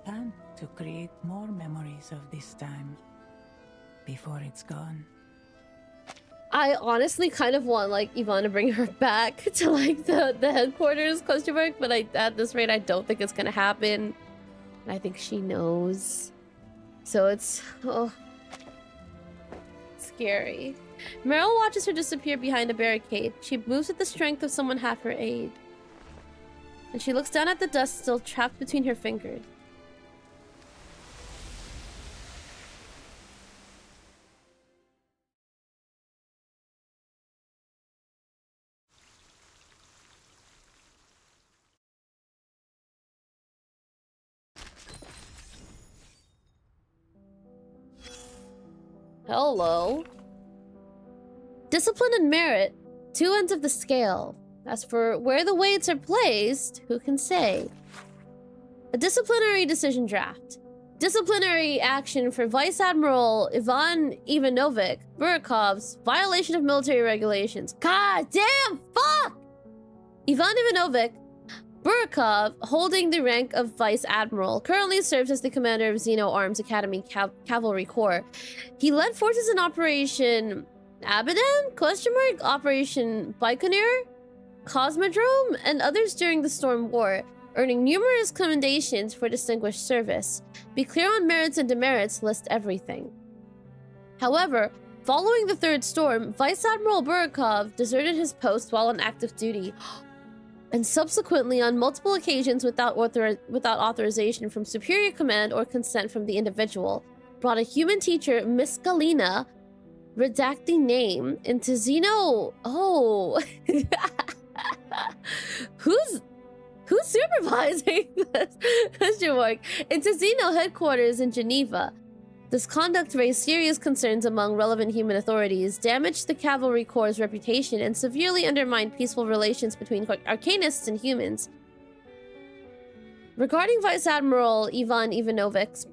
And to create more memories of this time before it's gone. I honestly kind of want like Yvonne to bring her back to like the headquarters, question mark, but at this rate I don't think it's gonna happen. And I think she knows. So it's scary. Meryl watches her disappear behind a barricade. She moves with the strength of someone half her age. And she looks down at the dust still trapped between her fingers. Hello. Discipline and merit, two ends of the scale. As for where the weights are placed, who can say? A disciplinary decision draft. Disciplinary action for Vice Admiral Ivan Ivanovic Burakov's violation of military regulations. God damn, fuck! Ivan Ivanovic Burakov, holding the rank of Vice Admiral, currently serves as the commander of Xeno Arms Academy Cavalry Corps. He led forces in Operation Abaddon? Question mark? Operation Baikonur? Cosmodrome? And others during the Storm War, earning numerous commendations for distinguished service. Be clear on merits and demerits, list everything. However, following the Third Storm, Vice Admiral Burakov deserted his post while on active duty, and subsequently on multiple occasions without authorization from superior command or consent from the individual, brought a human teacher, Miss Galina, redacting name, into Xeno... Oh... Who's supervising this? Question mark. Into Xeno headquarters in Geneva. This conduct raised serious concerns among relevant human authorities, damaged the Cavalry Corps' reputation, and severely undermined peaceful relations between Arcanists and humans. Regarding Vice Admiral Ivan Ivanovic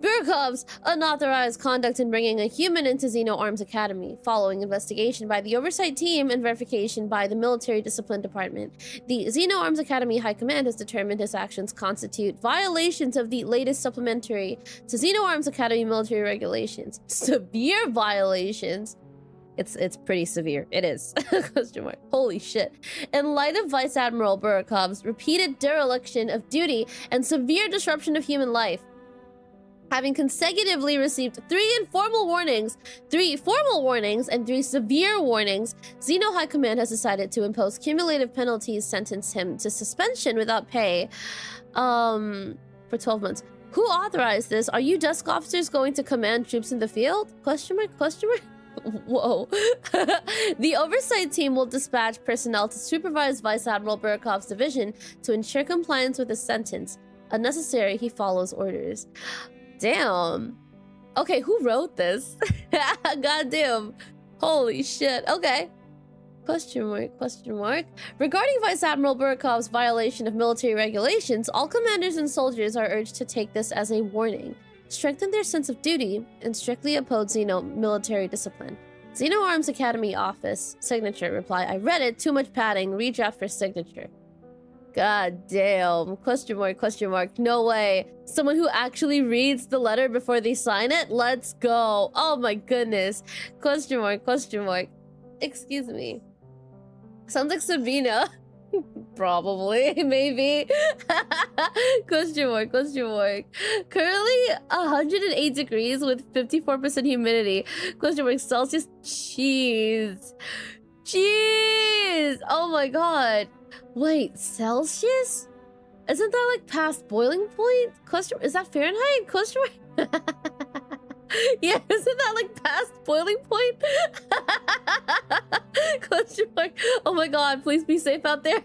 Burakov's unauthorized conduct in bringing a human into Xeno Arms Academy, following investigation by the Oversight Team and verification by the Military Discipline Department, the Xeno Arms Academy High Command has determined his actions constitute violations of the latest supplementary to Xeno Arms Academy military regulations. Severe violations. It's pretty severe. It is. Question mark. Holy shit. In light of Vice Admiral Burakov's repeated dereliction of duty and severe disruption of human life, having consecutively received 3 formal warnings, and 3 severe warnings, Xeno High Command has decided to impose cumulative penalties, sentence him to suspension without pay, for 12 months. Who authorized this? Are you desk officers going to command troops in the field? Question mark, question mark? Whoa. The Oversight Team will dispatch personnel to supervise Vice Admiral Burakov's division to ensure compliance with his sentence. Unnecessary, he follows orders. Damn. Okay, who wrote this? Goddamn. Holy shit. Okay. Question mark, question mark. Regarding Vice Admiral Burakov's violation of military regulations, all commanders and soldiers are urged to take this as a warning. Strengthen their sense of duty and strictly oppose Xeno military discipline. Xeno Arms Academy Office. Signature. Reply. I read it. Too much padding. Redraft for signature. God damn. Question mark, question mark. No way. Someone who actually reads the letter before they sign it? Let's go. Oh my goodness. Question mark, question mark. Excuse me. Sounds like Sabina. Probably. Maybe. Question mark, question mark. Currently 108 degrees with 54% humidity. Question mark Celsius. Jeez. Jeez. Oh my god. Wait, Celsius? Isn't that like past boiling point? Question, is that Fahrenheit? Question mark? Yeah, isn't that like past boiling point? Question mark. Oh my god, please be safe out there.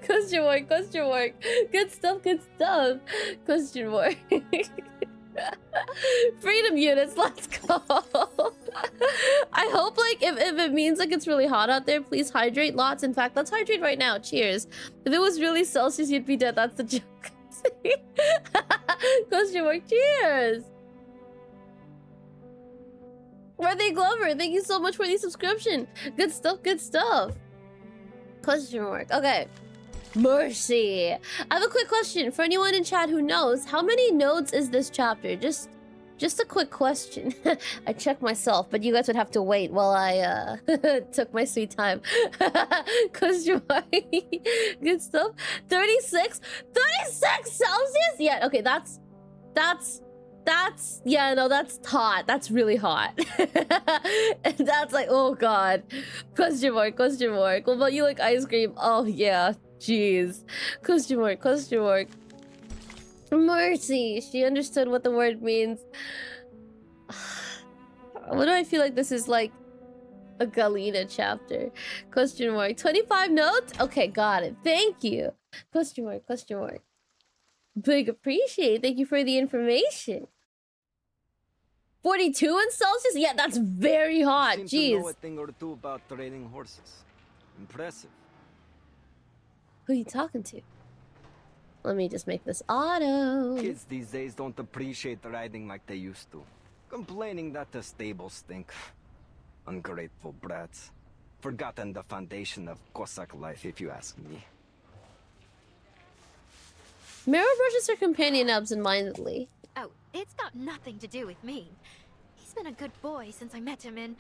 Question mark, question mark. Good stuff, good stuff. Question mark. Freedom units, let's go. I hope like if it means like it's really hot out there, please hydrate lots. In fact, let's hydrate right now. Cheers. If it was really Celsius, you'd be dead. That's the joke. Question mark. Cheers. Birthday Glover, thank you so much for the subscription. Good stuff, good stuff. Question mark. Okay. Mercy. I have a quick question for anyone in chat who knows. How many nodes is this chapter? Just a quick question. I checked myself, but you guys would have to wait while I took my sweet time. Question mark. Good stuff. 36? 36 Celsius? Yeah, okay, that's yeah, no, that's hot. That's really hot. And that's like, oh god. Question mark, question mark. What about you, like ice cream? Oh yeah, jeez. Question mark, question mark. Mercy. She understood what the word means. What do I feel like this is like a Galena chapter? Question mark. 25 notes? Okay, got it. Thank you. Question mark, question mark. Big appreciate. Thank you for the information. 42 in Celsius? Yeah, that's very hot. You seem Jeez. to know a thing or two about training horses. Impressive. Who are you talking to? Let me just make this auto. Kids these days don't appreciate riding like they used to. Complaining that the stables stink. Ungrateful brats. Forgotten the foundation of Cossack life, if you ask me. Meryl brushes her companion absent-mindedly. Oh, it's got nothing to do with me. He's been a good boy since I met him in...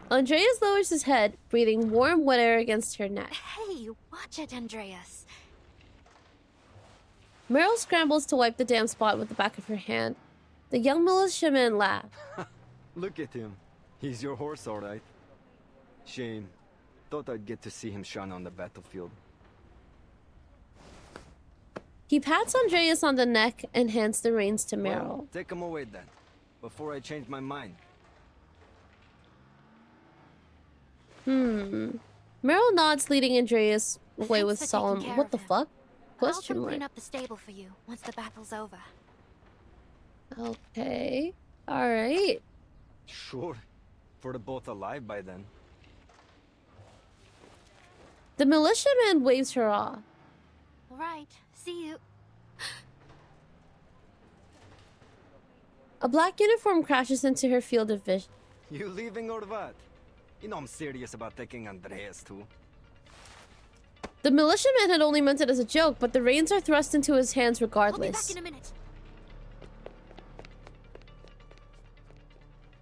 Andreas lowers his head, breathing warm, wet air against her neck. Hey, watch it, Andreas. Meryl scrambles to wipe the damn spot with the back of her hand. The young militiaman laughs. Look at him. He's your horse, all right. Shame. Thought I'd get to see him shine on the battlefield. He pats Andreas on the neck and hands the reins to Meryl. Well, take him away then, before I change my mind. Meryl nods, leading Andreas away with solemn. What the fuck? I'll Question come mark. clean up the stable for you once the battle's over. Okay. Alright. Sure. For the both alive by then. The militiaman waves her off. All right, see you. A black uniform crashes into her field of vision. You leaving or what? You know I'm serious about taking Andreas too. The militiaman had only meant it as a joke, but the reins are thrust into his hands regardless. I'll be back in a minute.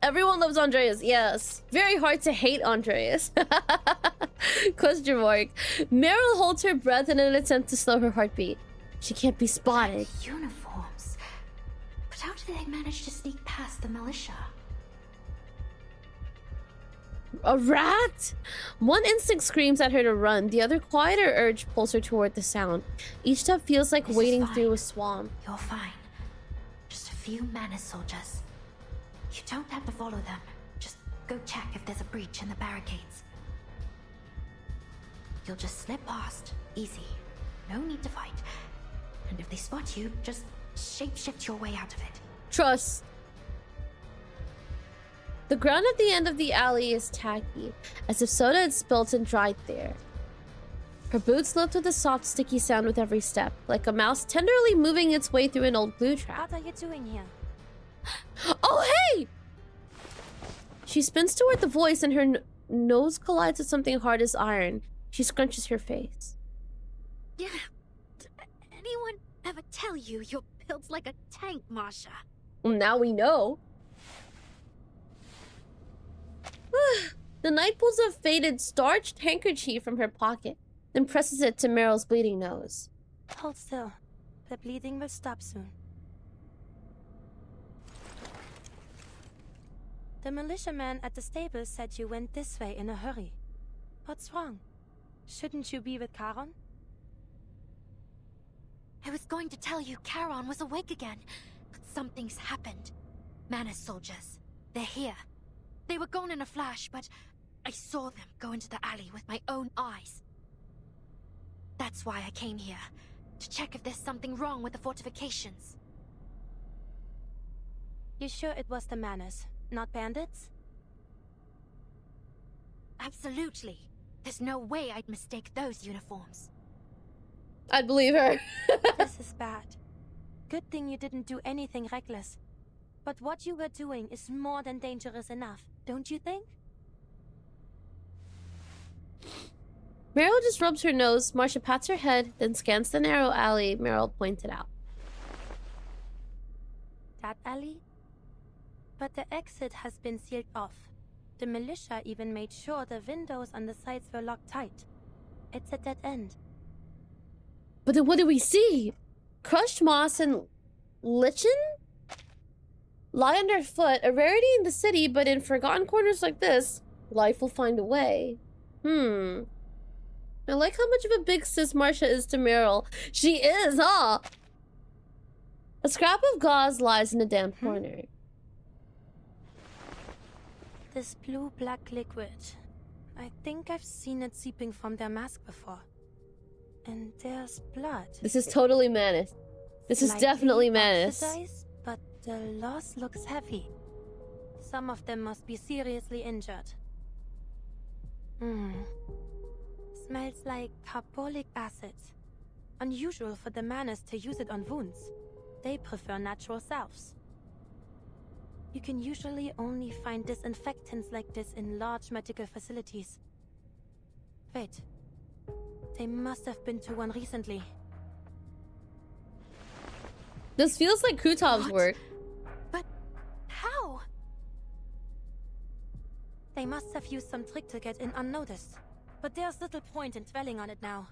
Everyone loves Andreas, yes. Very hard to hate Andreas. Question mark. Meryl holds her breath in an attempt to slow her heartbeat. She can't be spotted. Uniforms. But how did they manage to sneak past the militia? A rat? One instinct screams at her to run. The other quieter urge pulls her toward the sound. Each step feels like wading through a swamp. You're fine. Just a few Manus soldiers. You don't have to follow them. Just go check if there's a breach in the barricades. You'll just slip past. Easy. No need to fight. And if they spot you, just shapeshift your way out of it. Trust. The ground at the end of the alley is tacky, as if soda had spilt and dried there. Her boots lift with a soft, sticky sound with every step, like a mouse tenderly moving its way through an old glue trap. What are you doing here? Oh, hey! She spins toward the voice and her nose collides with something hard as iron. She scrunches her face. Yeah. Did anyone ever tell you you're built like a tank, Masha? Well, now we know. The knight pulls a faded, starched handkerchief from her pocket, then presses it to Meryl's bleeding nose. Hold still. The bleeding will stop soon. The militiaman at the stable said you went this way in a hurry. What's wrong? Shouldn't you be with Charon? I was going to tell you Charon was awake again, but something's happened. Manus soldiers. They're here. They were gone in a flash, but I saw them go into the alley with my own eyes. That's why I came here, to check if there's something wrong with the fortifications. You sure it was the Manus, not bandits? Absolutely. There's no way I'd mistake those uniforms. I'd believe her. This is bad. Good thing you didn't do anything reckless. But what you were doing is more than dangerous enough, don't you think? Meryl just rubs her nose, Marcia pats her head, then scans the narrow alley Meryl pointed out. That alley? But the exit has been sealed off. The militia even made sure the windows on the sides were locked tight. It's a dead end. But then what do we see? Crushed moss and lichen lie underfoot, a rarity in the city, but in forgotten corners like this, life will find a way. I like how much of a big sis Marcia is to Meryl. She is, huh? A scrap of gauze lies in a damp corner. This blue-black liquid. I think I've seen it seeping from their mask before. And there's blood. This is totally Manus. This is Slightly definitely Manus. oxidized, but the loss looks heavy. Some of them must be seriously injured. Smells like carbolic acid. Unusual for the Manus to use it on wounds. They prefer natural salves. You can usually only find disinfectants like this in large medical facilities. Wait. They must have been to one recently. This feels like Krutov's work. But how? They must have used some trick to get in unnoticed. But there's little point in dwelling on it now.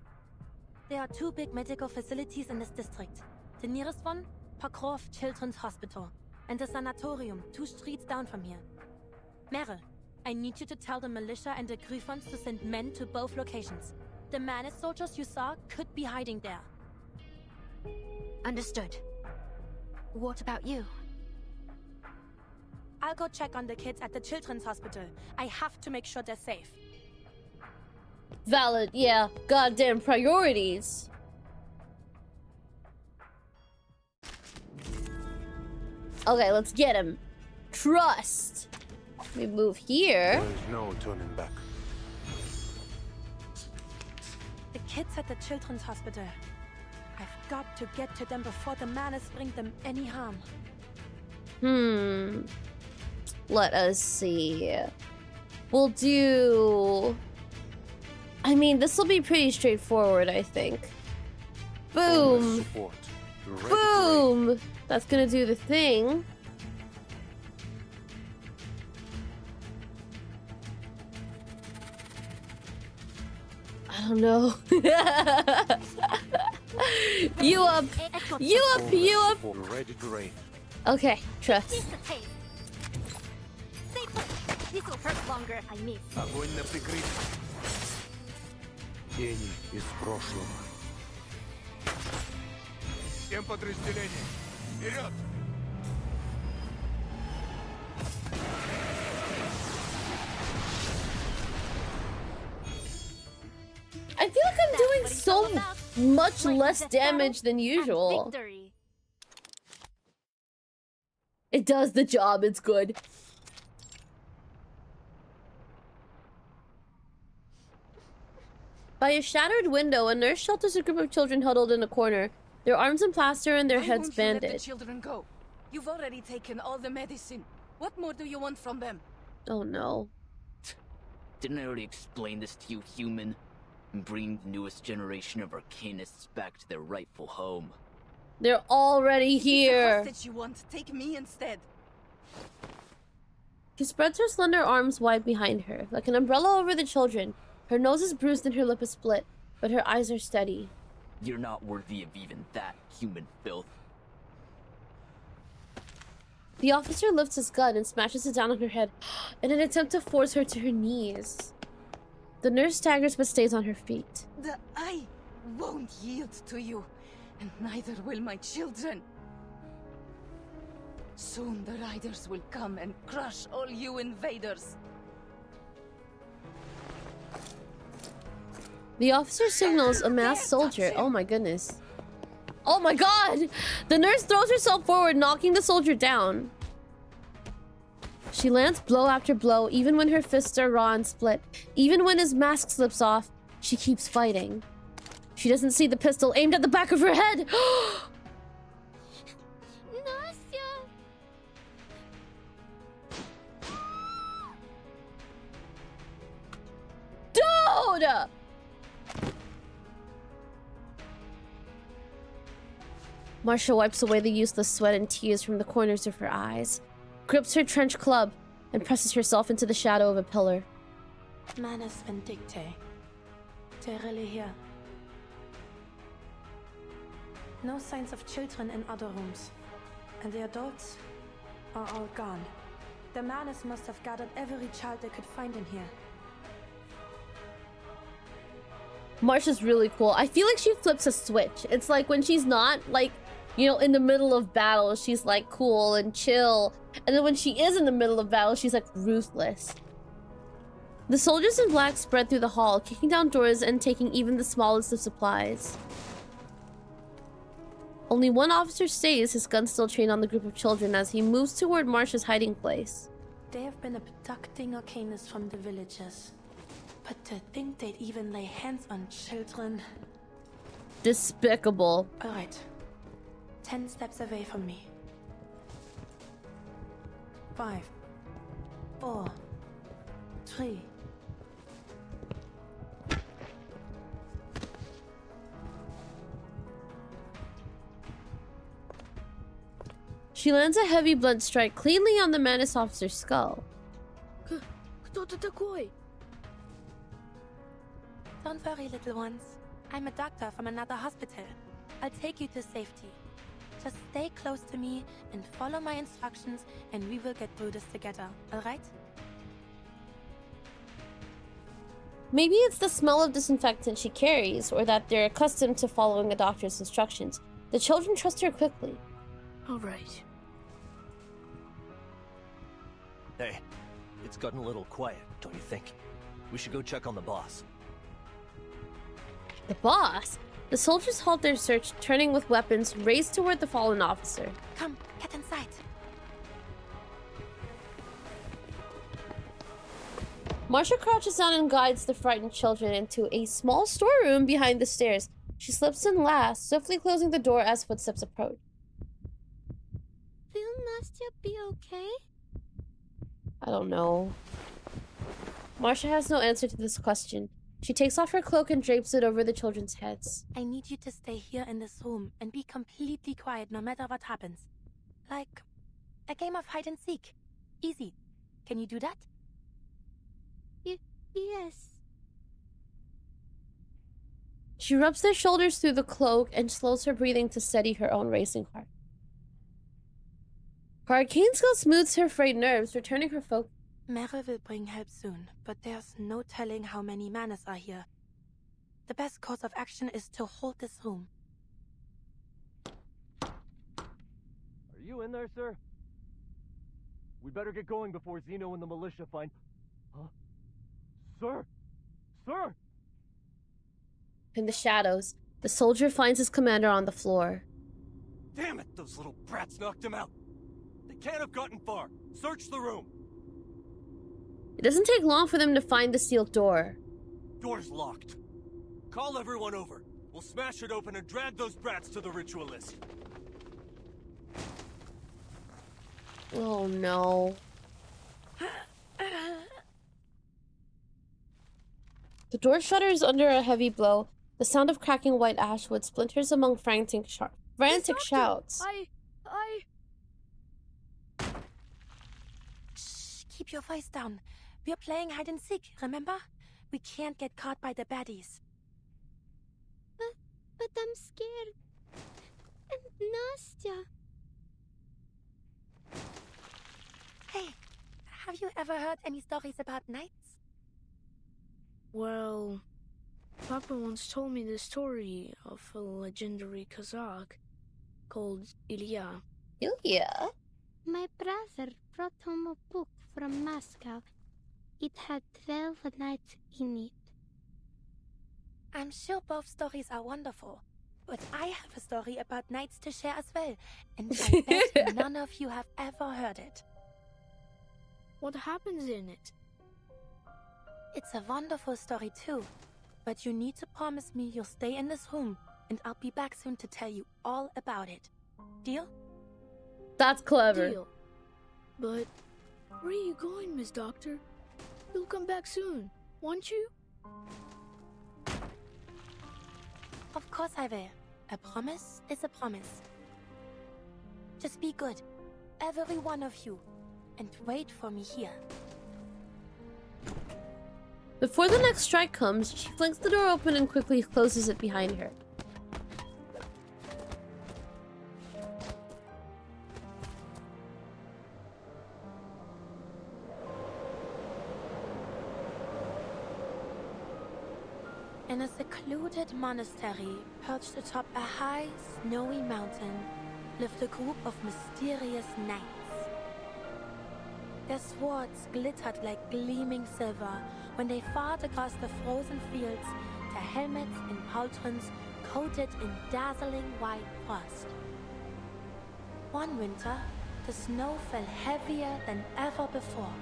There are 2 big medical facilities in this district. The nearest one, Pokrov Children's Hospital, and the sanatorium 2 streets down from here. Meryl, I need you to tell the militia and the Griffons to send men to both locations. The Manus soldiers you saw could be hiding there. Understood. What about you? I'll go check on the kids at the children's hospital. I have to make sure they're safe. Valid, yeah. Goddamn priorities. Okay, let's get him. Trust. We move here. There's no turning back. The kids at the children's hospital. I've got to get to them before the Manus bring them any harm. Let us see. We'll do... I mean, this will be pretty straightforward, I think. Boom! Boom! That's gonna do the thing. I don't know. You up! You up! You up! Ready to rain. Okay, trust. Stay put. This will hurt longer if I miss. Огонь на прикрытие. Тени из прошлого. Всем подразделениям. Вперед! I feel like I'm doing so much less damage than usual. Victory. It does the job, it's good. By a shattered window, a nurse shelters a group of children huddled in a corner, their arms in plaster and their heads Why won't you let the bandaged. children go? You've already taken all the medicine. What more do you want from them? Oh no. Didn't I already explain this to you, human? Bring the newest generation of arcanists back to their rightful home. They're already here. The hostage you want, take me instead. She spreads her slender arms wide behind her, like an umbrella over the children. Her nose is bruised and her lip is split, but her eyes are steady. You're not worthy of even that, human filth. The officer lifts his gun and smashes it down on her head in an attempt to force her to her knees. The nurse staggers but stays on her feet. I won't yield to you, and neither will my children. Soon the riders will come and crush all you invaders. The officer signals a masked soldier. Oh my goodness. Oh my god! The nurse throws herself forward, knocking the soldier down. She lands blow after blow, even when her fists are raw and split. Even when his mask slips off, she keeps fighting. She doesn't see the pistol aimed at the back of her head. Dude! Marcia wipes away the useless sweat and tears from the corners of her eyes, grips her trench club, and presses herself into the shadow of a pillar. Manus vindictae. They're really here. No signs of children in other rooms. And the adults are all gone. The Manus must have gathered every child they could find in here. Marcia's really cool. I feel like she flips a switch. It's like when she's not, like, you know, in the middle of battle, she's like cool and chill. And then when she is in the middle of battle, she's like ruthless. The soldiers in black spread through the hall, kicking down doors and taking even the smallest of supplies. Only one officer stays, his gun still trained on the group of children as he moves toward Marcia's hiding place. They have been abducting arcanists from the villages. But to think they'd even lay hands on children. Despicable. Alright. 10 steps away from me. 5, 4, 3. She lands a heavy blunt strike cleanly on the Manus officer's skull. Don't worry, little ones. I'm a doctor from another hospital. I'll take you to safety. Just stay close to me and follow my instructions and we will get through this together, alright? Maybe it's the smell of disinfectant she carries, or that they're accustomed to following a doctor's instructions. The children trust her quickly. Alright. Hey, it's gotten a little quiet, don't you think? We should go check on the boss. The boss? The soldiers halt their search, turning with weapons, race toward the fallen officer. Come, get inside. Marcia crouches down and guides the frightened children into a small storeroom behind the stairs. She slips in last, swiftly closing the door as footsteps approach. Will Nastya be okay? I don't know. Marcia has no answer to this question. She takes off her cloak and drapes it over the children's heads. I need you to stay here in this room and be completely quiet no matter what happens. Like a game of hide and seek. Easy. Can you do that? Yes. She rubs their shoulders through the cloak and slows her breathing to steady her own racing heart. Her arcane skill smooths her frayed nerves, returning her focus. Mary will bring help soon, but there's no telling how many Manus are here. The best course of action is to hold this room. Are you in there, sir? We better get going before Zeno and the militia find... Huh? Sir! Sir! In the shadows, The soldier finds his commander on the floor. Damn it, those little brats knocked him out. They can't have gotten far. Search the room. It doesn't take long for them to find the sealed door. Door's locked. Call everyone over. We'll smash it open and drag those brats to the ritualist. Oh no. The door shudders under a heavy blow. The sound of cracking white ashwood splinters among frantic shouts. Shh, keep your voice down. We're playing hide and seek, remember? We can't get caught by the baddies. But I'm scared. And Nastya. Hey, have you ever heard any stories about knights? Well, Papa once told me the story of a legendary Kazakh called Ilya. Ilya? My brother brought home a book from Moscow. It had 12 knights in it. I'm sure both stories are wonderful, but I have a story about knights to share as well, and I bet none of you have ever heard it. What happens in it? It's a wonderful story too, but you need to promise me you'll stay in this room, and I'll be back soon to tell you all about it. Deal? That's clever. Deal. But where are you going, Miss Doctor? You'll come back soon, won't you? Of course I will. A promise is a promise. Just be good, every one of you, and wait for me here. Before the next strike comes, she flings the door open and quickly closes it behind her. In a secluded monastery perched atop a high, snowy mountain lived a group of mysterious knights. Their swords glittered like gleaming silver when they fought across the frozen fields, their helmets and pauldrons coated in dazzling white frost. One winter, the snow fell heavier than ever before,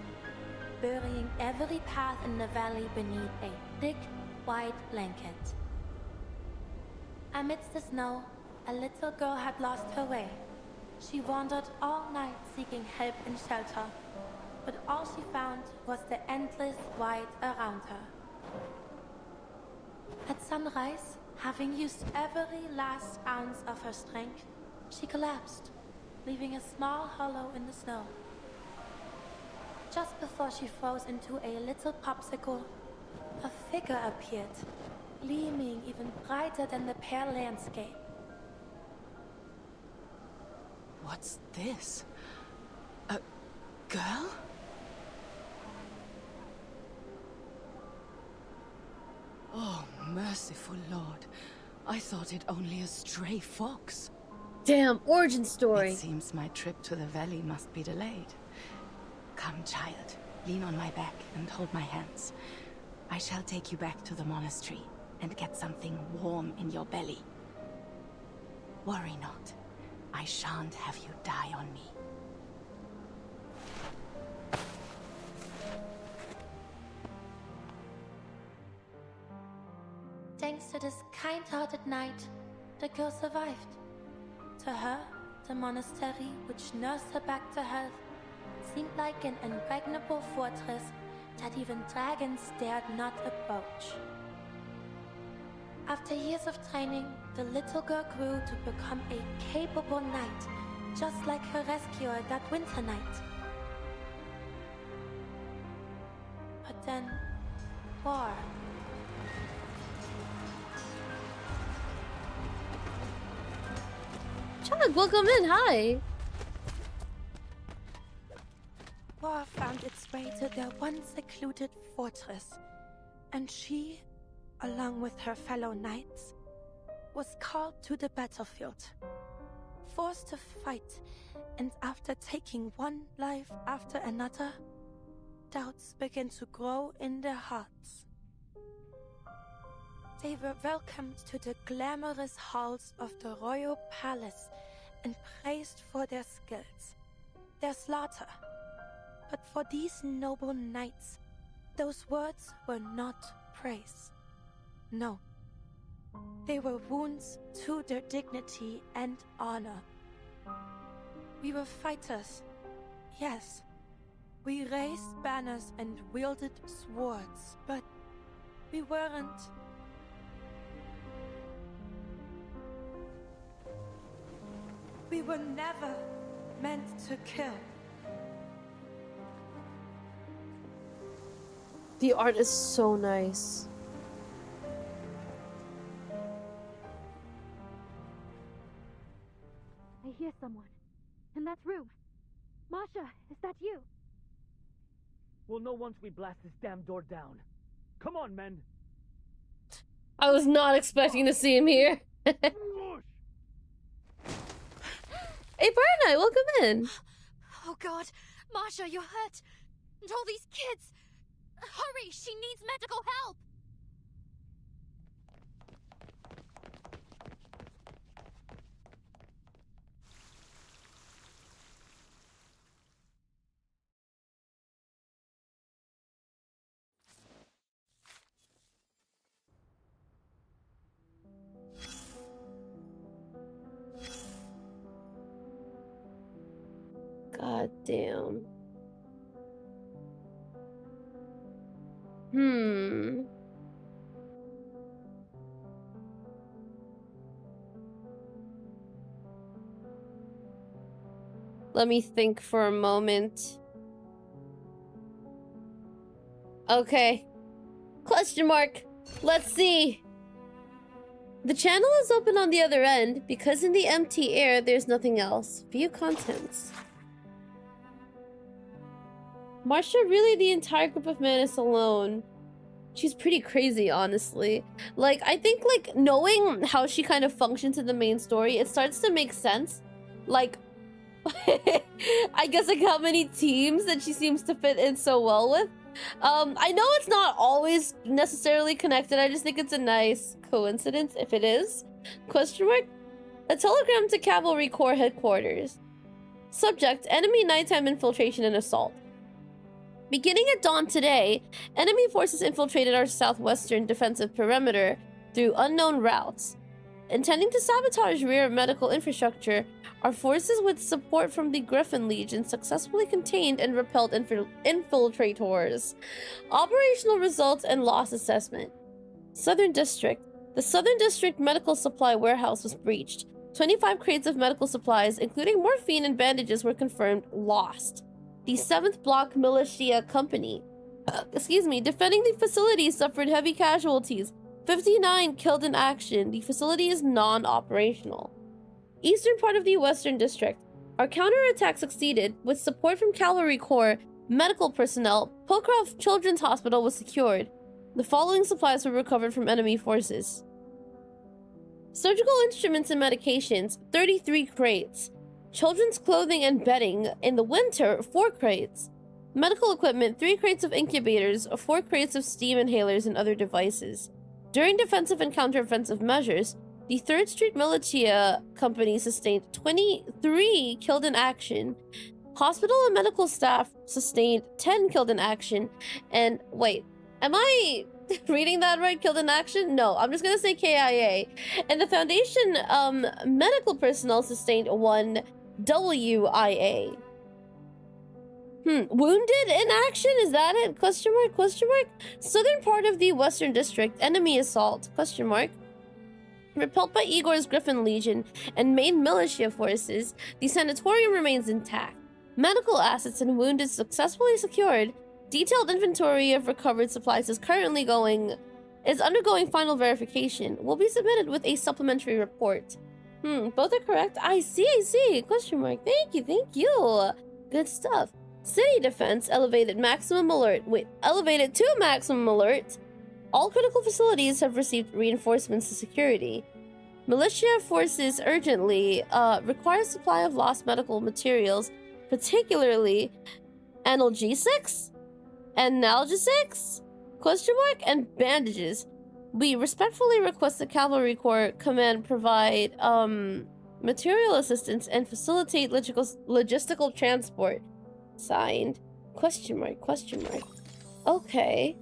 burying every path in the valley beneath a thick, white blanket. Amidst the snow, a little girl had lost her way. She wandered all night seeking help and shelter, but all she found was the endless white around her. At sunrise, having used every last ounce of her strength, she collapsed, leaving a small hollow in the snow. Just before she froze into a little popsicle, a figure appeared, gleaming even brighter than the pale landscape. What's this? A girl? Oh, merciful Lord. I thought it only a stray fox. Damn, origin story. It seems my trip to the valley must be delayed. Come, child. Lean on my back and hold my hands. I shall take you back to the monastery and get something warm in your belly. Worry not. I shan't have you die on me. Thanks to this kind-hearted knight, the girl survived. To her, the monastery, which nursed her back to health, seemed like an impregnable fortress that even dragons dared not approach. After years of training, the little girl grew to become a capable knight, just like her rescuer that winter night. But then, war. Chad, welcome in, hi! War found its way to their once secluded fortress, and she, along with her fellow knights, was called to the battlefield. Forced to fight, and after taking one life after another, doubts began to grow in their hearts. They were welcomed to the glamorous halls of the royal palace and praised for their skills, their slaughter. But for these noble knights, those words were not praise. No. They were wounds to their dignity and honor. We were fighters, yes. We raised banners and wielded swords, but we weren't. We were never meant to kill. The art is so nice. I hear someone. In that room. Masha, is that you? We'll know once we blast this damn door down. Come on, men. I was not expecting to see him here. Hey, Barney, welcome in. Oh god, Masha, you're hurt. And all these kids. Hurry, she needs medical help. God damn. Let me think for a moment. Okay. Question mark. Let's see. The channel is open on the other end because in the empty air there's nothing else. View contents. Marsha, really the entire group of men is alone. She's pretty crazy, honestly. Like, I think, like, knowing how she kind of functions in the main story, it starts to make sense. Like, I guess, like, how many teams that she seems to fit in so well with. I know it's not always necessarily connected. I just think it's a nice coincidence, if it is. Question mark? A telegram to Cavalry Corps headquarters. Subject, enemy nighttime infiltration and assault. Beginning at dawn today, enemy forces infiltrated our southwestern defensive perimeter through unknown routes. Intending to sabotage rear medical infrastructure, our forces with support from the Griffin Legion successfully contained and repelled infiltrators. Operational results and loss assessment. Southern District. The Southern District Medical Supply Warehouse was breached. 25 crates of medical supplies, including morphine and bandages, were confirmed lost. The 7th Block Militia Company, defending the facility suffered heavy casualties. 59 killed in action. The facility is non-operational. Eastern part of the Western District. Our counterattack succeeded. With support from Cavalry Corps, medical personnel, Pokrov Children's Hospital was secured. The following supplies were recovered from enemy forces. Surgical instruments and medications, 33 crates. Children's clothing and bedding, in the winter, 4 crates. Medical equipment, 3 crates of incubators, 4 crates of steam inhalers and other devices. During defensive and counteroffensive measures, the 3rd Street Militia Company sustained 23 killed in action. Hospital and medical staff sustained 10 killed in action. And wait, am I reading that right? Killed in action? No, I'm just gonna say KIA. And the Foundation medical personnel sustained 1 WIA. Wounded in action? Is that it? Question mark? Question mark? Southern part of the Western District. Enemy assault? Question mark. Repelled by Igor's Griffin Legion and main militia forces, the sanatorium remains intact. Medical assets and wounded successfully secured. Detailed inventory of recovered supplies is undergoing final verification. Will be submitted with a supplementary report. Both are correct. I see. Question mark. Thank you. Good stuff. City defense elevated maximum alert. Elevated to maximum alert. All critical facilities have received reinforcements to security. Militia forces urgently require supply of lost medical materials, particularly analgesics? Analgesics? Question mark? And bandages. We respectfully request the Cavalry Corps Command provide material assistance and facilitate logistical transport. Signed. Question mark, question mark. Okay.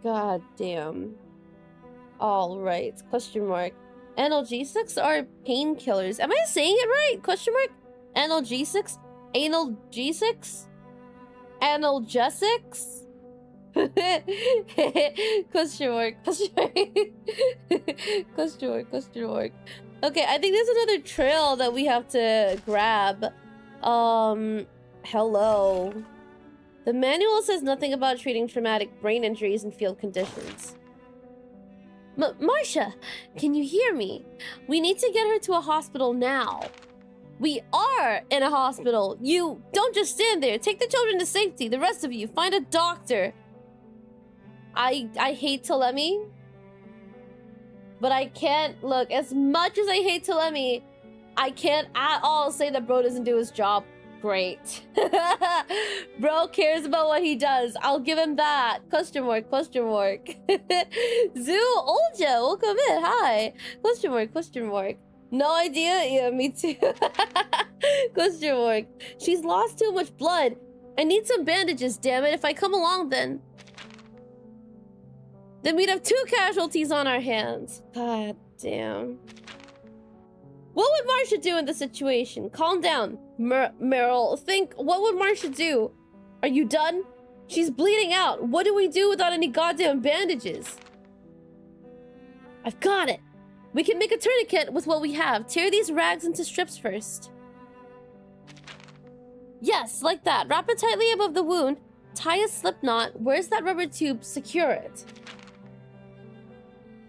God damn. All right. Question mark. Analgesics are painkillers. Am I saying it right? Question mark. Analgesics? Analgesics? Analgesics? Question mark. Question mark. Question mark. Question mark. Okay, I think there's another trail that we have to grab. Hello. The manual says nothing about treating traumatic brain injuries in field conditions. Marcia, can you hear me? We need to get her to a hospital now. We are in a hospital. You don't just stand there. Take the children to safety. The rest of you, find a doctor. I hate Telemi, but I can't, look, as much as I hate Telemi, I can't at all say that bro doesn't do his job great. Bro cares about what he does. I'll give him that. Question mark, question mark. Zoo Olja, welcome in. Hi. Question mark, question mark. No idea? Yeah, me too. Question mark. She's lost too much blood. I need some bandages, damn it. If I come along, then we'd have 2 casualties on our hands. God damn. What would Marcia do in this situation? Calm down, Meryl. Think, what would Marcia do? Are you done? She's bleeding out. What do we do without any goddamn bandages? I've got it. We can make a tourniquet with what we have. Tear these rags into strips first. Yes, like that. Wrap it tightly above the wound. Tie a slip knot. Where's that rubber tube? Secure it.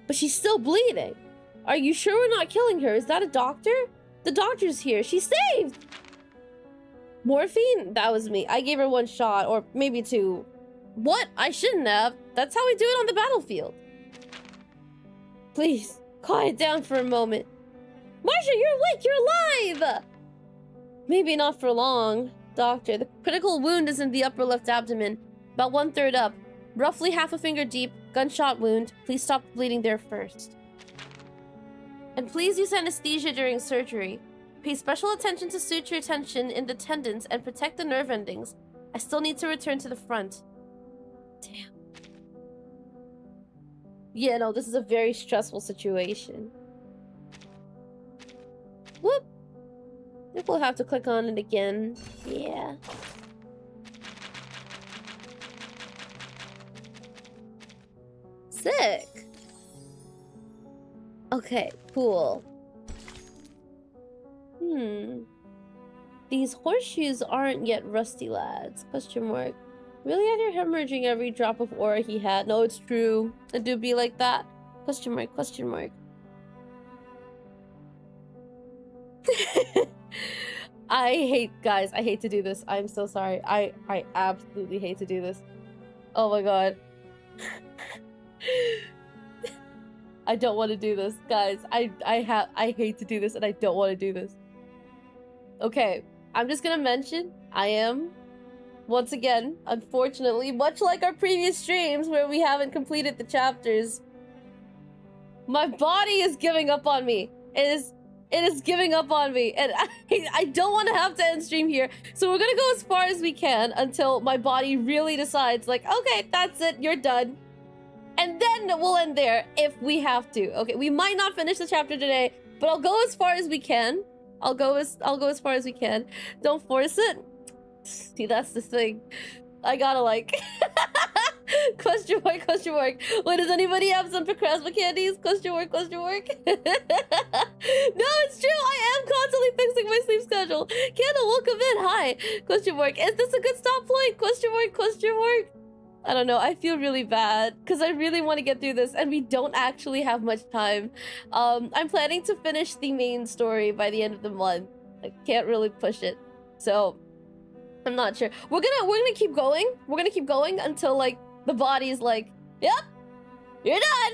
But she's still bleeding. Are you sure we're not killing her? Is that a doctor? The doctor's here. She's saved! Morphine? That was me. I gave her 1 shot, or maybe 2. What? I shouldn't have. That's how we do it on the battlefield. Please, quiet down for a moment. Marcia, you're awake! You're alive! Maybe not for long, doctor. The critical wound is in the upper left abdomen, about 1/3 up. Roughly half a finger deep. Gunshot wound. Please stop the bleeding there first. And please use anesthesia during surgery. Pay special attention to suture tension in the tendons and protect the nerve endings. I still need to return to the front. Damn. Yeah, no, this is a very stressful situation. Whoop. I think we'll have to click on it again. Yeah. Sick. Okay, cool. These horseshoes aren't yet rusty, lads. Question mark. Really had your hemorrhaging every drop of aura he had. No, it's true. It do be like that. Question mark, question mark. I hate, guys, I hate to do this. I'm so sorry. I absolutely hate to do this. Oh my god. I don't want to do this, guys. I hate to do this, and I don't want to do this. Okay, I'm just gonna mention I am, once again, unfortunately, much like our previous streams where we haven't completed the chapters, my body is giving up on me. It is giving up on me, and I don't want to have to end stream here. So we're gonna go as far as we can until my body really decides, like, okay, that's it, you're done. And then we'll end there if we have to. Okay, we might not finish the chapter today, but I'll go as far as we can. I'll go as far as we can. Don't force it. See, that's the thing. I gotta like question mark, question mark. Wait, does anybody have some procrastination candies? Question mark, question mark. No, it's true. I am constantly fixing my sleep schedule. Candle, welcome in. Hi. Question mark. Is this a good stop point? Question mark, question mark. I don't know. I feel really bad because I really want to get through this and we don't actually have much time. I'm planning to finish the main story by the end of the month. I can't really push it. So I'm not sure. We're gonna keep going. We're gonna keep going until like the body's like, yep, you're done.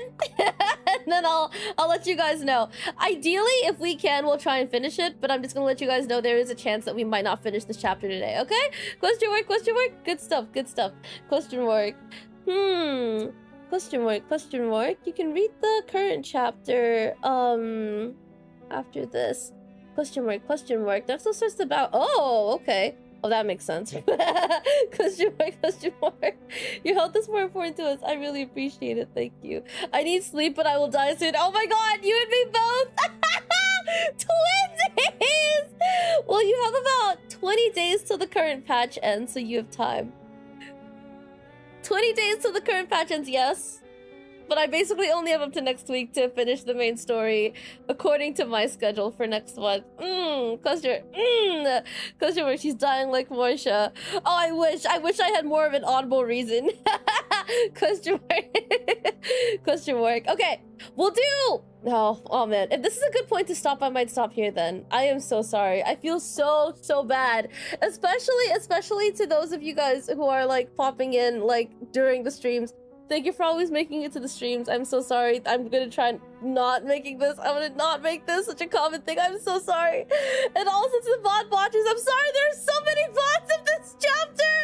And then I'll let you guys know. Ideally, if we can, we'll try and finish it, but I'm just gonna let you guys know there is a chance that we might not finish this chapter today, okay? Question mark, question mark. Good stuff, good stuff. Question mark. Question mark, question mark. You can read the current chapter after this. Question mark, question mark. That's what it's about. Oh, okay. Oh, that makes sense. Question mark, question mark. Your health is more important to us. I really appreciate it. Thank you. I need sleep, but I will die soon. Oh my god, you and me both! Twinsies! Well, you have about 20 days till the current patch ends, so you have time. 20 days till the current patch ends, yes. But I basically only have up to next week to finish the main story according to my schedule for next month. Question mark, she's dying like Morsha. Oh, I wish I had more of an audible reason. Question mark. Question mark. Okay, we'll do... Oh man, if this is a good point to stop, I might stop here then. I am so sorry. I feel so bad. Especially to those of you guys who are like popping in like during the streams. Thank you for always making it to the streams. I'm so sorry. I'm gonna try not making this. I'm gonna not make this such a common thing. I'm so sorry. And also to the bot watchers, I'm sorry there's so many bots of this chapter.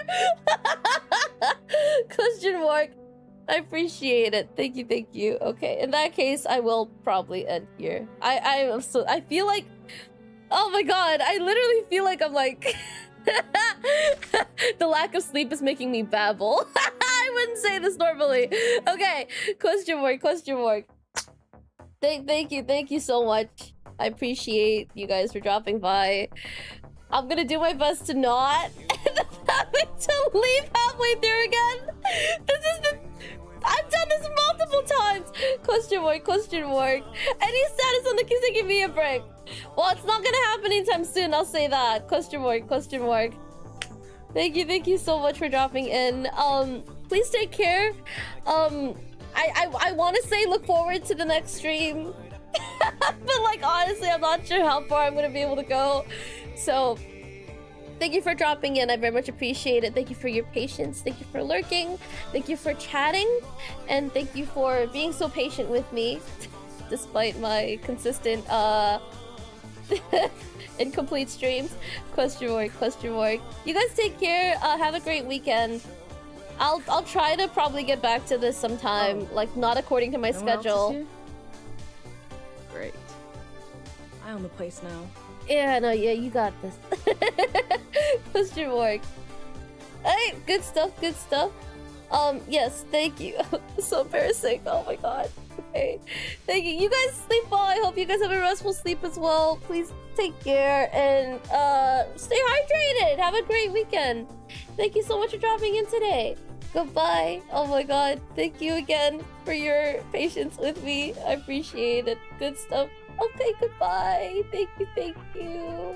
Question mark. I appreciate it. Thank you, thank you. Okay, in that case, I will probably end here. I feel like, oh my god, I literally feel like I'm like, the lack of sleep is making me babble. I wouldn't say this normally. Okay, question mark, question mark. Thank you so much. I appreciate you guys for dropping by. I'm gonna do my best to not end up having to leave halfway through again. This is the... I've done this multiple times. Question mark, question mark. Any status on the kisekimiya break? Well, it's not gonna happen anytime soon, I'll say that. Question mark, question mark. Thank you so much for dropping in. Please take care. I want to say look forward to the next stream. But like, honestly, I'm not sure how far I'm gonna be able to go. So, thank you for dropping in. I very much appreciate it. Thank you for your patience. Thank you for lurking. Thank you for chatting. And thank you for being so patient with me. Despite my consistent, incomplete streams. Question mark, question mark. You guys take care. Have a great weekend. I'll try to probably get back to this sometime. Like, not according to my schedule. Great. I own the place now. Yeah, no, yeah, you got this. Question mark. Hey, good stuff, good stuff. Yes, thank you. So embarrassing. Oh my god. Okay. Thank you. You guys sleep well. I hope you guys have a restful sleep as well. Please take care and stay hydrated. Have a great weekend. Thank you so much for dropping in today. Goodbye. Oh my god. Thank you again for your patience with me. I appreciate it. Good stuff. Okay, goodbye. Thank you, thank you.